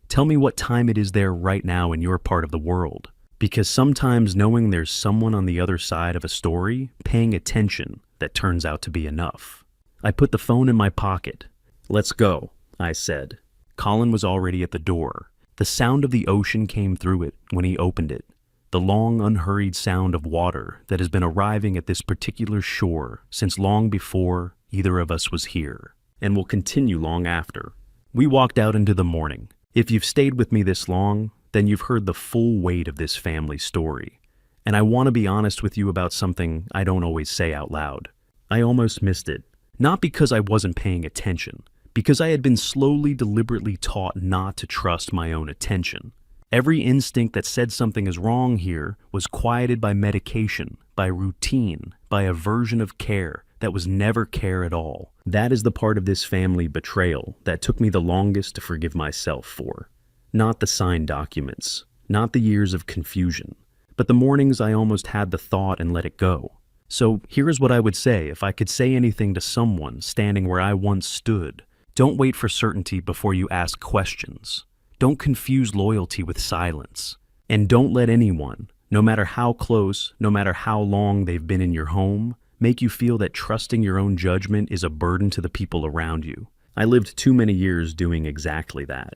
Tell me what time it is there right now in your part of the world. Because sometimes knowing there's someone on the other side of a story, paying attention, that turns out to be enough. I put the phone in my pocket. Let's go, I said. Colin was already at the door. The sound of the ocean came through it when he opened it. The long, unhurried sound of water that has been arriving at this particular shore since long before either of us was here, and will continue long after. We walked out into the morning. If you've stayed with me this long, then you've heard the full weight of this family story. And I want to be honest with you about something I don't always say out loud. I almost missed it. Not because I wasn't paying attention, because I had been slowly, deliberately taught not to trust my own attention. Every instinct that said something is wrong here was quieted by medication, by routine, by a version of care that was never care at all. That is the part of this family betrayal that took me the longest to forgive myself for. Not the signed documents, not the years of confusion, but the mornings I almost had the thought and let it go. So here is what I would say if I could say anything to someone standing where I once stood. Don't wait for certainty before you ask questions. Don't confuse loyalty with silence. And don't let anyone, no matter how close, no matter how long they've been in your home, make you feel that trusting your own judgment is a burden to the people around you. I lived too many years doing exactly that.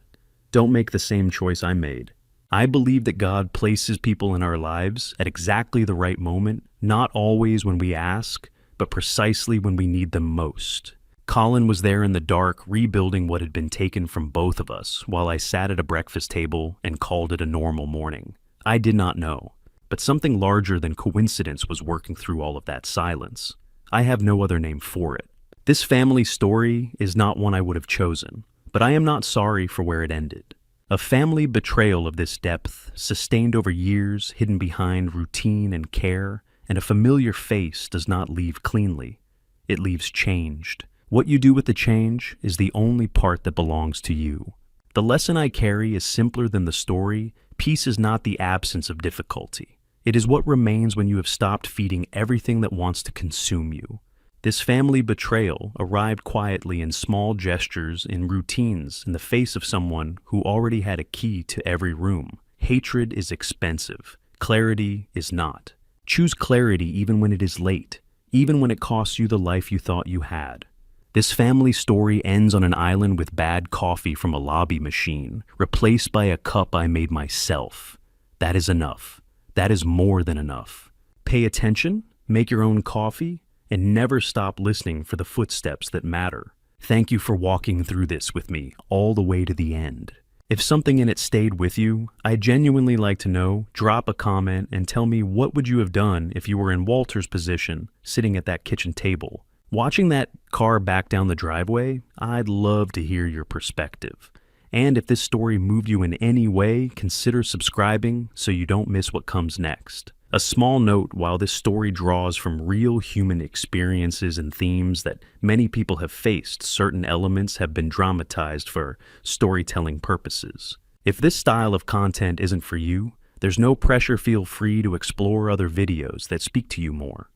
Don't make the same choice I made. I believe that God places people in our lives at exactly the right moment, not always when we ask, but precisely when we need them most. Colin was there in the dark, rebuilding what had been taken from both of us, while I sat at a breakfast table and called it a normal morning. I did not know, but something larger than coincidence was working through all of that silence. I have no other name for it. This family story is not one I would have chosen, but I am not sorry for where it ended. A family betrayal of this depth, sustained over years, hidden behind routine and care, and a familiar face does not leave cleanly. It leaves changed. What you do with the change is the only part that belongs to you. The lesson I carry is simpler than the story. Peace is not the absence of difficulty. It is what remains when you have stopped feeding everything that wants to consume you. This family betrayal arrived quietly in small gestures, in routines, in the face of someone who already had a key to every room. Hatred is expensive. Clarity is not. Choose clarity even when it is late, even when it costs you the life you thought you had. This family story ends on an island with bad coffee from a lobby machine, replaced by a cup I made myself. That is enough. That is more than enough. Pay attention, make your own coffee, and never stop listening for the footsteps that matter. Thank you for walking through this with me all the way to the end. If something in it stayed with you, I'd genuinely like to know. Drop a comment and tell me, what would you have done if you were in Walter's position, sitting at that kitchen table? Watching that car back down the driveway, I'd love to hear your perspective. And if this story moved you in any way, consider subscribing so you don't miss what comes next. A small note: while this story draws from real human experiences and themes that many people have faced, certain elements have been dramatized for storytelling purposes. If this style of content isn't for you, there's no pressure. Feel free to explore other videos that speak to you more.